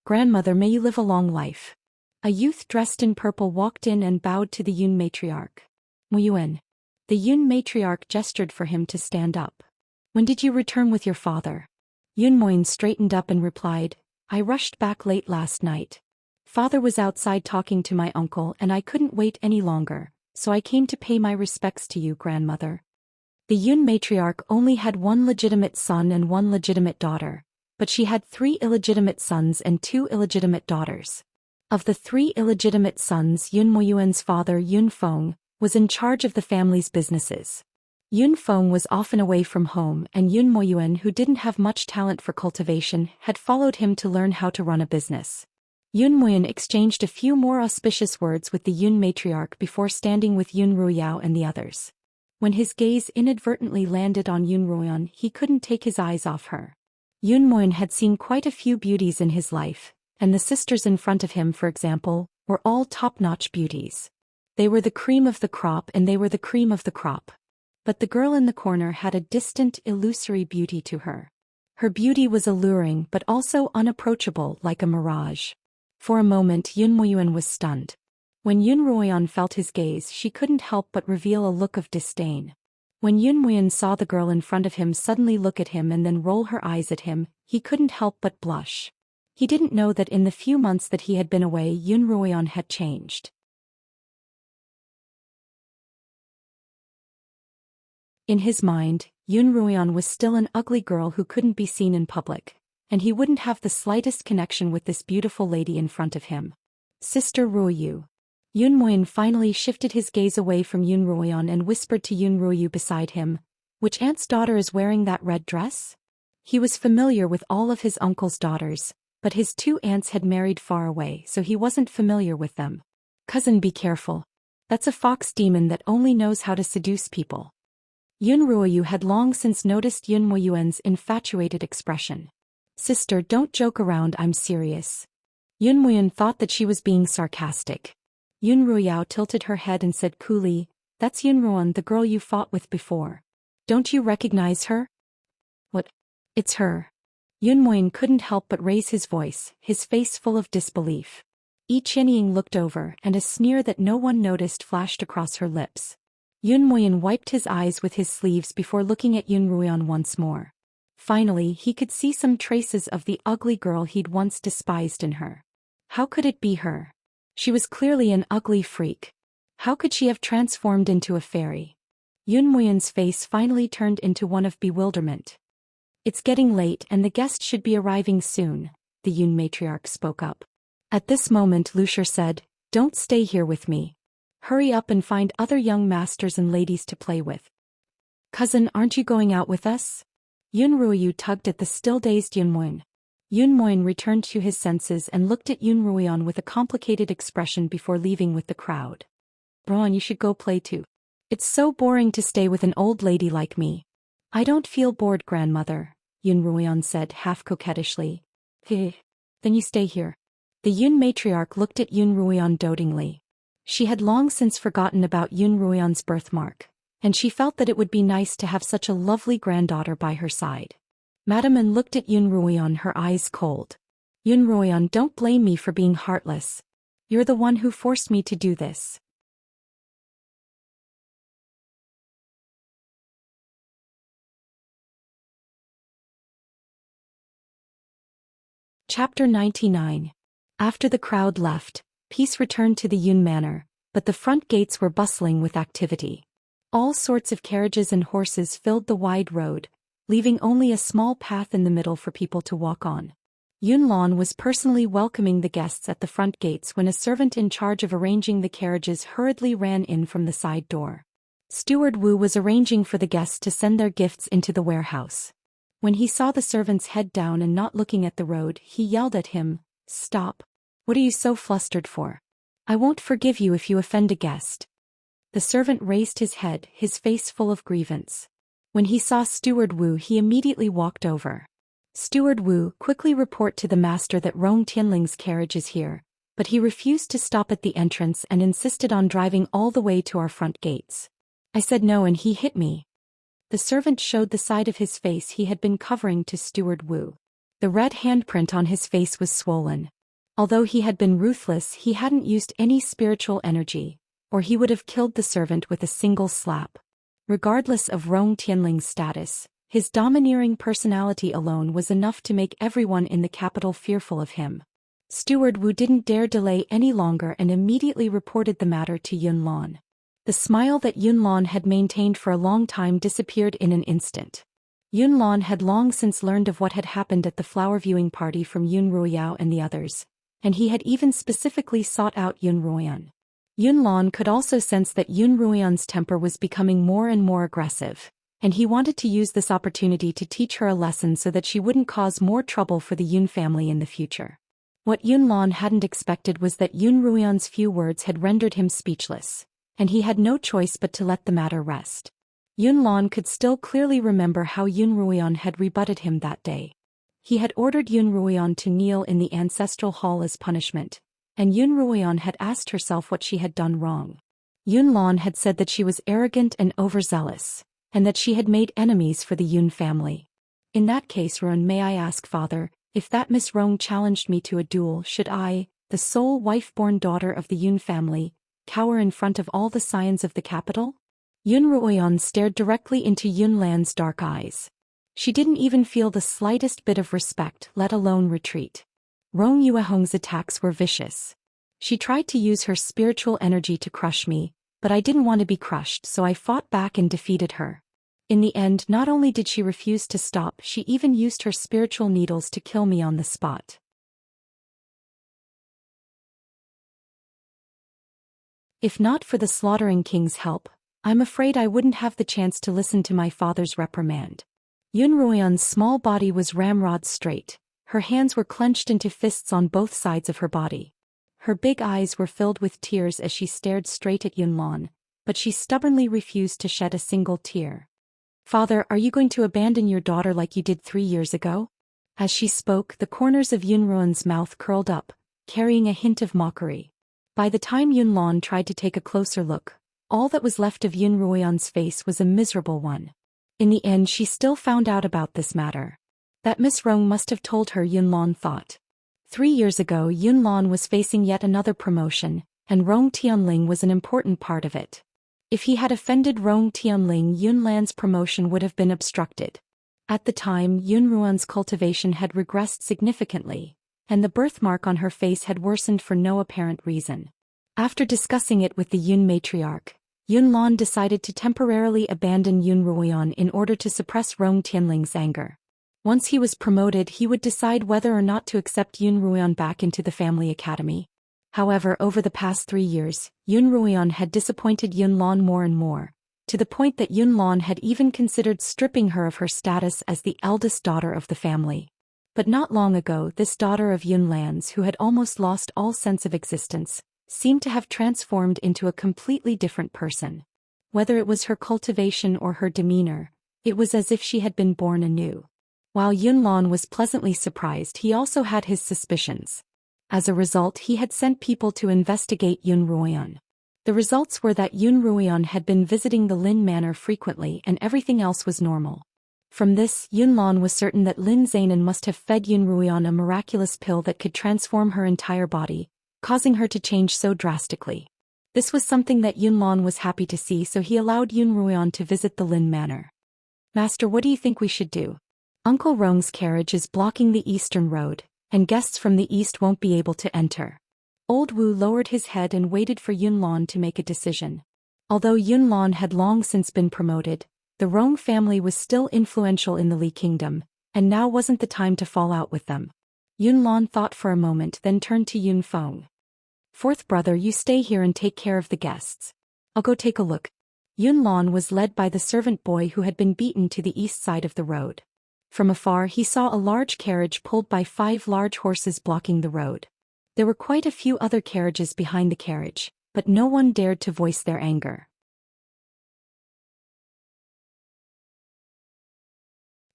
Grandmother, may you live a long life. A youth dressed in purple walked in and bowed to the Yun matriarch. Muyuan. The Yun matriarch gestured for him to stand up. When did you return with your father? Yun Moin straightened up and replied, I rushed back late last night. Father was outside talking to my uncle and I couldn't wait any longer, so I came to pay my respects to you, grandmother. The Yun matriarch only had one legitimate son and one legitimate daughter, but she had 3 illegitimate sons and 2 illegitimate daughters. Of the 3 illegitimate sons, Yun Moyuan's father, Yun Feng, was in charge of the family's businesses. Yun Feng was often away from home, and Yun Moyuan, who didn't have much talent for cultivation, had followed him to learn how to run a business. Yun Moyuan exchanged a few more auspicious words with the Yun matriarch before standing with Yun Ruoyao and the others. When his gaze inadvertently landed on Yun Ruoyan, he couldn't take his eyes off her. Yun Moyuan had seen quite a few beauties in his life, and the sisters in front of him, for example, were all top-notch beauties. They were the cream of the crop and they were the cream of the crop. But the girl in the corner had a distant, illusory beauty to her. Her beauty was alluring but also unapproachable, like a mirage. For a moment Yun Moyuan was stunned. When Yun Ruoyan felt his gaze, she couldn't help but reveal a look of disdain. When Yun Moyuan saw the girl in front of him suddenly look at him and then roll her eyes at him, he couldn't help but blush. He didn't know that in the few months that he had been away, Yun Ruoyan had changed. In his mind, Yun Ruoyan was still an ugly girl who couldn't be seen in public, and he wouldn't have the slightest connection with this beautiful lady in front of him. Sister Ruoyu. Yun Moyuan finally shifted his gaze away from Yun Ruoyan and whispered to Yun Ruoyu beside him, which aunt's daughter is wearing that red dress? He was familiar with all of his uncle's daughters, but his 2 aunts had married far away, so he wasn't familiar with them. Cousin, be careful. That's a fox demon that only knows how to seduce people. Yun Ruoyu had long since noticed Yun Moyuan's infatuated expression. Sister, don't joke around, I'm serious. Yun Moyuan thought that she was being sarcastic. Yun Ruoyao tilted her head and said coolly, That's Yun Ruoyan, the girl you fought with before. Don't you recognize her? What? It's her. Yun Moyuan couldn't help but raise his voice, his face full of disbelief. Yi Qianying looked over, and a sneer that no one noticed flashed across her lips. Yun Moyuan wiped his eyes with his sleeves before looking at Yun Ruoyan once more. Finally, he could see some traces of the ugly girl he'd once despised in her. How could it be her? She was clearly an ugly freak. How could she have transformed into a fairy? Yun Moyuan's face finally turned into one of bewilderment. It's getting late and the guest should be arriving soon, the Yun matriarch spoke up. At this moment Lucier said, Don't stay here with me. Hurry up and find other young masters and ladies to play with. Cousin, aren't you going out with us? Yun Ruoyu tugged at the still-dazed Yun Moyuan. Yun Moyuan returned to his senses and looked at Yun Ruoyan with a complicated expression before leaving with the crowd. Ruoyan, you should go play too. It's so boring to stay with an old lady like me. I don't feel bored, grandmother, Yun Ruoyan said half coquettishly. Heh. Then you stay here. The Yun matriarch looked at Yun Ruoyan dotingly. She had long since forgotten about Yun Ruoyan's birthmark, and she felt that it would be nice to have such a lovely granddaughter by her side. Madame An looked at Yun Ruoyan, her eyes cold. Yun Ruoyan, don't blame me for being heartless. You're the one who forced me to do this. Chapter 99. After the crowd left, peace returned to the Yun manor, but the front gates were bustling with activity. All sorts of carriages and horses filled the wide road, leaving only a small path in the middle for people to walk on. Yun Lan was personally welcoming the guests at the front gates when a servant in charge of arranging the carriages hurriedly ran in from the side door. Steward Wu was arranging for the guests to send their gifts into the warehouse. When he saw the servant's head down and not looking at the road, he yelled at him, "Stop! What are you so flustered for? I won't forgive you if you offend a guest." The servant raised his head, his face full of grievance. When he saw Steward Wu, he immediately walked over. "Steward Wu, quickly report to the master that Rong Tianling's carriage is here," but he refused to stop at the entrance and insisted on driving all the way to our front gates. "I said no and he hit me." The servant showed the side of his face he had been covering to Steward Wu. The red handprint on his face was swollen. Although he had been ruthless, he hadn't used any spiritual energy, or he would have killed the servant with a single slap. Regardless of Rong Tianling's status, his domineering personality alone was enough to make everyone in the capital fearful of him. Steward Wu didn't dare delay any longer and immediately reported the matter to Yun Lan. The smile that Yun Lan had maintained for a long time disappeared in an instant. Yun Lan had long since learned of what had happened at the flower viewing party from Yun Ruoyao and the others, and he had even specifically sought out Yun Ruoyan. Yun Lan could also sense that Yun Ruoyan's temper was becoming more and more aggressive, and he wanted to use this opportunity to teach her a lesson so that she wouldn't cause more trouble for the Yun family in the future. What Yun Lan hadn't expected was that Yun Ruoyan's few words had rendered him speechless, and he had no choice but to let the matter rest. Yun Lan could still clearly remember how Yun Ruoyan had rebutted him that day. He had ordered Yun Ruoyan to kneel in the ancestral hall as punishment, and Yun Ruoyan had asked herself what she had done wrong. Yun Lan had said that she was arrogant and overzealous, and that she had made enemies for the Yun family. "In that case, Ruan, may I ask, father, if that Miss Rong challenged me to a duel, should I, the sole wife-born daughter of the Yun family, cower in front of all the scions of the capital?" Yun Ruoyan stared directly into Yun Lan's dark eyes. She didn't even feel the slightest bit of respect, let alone retreat. Rong Yuehong's attacks were vicious. She tried to use her spiritual energy to crush me, but I didn't want to be crushed, so I fought back and defeated her. In the end, not only did she refuse to stop, she even used her spiritual needles to kill me on the spot. If not for the Slaughtering King's help, I'm afraid I wouldn't have the chance to listen to my father's reprimand. Yun Ruoyan's small body was ramrod straight. Her hands were clenched into fists on both sides of her body. Her big eyes were filled with tears as she stared straight at Yun Lan, but she stubbornly refused to shed a single tear. "Father, are you going to abandon your daughter like you did 3 years ago?" As she spoke, the corners of Yun Ruoyan's mouth curled up, carrying a hint of mockery. By the time Yun Lan tried to take a closer look, all that was left of Yun Ruoyan's face was a miserable one. In the end, she still found out about this matter. That Miss Rong must have told her, Yun Lan thought. 3 years ago, Yun Lan was facing yet another promotion, and Rong Tianling was an important part of it. If he had offended Rong Tianling, Yun Lan's promotion would have been obstructed. At the time, Yun Ruoyan's cultivation had regressed significantly, and the birthmark on her face had worsened for no apparent reason. After discussing it with the Yun matriarch, Yun Lan decided to temporarily abandon Yun Ruoyan in order to suppress Rong Tianling's anger. Once he was promoted, he would decide whether or not to accept Yun Ruoyan back into the family academy. However, over the past 3 years, Yun Ruoyan had disappointed Yun Lan more and more, to the point that Yun Lan had even considered stripping her of her status as the eldest daughter of the family. But not long ago, this daughter of Yun Lan's, who had almost lost all sense of existence, seemed to have transformed into a completely different person. Whether it was her cultivation or her demeanor, it was as if she had been born anew. While Yunlan was pleasantly surprised, he also had his suspicions. As a result, he had sent people to investigate Yun Ruoyan. The results were that Yun Ruoyan had been visiting the Lin Manor frequently and everything else was normal. From this, Yunlan was certain that Lin Zainan must have fed Yun Ruoyan a miraculous pill that could transform her entire body, causing her to change so drastically. This was something that Yunlan was happy to see, so he allowed Yun Ruoyan to visit the Lin Manor. "Master, what do you think we should do? Uncle Rong's carriage is blocking the eastern road, and guests from the east won't be able to enter." Old Wu lowered his head and waited for Yunlan to make a decision. Although Yunlan had long since been promoted, the Rong family was still influential in the Li Kingdom, and now wasn't the time to fall out with them. Yunlan thought for a moment, then turned to Yun Feng. "Fourth brother, you stay here and take care of the guests. I'll go take a look." Yunlan was led by the servant boy who had been beaten to the east side of the road. From afar he saw a large carriage pulled by 5 large horses blocking the road. There were quite a few other carriages behind the carriage, but no one dared to voice their anger.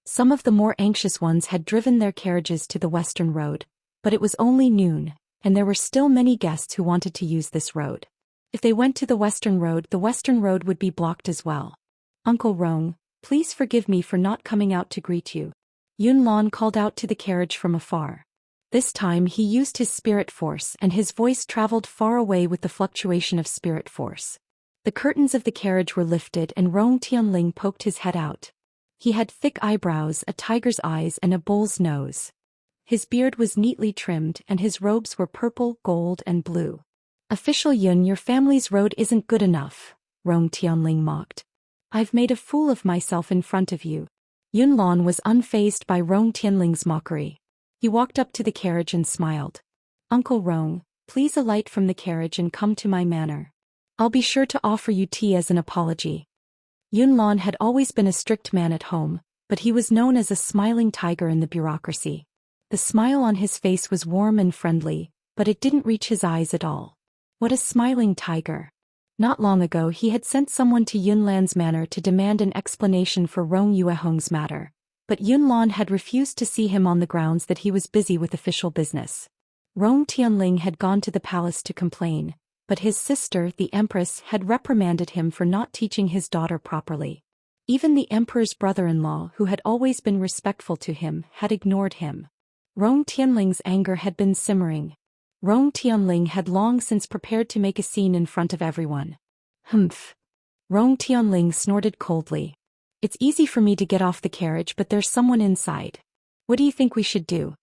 Some of the more anxious ones had driven their carriages to the western road, but it was only noon, and there were still many guests who wanted to use this road. If they went to the western road would be blocked as well. "Uncle Rong, please forgive me for not coming out to greet you." Yunlan called out to the carriage from afar. This time he used his spirit force and his voice traveled far away with the fluctuation of spirit force. The curtains of the carriage were lifted and Rong Tianling poked his head out. He had thick eyebrows, a tiger's eyes and a bull's nose. His beard was neatly trimmed and his robes were purple, gold and blue. "Official Yun, your family's road isn't good enough," Rong Tianling mocked. "I've made a fool of myself in front of you." Yunlan was unfazed by Rong Tianling's mockery. He walked up to the carriage and smiled. "Uncle Rong, please alight from the carriage and come to my manor. I'll be sure to offer you tea as an apology." Yunlan had always been a strict man at home, but he was known as a smiling tiger in the bureaucracy. The smile on his face was warm and friendly, but it didn't reach his eyes at all. What a smiling tiger. Not long ago he had sent someone to Yunlan's manor to demand an explanation for Rong Yuehong's matter, but Yunlan had refused to see him on the grounds that he was busy with official business. Rong Tianling had gone to the palace to complain, but his sister, the Empress, had reprimanded him for not teaching his daughter properly. Even the Emperor's brother-in-law, who had always been respectful to him, had ignored him. Rong Tianling's anger had been simmering. Rong Tianling had long since prepared to make a scene in front of everyone. "Humph." Rong Tianling snorted coldly. "It's easy for me to get off the carriage, but there's someone inside. What do you think we should do?"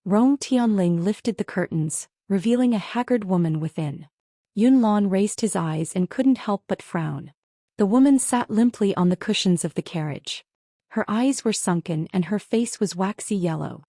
Rong Tianling lifted the curtains, revealing a haggard woman within. Yunlan raised his eyes and couldn't help but frown. The woman sat limply on the cushions of the carriage. Her eyes were sunken and her face was waxy yellow.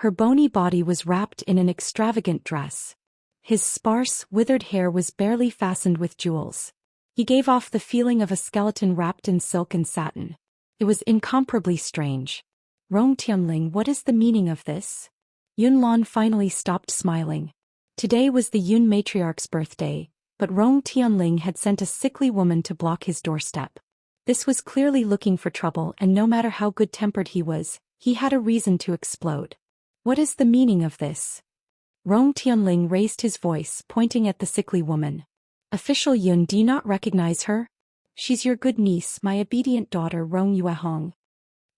Her bony body was wrapped in an extravagant dress. His sparse, withered hair was barely fastened with jewels. He gave off the feeling of a skeleton wrapped in silk and satin. It was incomparably strange. "Rong Tianling, what is the meaning of this?" Yunlan finally stopped smiling. Today was the Yun matriarch's birthday, but Rong Tianling had sent a sickly woman to block his doorstep. This was clearly looking for trouble, and no matter how good-tempered he was, he had a reason to explode. "What is the meaning of this?" Rong Tianling raised his voice, pointing at the sickly woman. "Official Yun, do you not recognize her? She's your good niece, my obedient daughter Rong Yuehong."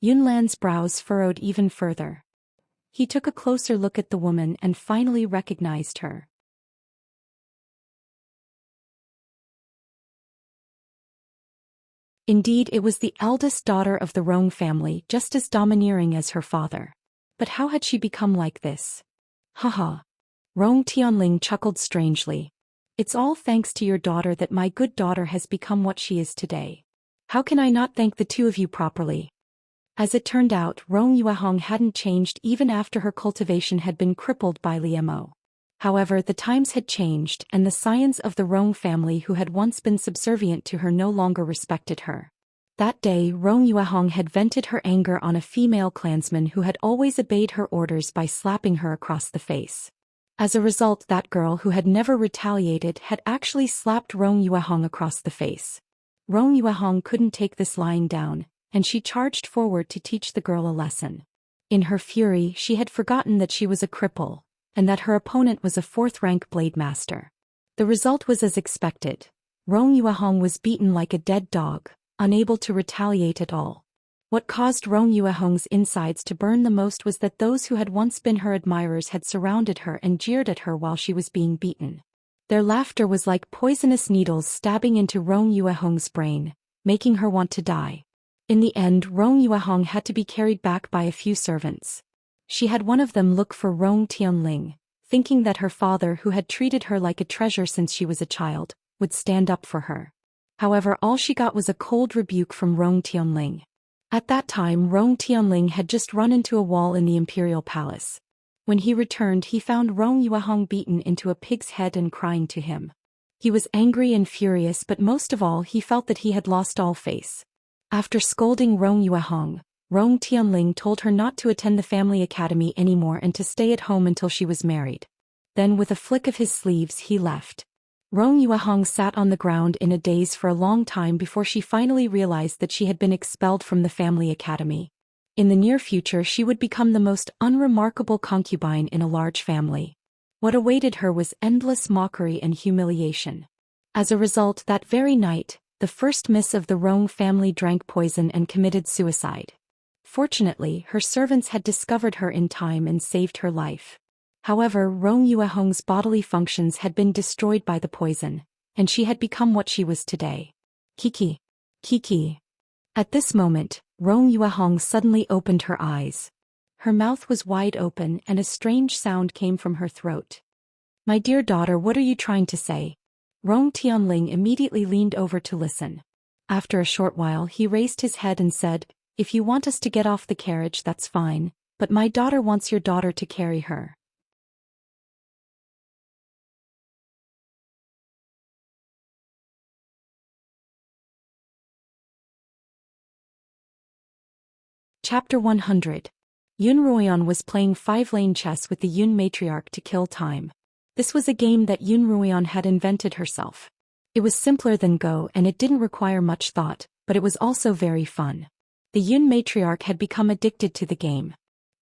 Yunlan's brows furrowed even further. He took a closer look at the woman and finally recognized her. Indeed, it was the eldest daughter of the Rong family, just as domineering as her father. But how had she become like this? Haha. Rong Tianling chuckled strangely. "It's all thanks to your daughter that my good daughter has become what she is today. How can I not thank the two of you properly?" As it turned out, Rong Yuehong hadn't changed even after her cultivation had been crippled by Liemo. However, the times had changed and the scions of the Rong family who had once been subservient to her no longer respected her. That day, Rong Yuehong had vented her anger on a female clansman who had always obeyed her orders by slapping her across the face. As a result, that girl who had never retaliated had actually slapped Rong Yuehong across the face. Rong Yuehong couldn't take this lying down, and she charged forward to teach the girl a lesson. In her fury, she had forgotten that she was a cripple, and that her opponent was a fourth-rank blade master. The result was as expected. Rong Yuehong was beaten like a dead dog, unable to retaliate at all. What caused Rong Yuehong's insides to burn the most was that those who had once been her admirers had surrounded her and jeered at her while she was being beaten. Their laughter was like poisonous needles stabbing into Rong Yuehong's brain, making her want to die. In the end, Rong Yuehong had to be carried back by a few servants. She had one of them look for Rong Tianling, thinking that her father, who had treated her like a treasure since she was a child, would stand up for her. However, all she got was a cold rebuke from Rong Tianling. At that time, Rong Tianling had just run into a wall in the imperial palace. When he returned, he found Rong Yuehong beaten into a pig's head and crying to him. He was angry and furious, but most of all he felt that he had lost all face. After scolding Rong Yuehong, Rong Tianling told her not to attend the family academy anymore and to stay at home until she was married. Then with a flick of his sleeves he left. Rong Yuehong sat on the ground in a daze for a long time before she finally realized that she had been expelled from the family academy. In the near future she would become the most unremarkable concubine in a large family. What awaited her was endless mockery and humiliation. As a result, that very night, the first miss of the Rong family drank poison and committed suicide. Fortunately, her servants had discovered her in time and saved her life. However, Rong Yuehong's bodily functions had been destroyed by the poison, and she had become what she was today. Kiki. Kiki. At this moment, Rong Yuehong suddenly opened her eyes. Her mouth was wide open and a strange sound came from her throat. "My dear daughter, what are you trying to say?" Rong Tianling immediately leaned over to listen. After a short while he raised his head and said, "If you want us to get off the carriage, that's fine, but my daughter wants your daughter to carry her." Chapter 100. Yun Ruoyan was playing 5-lane chess with the Yun matriarch to kill time. This was a game that Yun Ruoyan had invented herself. It was simpler than Go and it didn't require much thought, but it was also very fun. The Yun matriarch had become addicted to the game.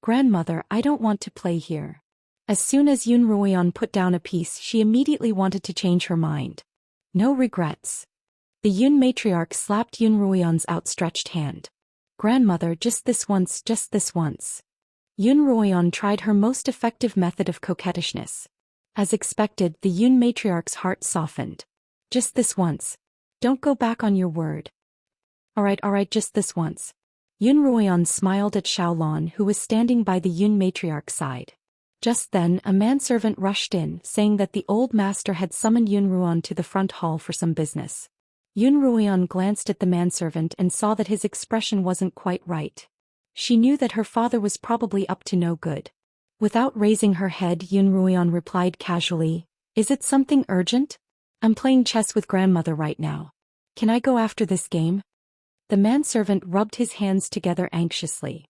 "Grandmother, I don't want to play here." As soon as Yun Ruoyan put down a piece, she immediately wanted to change her mind. No regrets. The Yun matriarch slapped Yun Ruoyan's outstretched hand. "Grandmother, just this once, just this once." Yun Ruoyan tried her most effective method of coquettishness. As expected, the Yun matriarch's heart softened. "Just this once. Don't go back on your word." Alright, just this once." Yun Ruoyan smiled at Xiaolon, who was standing by the Yun matriarch's side. Just then, a manservant rushed in, saying that the old master had summoned Yun Ruoyan to the front hall for some business. Yun Ruoyan glanced at the manservant and saw that his expression wasn't quite right. She knew that her father was probably up to no good. Without raising her head, Yun Ruoyan replied casually, "Is it something urgent? I'm playing chess with grandmother right now. Can I go after this game?" The manservant rubbed his hands together anxiously.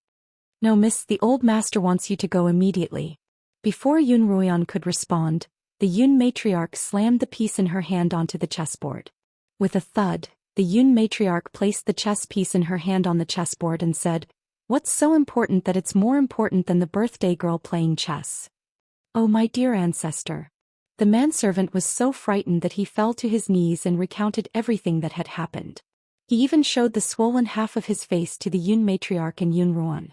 "No, miss, the old master wants you to go immediately." Before Yun Ruoyan could respond, the Yun matriarch slammed the piece in her hand onto the chessboard. With a thud, the Yun matriarch placed the chess piece in her hand on the chessboard and said, "What's so important that it's more important than the birthday girl playing chess?" "Oh, my dear ancestor." The manservant was so frightened that he fell to his knees and recounted everything that had happened. He even showed the swollen half of his face to the Yun matriarch and Yun Ruoyan.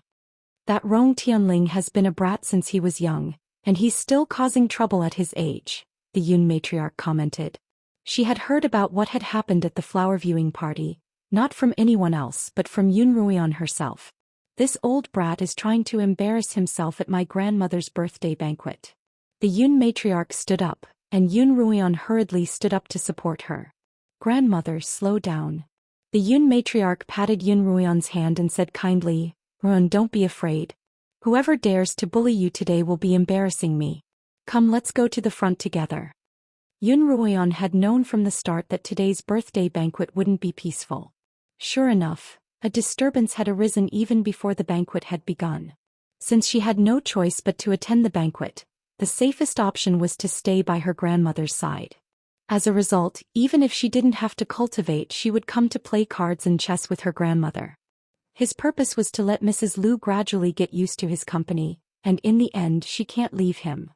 "That Rong Tianling has been a brat since he was young, and he's still causing trouble at his age," the Yun matriarch commented. She had heard about what had happened at the flower viewing party, not from anyone else but from Yun Ruoyan herself. "This old brat is trying to embarrass himself at my grandmother's birthday banquet." The Yun matriarch stood up, and Yun Ruoyan hurriedly stood up to support her. "Grandmother, slow down." The Yun matriarch patted Yun Ruoyan's hand and said kindly, "Ruoyan, don't be afraid. Whoever dares to bully you today will be embarrassing me. Come, let's go to the front together." Yun Ruoyan had known from the start that today's birthday banquet wouldn't be peaceful. Sure enough, a disturbance had arisen even before the banquet had begun. Since she had no choice but to attend the banquet, the safest option was to stay by her grandmother's side. As a result, even if she didn't have to cultivate, she would come to play cards and chess with her grandmother. His purpose was to let Mrs. Lu gradually get used to his company, and in the end she can't leave him.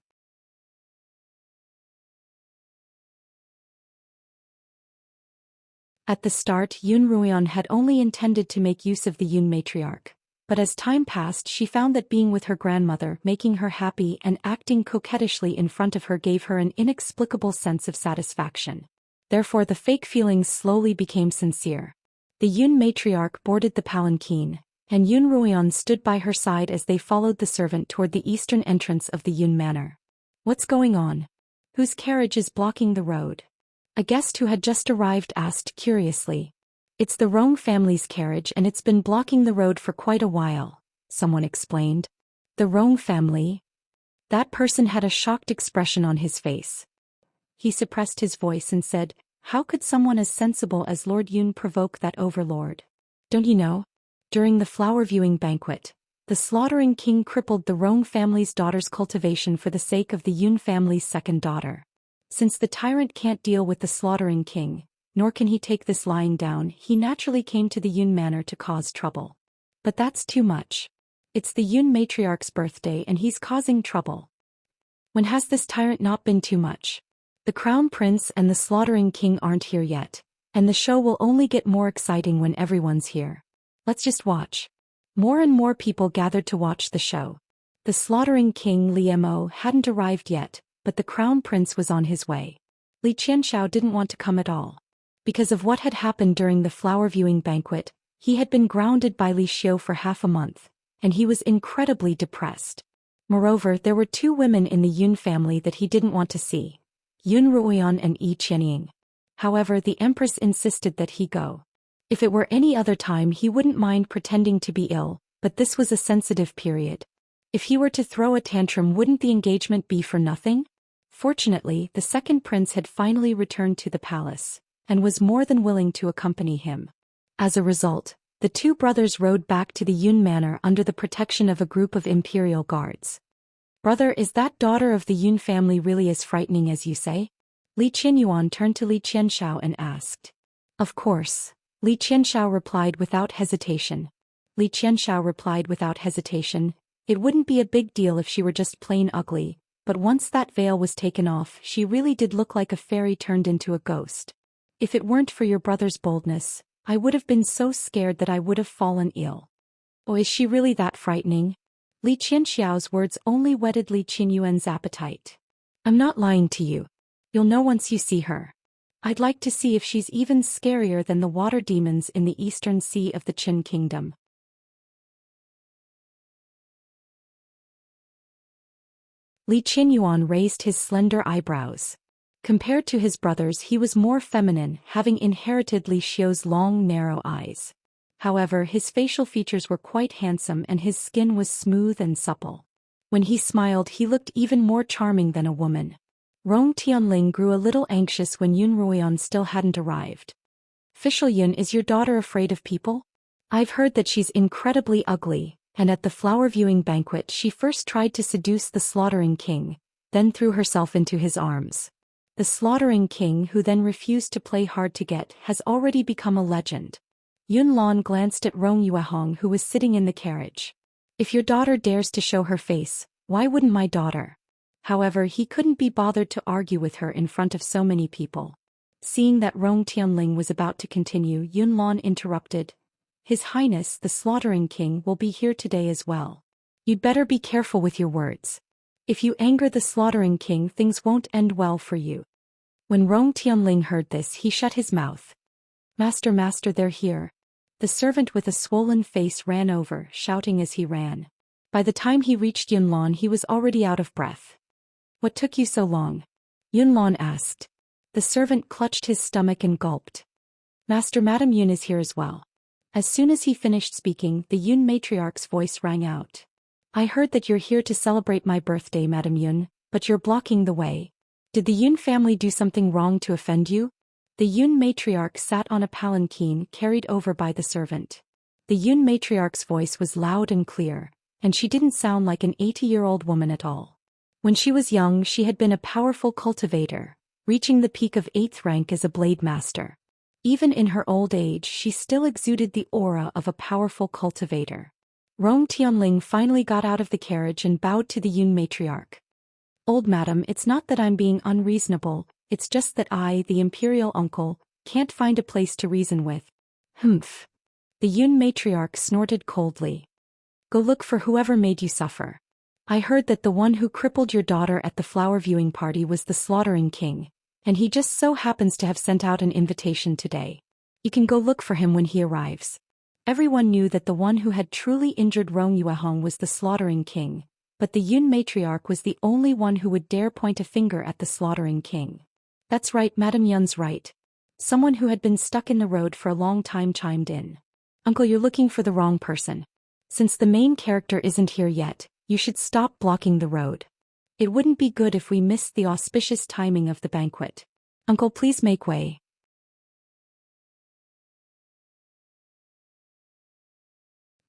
At the start, Yun Ruian had only intended to make use of the Yun matriarch, but as time passed she found that being with her grandmother, making her happy and acting coquettishly in front of her gave her an inexplicable sense of satisfaction. Therefore the fake feelings slowly became sincere. The Yun matriarch boarded the palanquin, and Yun Ruian stood by her side as they followed the servant toward the eastern entrance of the Yun manor. "What's going on? Whose carriage is blocking the road?" A guest who had just arrived asked curiously. "It's the Rong family's carriage and it's been blocking the road for quite a while," someone explained. "The Rong family?" That person had a shocked expression on his face. He suppressed his voice and said, "How could someone as sensible as Lord Yun provoke that overlord? Don't you know? During the flower viewing banquet, the slaughtering king crippled the Rong family's daughter's cultivation for the sake of the Yun family's second daughter. Since the tyrant can't deal with the slaughtering king, nor can he take this lying down, he naturally came to the Yun manor to cause trouble. But that's too much. It's the Yun matriarch's birthday and he's causing trouble. When has this tyrant not been too much? The crown prince and the slaughtering king aren't here yet, and the show will only get more exciting when everyone's here. Let's just watch." More and more people gathered to watch the show. The slaughtering king Li Mo hadn't arrived yet, but the crown prince was on his way. Li Qianxiao didn't want to come at all. Because of what had happened during the flower viewing banquet, he had been grounded by Li Xiu for half a month, and he was incredibly depressed. Moreover, there were two women in the Yun family that he didn't want to see: Yun Ruoyan and Yi Qianying. However, the empress insisted that he go. If it were any other time he wouldn't mind pretending to be ill, but this was a sensitive period. If he were to throw a tantrum, wouldn't the engagement be for nothing? Fortunately, the second prince had finally returned to the palace, and was more than willing to accompany him. As a result, the two brothers rode back to the Yun manor under the protection of a group of imperial guards. "Brother, is that daughter of the Yun family really as frightening as you say?" Li Qianyuan turned to Li Qianxiao and asked. "Of course," Li Qianxiao replied without hesitation. It wouldn't be a big deal if she were just plain ugly, but once that veil was taken off, she really did look like a fairy turned into a ghost. If it weren't for your brother's boldness, I would have been so scared that I would have fallen ill." "Oh, is she really that frightening?" Li Qianxiao's words only whetted Li Qianyuan's appetite. "I'm not lying to you. You'll know once you see her. I'd like to see if she's even scarier than the water demons in the eastern sea of the Qin kingdom." Li Qianyuan raised his slender eyebrows. Compared to his brothers, he was more feminine, having inherited Li Xiu's long, narrow eyes. However, his facial features were quite handsome and his skin was smooth and supple. When he smiled, he looked even more charming than a woman. Rong Tianling grew a little anxious when Yun Ruoyan still hadn't arrived. "Official Yun, is your daughter afraid of people? I've heard that she's incredibly ugly, and at the flower viewing banquet she first tried to seduce the slaughtering king, then threw herself into his arms. The slaughtering king, who then refused to play hard to get, has already become a legend." Yun Lan glanced at Rong Yuehong, who was sitting in the carriage. "If your daughter dares to show her face, why wouldn't my daughter?" However, he couldn't be bothered to argue with her in front of so many people. Seeing that Rong Tianling was about to continue, Yun Lan interrupted. "His Highness, the slaughtering king, will be here today as well. You'd better be careful with your words. If you anger the slaughtering king, things won't end well for you." When Rong Tianling heard this, he shut his mouth. Master, they're here." The servant with a swollen face ran over, shouting as he ran. By the time he reached Yun Lan, he was already out of breath. "What took you so long?" Yun Lan asked. The servant clutched his stomach and gulped. "Master, Madam Yun is here as well." As soon as he finished speaking, the Yun matriarch's voice rang out. "I heard that you're here to celebrate my birthday, Madam Yun, but you're blocking the way. Did the Yun family do something wrong to offend you?" The Yun matriarch sat on a palanquin carried over by the servant. The Yun matriarch's voice was loud and clear, and she didn't sound like an 80-year-old woman at all. When she was young, she had been a powerful cultivator, reaching the peak of 8th rank as a blade master. Even in her old age she still exuded the aura of a powerful cultivator. Rong Tianling finally got out of the carriage and bowed to the Yun matriarch. "Old madam, it's not that I'm being unreasonable, it's just that I, the imperial uncle, can't find a place to reason with." "Humph." The Yun matriarch snorted coldly. "Go look for whoever made you suffer. I heard that the one who crippled your daughter at the flower viewing party was the slaughtering king, and he just so happens to have sent out an invitation today. You can go look for him when he arrives." Everyone knew that the one who had truly injured Rong Yuehong was the slaughtering king, but the Yun matriarch was the only one who would dare point a finger at the slaughtering king. "That's right, Madam Yun's right." Someone who had been stuck in the road for a long time chimed in. "Uncle, you're looking for the wrong person. Since the main character isn't here yet, you should stop blocking the road. It wouldn't be good if we missed the auspicious timing of the banquet. Uncle, please make way."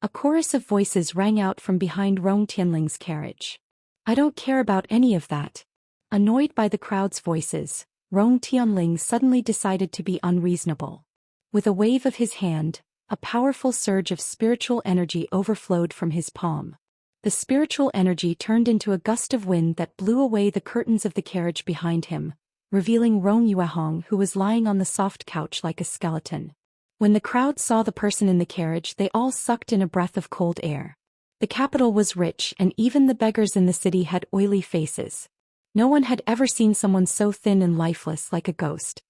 A chorus of voices rang out from behind Rong Tianling's carriage. "I don't care about any of that." Annoyed by the crowd's voices, Rong Tianling suddenly decided to be unreasonable. With a wave of his hand, a powerful surge of spiritual energy overflowed from his palm. The spiritual energy turned into a gust of wind that blew away the curtains of the carriage behind him, revealing Rong Yuehong, who was lying on the soft couch like a skeleton. When the crowd saw the person in the carriage, they all sucked in a breath of cold air. The capital was rich, and even the beggars in the city had oily faces. No one had ever seen someone so thin and lifeless like a ghost.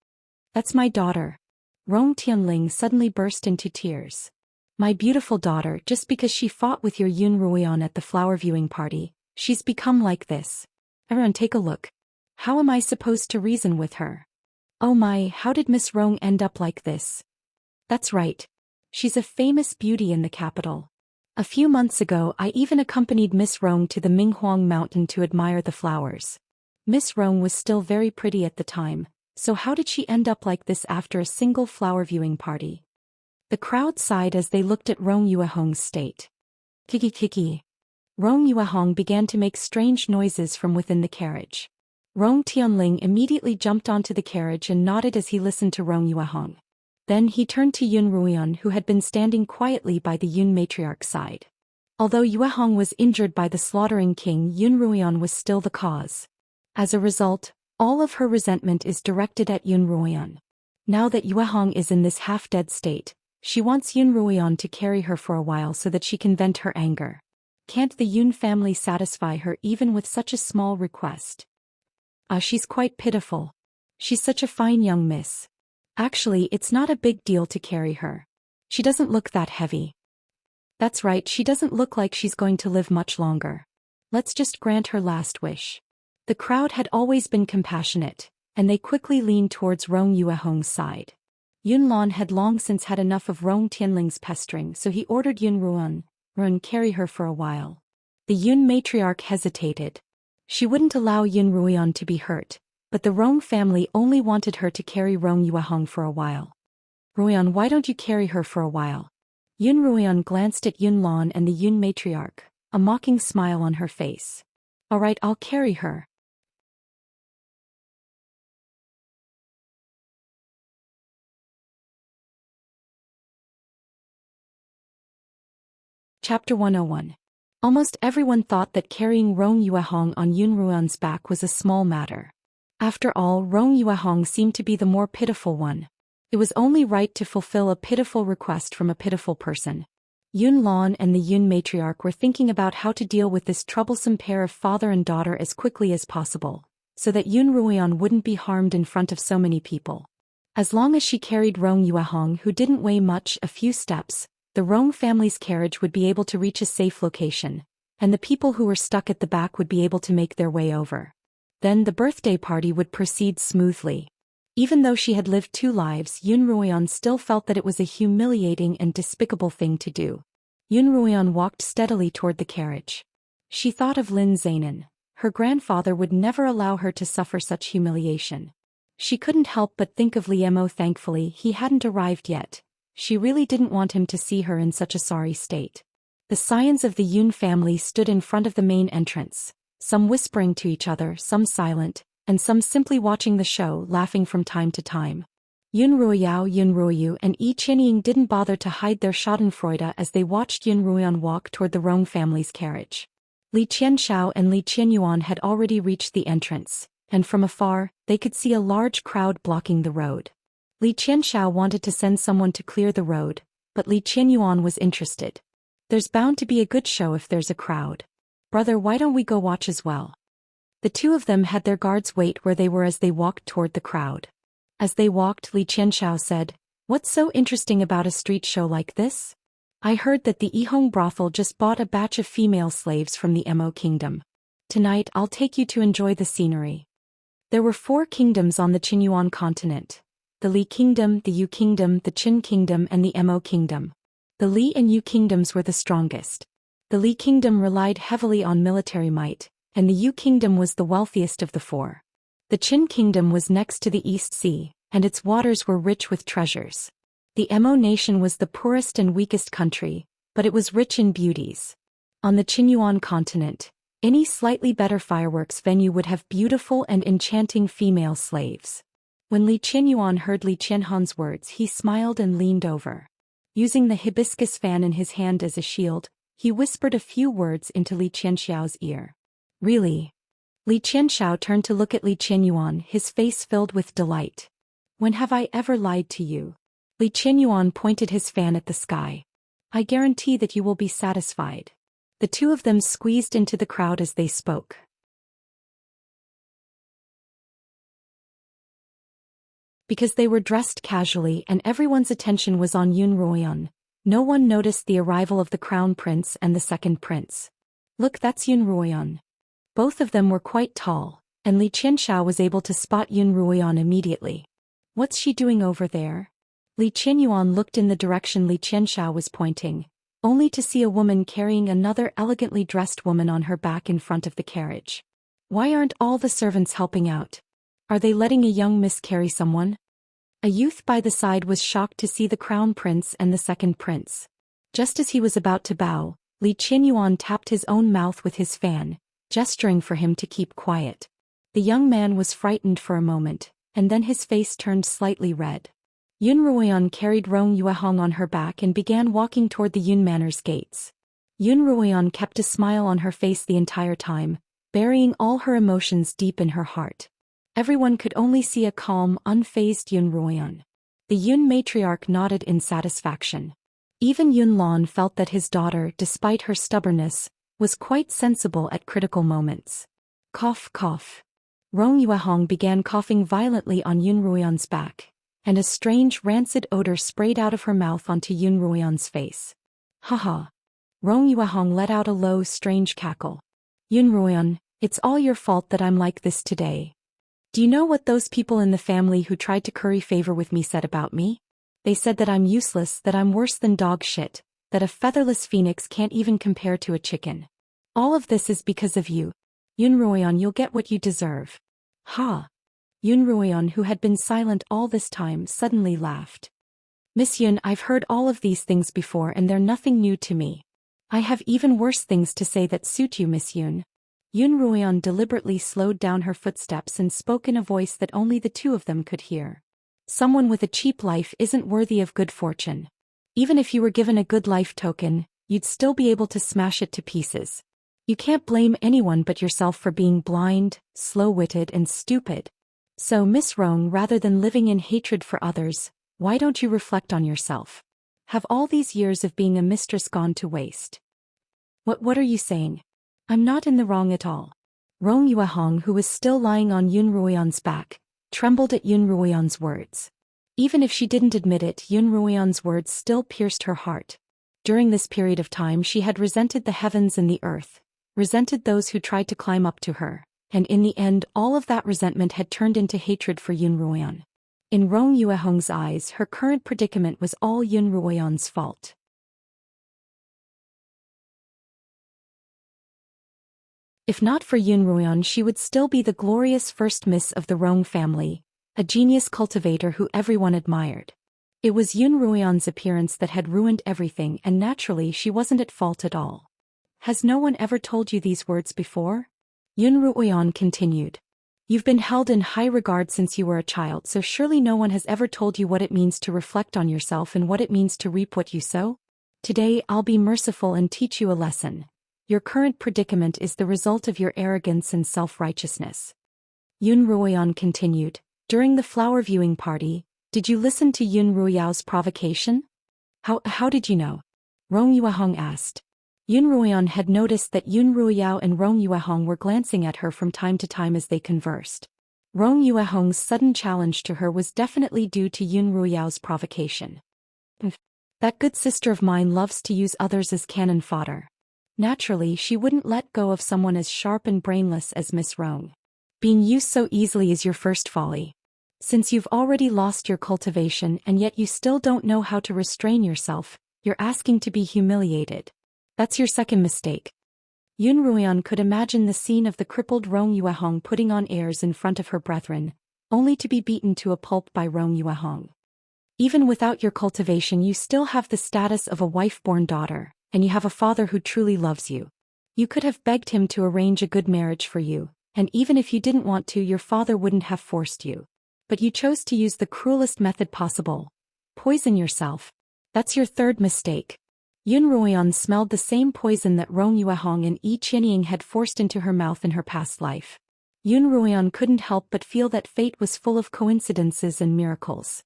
"That's my daughter." Rong Tianling suddenly burst into tears. "My beautiful daughter, just because she fought with your Yun Ruian at the flower viewing party, she's become like this. Everyone take a look. How am I supposed to reason with her? Oh my, how did Miss Rong end up like this?" "That's right. She's a famous beauty in the capital. A few months ago I even accompanied Miss Rong to the Minghuang Mountain to admire the flowers. Miss Rong was still very pretty at the time, so how did she end up like this after a single flower viewing party?" The crowd sighed as they looked at Rong Yuehong's state. "Kiki kiki." Rong Yuehong began to make strange noises from within the carriage. Rong Tianling immediately jumped onto the carriage and nodded as he listened to Rong Yuehong. Then he turned to Yun Ruian, who had been standing quietly by the Yun matriarch's side. Although Yuehong was injured by the slaughtering king, Yun Ruian was still the cause. As a result, all of her resentment is directed at Yun Ruian. Now that Yuehong is in this half-dead state, she wants Yun Ruian to carry her for a while so that she can vent her anger. Can't the Yun family satisfy her even with such a small request? She's quite pitiful. She's such a fine young miss. Actually, it's not a big deal to carry her. She doesn't look that heavy. That's right, she doesn't look like she's going to live much longer. Let's just grant her last wish." The crowd had always been compassionate, and they quickly leaned towards Rong Yuehong's side. Yun Lan had long since had enough of Rong Tianling's pestering, so he ordered Yun Ruian carry her for a while. The Yun matriarch hesitated. She wouldn't allow Yun Ruian to be hurt, but the Rong family only wanted her to carry Rong Yuehong for a while. "Ruian, why don't you carry her for a while?" Yun Ruian glanced at Yun Lan and the Yun matriarch, a mocking smile on her face. "All right, I'll carry her." Chapter 101. Almost everyone thought that carrying Rong Yuehong on Yun Ruian's back was a small matter. After all, Rong Yuehong seemed to be the more pitiful one. It was only right to fulfill a pitiful request from a pitiful person. Yun Lan and the Yun matriarch were thinking about how to deal with this troublesome pair of father and daughter as quickly as possible, so that Yun Ruian wouldn't be harmed in front of so many people. As long as she carried Rong Yuehong, who didn't weigh much, a few steps, the Rong family's carriage would be able to reach a safe location, and the people who were stuck at the back would be able to make their way over. Then the birthday party would proceed smoothly. Even though she had lived 2 lives, Yun Ruian still felt that it was a humiliating and despicable thing to do. Yun Ruian walked steadily toward the carriage. She thought of Lin Zainan. Her grandfather would never allow her to suffer such humiliation. She couldn't help but think of Liemo. Thankfully, he hadn't arrived yet. She really didn't want him to see her in such a sorry state. The scions of the Yun family stood in front of the main entrance, some whispering to each other, some silent, and some simply watching the show, laughing from time to time. Yun Ruoyu and Yi Qianying didn't bother to hide their schadenfreude as they watched Yun Ruoyan walk toward the Rong family's carriage. Li Qianxiao and Li Qianyuan had already reached the entrance, and from afar, they could see a large crowd blocking the road. Li Qianxiao wanted to send someone to clear the road, but Li Qianyuan was interested. There's bound to be a good show if there's a crowd. Brother, why don't we go watch as well? The two of them had their guards wait where they were as they walked toward the crowd. As they walked, Li Qianxiao said, "What's so interesting about a street show like this? I heard that the Yihong brothel just bought a batch of female slaves from the Mo kingdom. Tonight I'll take you to enjoy the scenery." There were 4 kingdoms on the Qinyuan continent: the Li kingdom, the Yu kingdom, the Qin kingdom and the Mo kingdom. The Li and Yu kingdoms were the strongest. The Li kingdom relied heavily on military might, and the Yu kingdom was the wealthiest of the 4. The Qin kingdom was next to the East Sea, and its waters were rich with treasures. The Mo nation was the poorest and weakest country, but it was rich in beauties. On the Qinyuan continent, any slightly better fireworks venue would have beautiful and enchanting female slaves. When Li Qianyuan heard Li Qianhan's words, he smiled and leaned over. Using the hibiscus fan in his hand as a shield, he whispered a few words into Li Qianxiao's ear. "Really?" Li Qianxiao turned to look at Li Qianyuan, his face filled with delight. "When have I ever lied to you?" Li Qianyuan pointed his fan at the sky. "I guarantee that you will be satisfied." The two of them squeezed into the crowd as they spoke. Because they were dressed casually and everyone's attention was on Yun Ruoyan, no one noticed the arrival of the crown prince and the second prince. "Look, that's Yun Ruoyan." Both of them were quite tall, and Li Qianxiao was able to spot Yun Ruoyan immediately. "What's she doing over there?" Li Qianyuan looked in the direction Li Qianxiao was pointing, only to see a woman carrying another elegantly dressed woman on her back in front of the carriage. "Why aren't all the servants helping out? Are they letting a young miss carry someone?" A youth by the side was shocked to see the crown prince and the second prince. Just as he was about to bow, Li Qianyuan tapped his own mouth with his fan, gesturing for him to keep quiet. The young man was frightened for a moment, and then his face turned slightly red. Yun Ruoyan carried Rong Yuehong on her back and began walking toward the Yun Manor's gates. Yun Ruoyan kept a smile on her face the entire time, burying all her emotions deep in her heart. Everyone could only see a calm, unfazed Yun Ruoyan. The Yun matriarch nodded in satisfaction. Even Yun Lan felt that his daughter, despite her stubbornness, was quite sensible at critical moments. Cough, cough. Rong Yuehong began coughing violently on Yun Ruoyan's back, and a strange rancid odor sprayed out of her mouth onto Yun Ruoyan's face. "Haha." Rong Yuehong let out a low, strange cackle. "Yun Ruoyan, it's all your fault that I'm like this today. Do you know what those people in the family who tried to curry favor with me said about me? They said that I'm useless, that I'm worse than dog shit, that a featherless phoenix can't even compare to a chicken. All of this is because of you. Yun Ruoyan, you'll get what you deserve." "Ha!" Yun Ruoyan, who had been silent all this time, suddenly laughed. "Miss Yun, I've heard all of these things before and they're nothing new to me. I have even worse things to say that suit you, Miss Yun." Yun Ruoyan deliberately slowed down her footsteps and spoke in a voice that only the two of them could hear. "Someone with a cheap life isn't worthy of good fortune. Even if you were given a good life token, you'd still be able to smash it to pieces. You can't blame anyone but yourself for being blind, slow-witted and stupid. So Miss Rong, rather than living in hatred for others, why don't you reflect on yourself? Have all these years of being a mistress gone to waste?" What are you saying? I'm not in the wrong at all." Rong Yuehong, who was still lying on Yun Ruoyan's back, trembled at Yun Ruoyan's words. Even if she didn't admit it, Yun Ruoyan's words still pierced her heart. During this period of time she had resented the heavens and the earth, resented those who tried to climb up to her, and in the end all of that resentment had turned into hatred for Yun Ruoyan. In Rong Yuehong's eyes, her current predicament was all Yun Ruoyan's fault. If not for Yun Ruoyan, she would still be the glorious first miss of the Rong family, a genius cultivator who everyone admired. It was Yun Ruoyan's appearance that had ruined everything, and naturally she wasn't at fault at all. "Has no one ever told you these words before?" Yun Ruoyan continued. You've been held in high regard since you were a child, so surely no one has ever told you what it means to reflect on yourself and what it means to reap what you sow? Today I'll be merciful and teach you a lesson. Your current predicament is the result of your arrogance and self-righteousness. Yun Ruoyan continued, during the flower viewing party, did you listen to Yun Ruoyao's provocation? How did you know? Rong Yuehong asked. Yun Ruoyan had noticed that Yun Ruoyao and Rong Yuehong were glancing at her from time to time as they conversed. Rong Yuehong's sudden challenge to her was definitely due to Yun Ruoyao's provocation. That good sister of mine loves to use others as cannon fodder. Naturally, she wouldn't let go of someone as sharp and brainless as Miss Rong. Being used so easily is your first folly. Since you've already lost your cultivation and yet you still don't know how to restrain yourself, you're asking to be humiliated. That's your second mistake. Yun Ruoyan could imagine the scene of the crippled Rong Yuehong putting on airs in front of her brethren, only to be beaten to a pulp by Rong Yuehong. Even without your cultivation you still have the status of a wife-born daughter, and you have a father who truly loves you. You could have begged him to arrange a good marriage for you, and even if you didn't want to, your father wouldn't have forced you. But you chose to use the cruelest method possible. Poison yourself. That's your third mistake. Yun Ruoyan smelled the same poison that Rong Yuehong and Yi Qianying had forced into her mouth in her past life. Yun Ruoyan couldn't help but feel that fate was full of coincidences and miracles.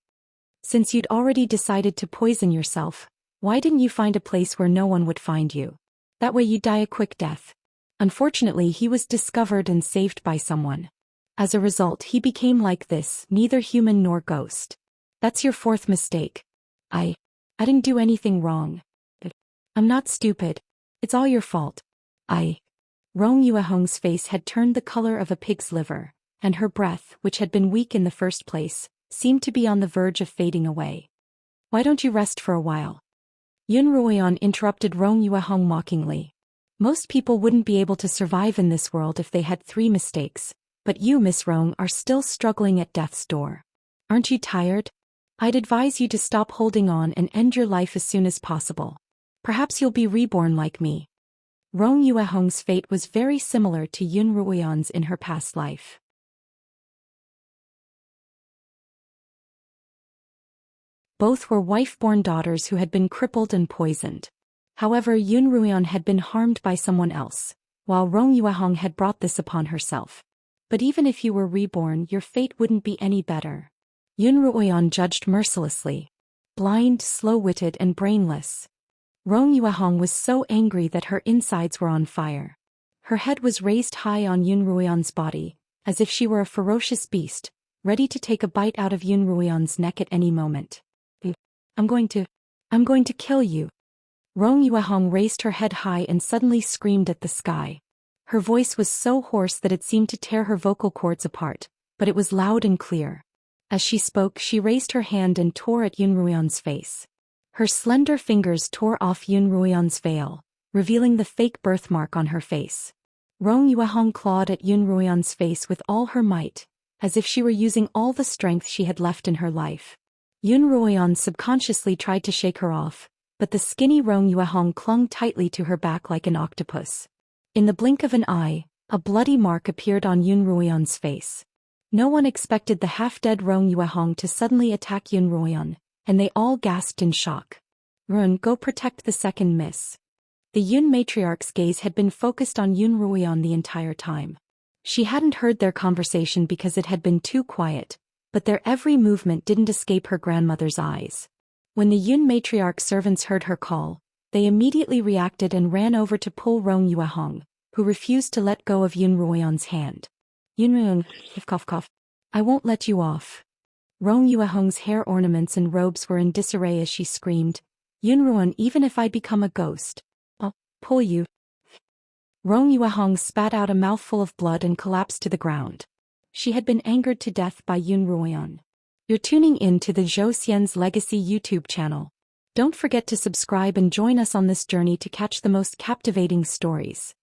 Since you'd already decided to poison yourself, why didn't you find a place where no one would find you? That way you'd die a quick death. Unfortunately, he was discovered and saved by someone. As a result, he became like this, neither human nor ghost. That's your fourth mistake. I didn't do anything wrong. I'm not stupid. It's all your fault. Rong Yuehong's face had turned the color of a pig's liver, and her breath, which had been weak in the first place, seemed to be on the verge of fading away. Why don't you rest for a while? Yun Ruoyan interrupted Rong Yuehong mockingly. Most people wouldn't be able to survive in this world if they had 3 mistakes, but you, Miss Rong, are still struggling at death's door. Aren't you tired? I'd advise you to stop holding on and end your life as soon as possible. Perhaps you'll be reborn like me. Rong Yuehong's fate was very similar to Yun Ruoyan's in her past life. Both were wife-born daughters who had been crippled and poisoned. However, Yun Ruoyan had been harmed by someone else, while Rong Yuehong had brought this upon herself. But even if you were reborn, your fate wouldn't be any better. Yun Ruoyan judged mercilessly. Blind, slow-witted, and brainless. Rong Yuehong was so angry that her insides were on fire. Her head was raised high on Yun Ruoyan's body, as if she were a ferocious beast, ready to take a bite out of Yun Ruoyan's neck at any moment. I'm going to kill you. Rong Yuehong raised her head high and suddenly screamed at the sky. Her voice was so hoarse that it seemed to tear her vocal cords apart, but it was loud and clear. As she spoke, she raised her hand and tore at Yun Ruoyan's face. Her slender fingers tore off Yun Ruoyan's veil, revealing the fake birthmark on her face. Rong Yuehong clawed at Yun Ruoyan's face with all her might, as if she were using all the strength she had left in her life. Yun Ruoyan subconsciously tried to shake her off, but the skinny Rong Yuehong clung tightly to her back like an octopus. In the blink of an eye, a bloody mark appeared on Yun Ruoyan's face. No one expected the half-dead Rong Yuehong to suddenly attack Yun Ruoyan, and they all gasped in shock. Run, go protect the second miss. The Yun matriarch's gaze had been focused on Yun Ruoyan the entire time. She hadn't heard their conversation because it had been too quiet, but their every movement didn't escape her grandmother's eyes. When the Yun matriarch's servants heard her call, they immediately reacted and ran over to pull Rong Yuehong, who refused to let go of Yun Ruoyan's hand. Yun Ruoyan, cough, I won't let you off. Rong Yuehong's hair ornaments and robes were in disarray as she screamed, Yun Ruoyan, even if I become a ghost, I'll pull you. Rong Yuehong spat out a mouthful of blood and collapsed to the ground. She had been angered to death by Yun Ruoyan. You're tuning in to the Zhou Xian's Legacy YouTube channel. Don't forget to subscribe and join us on this journey to catch the most captivating stories.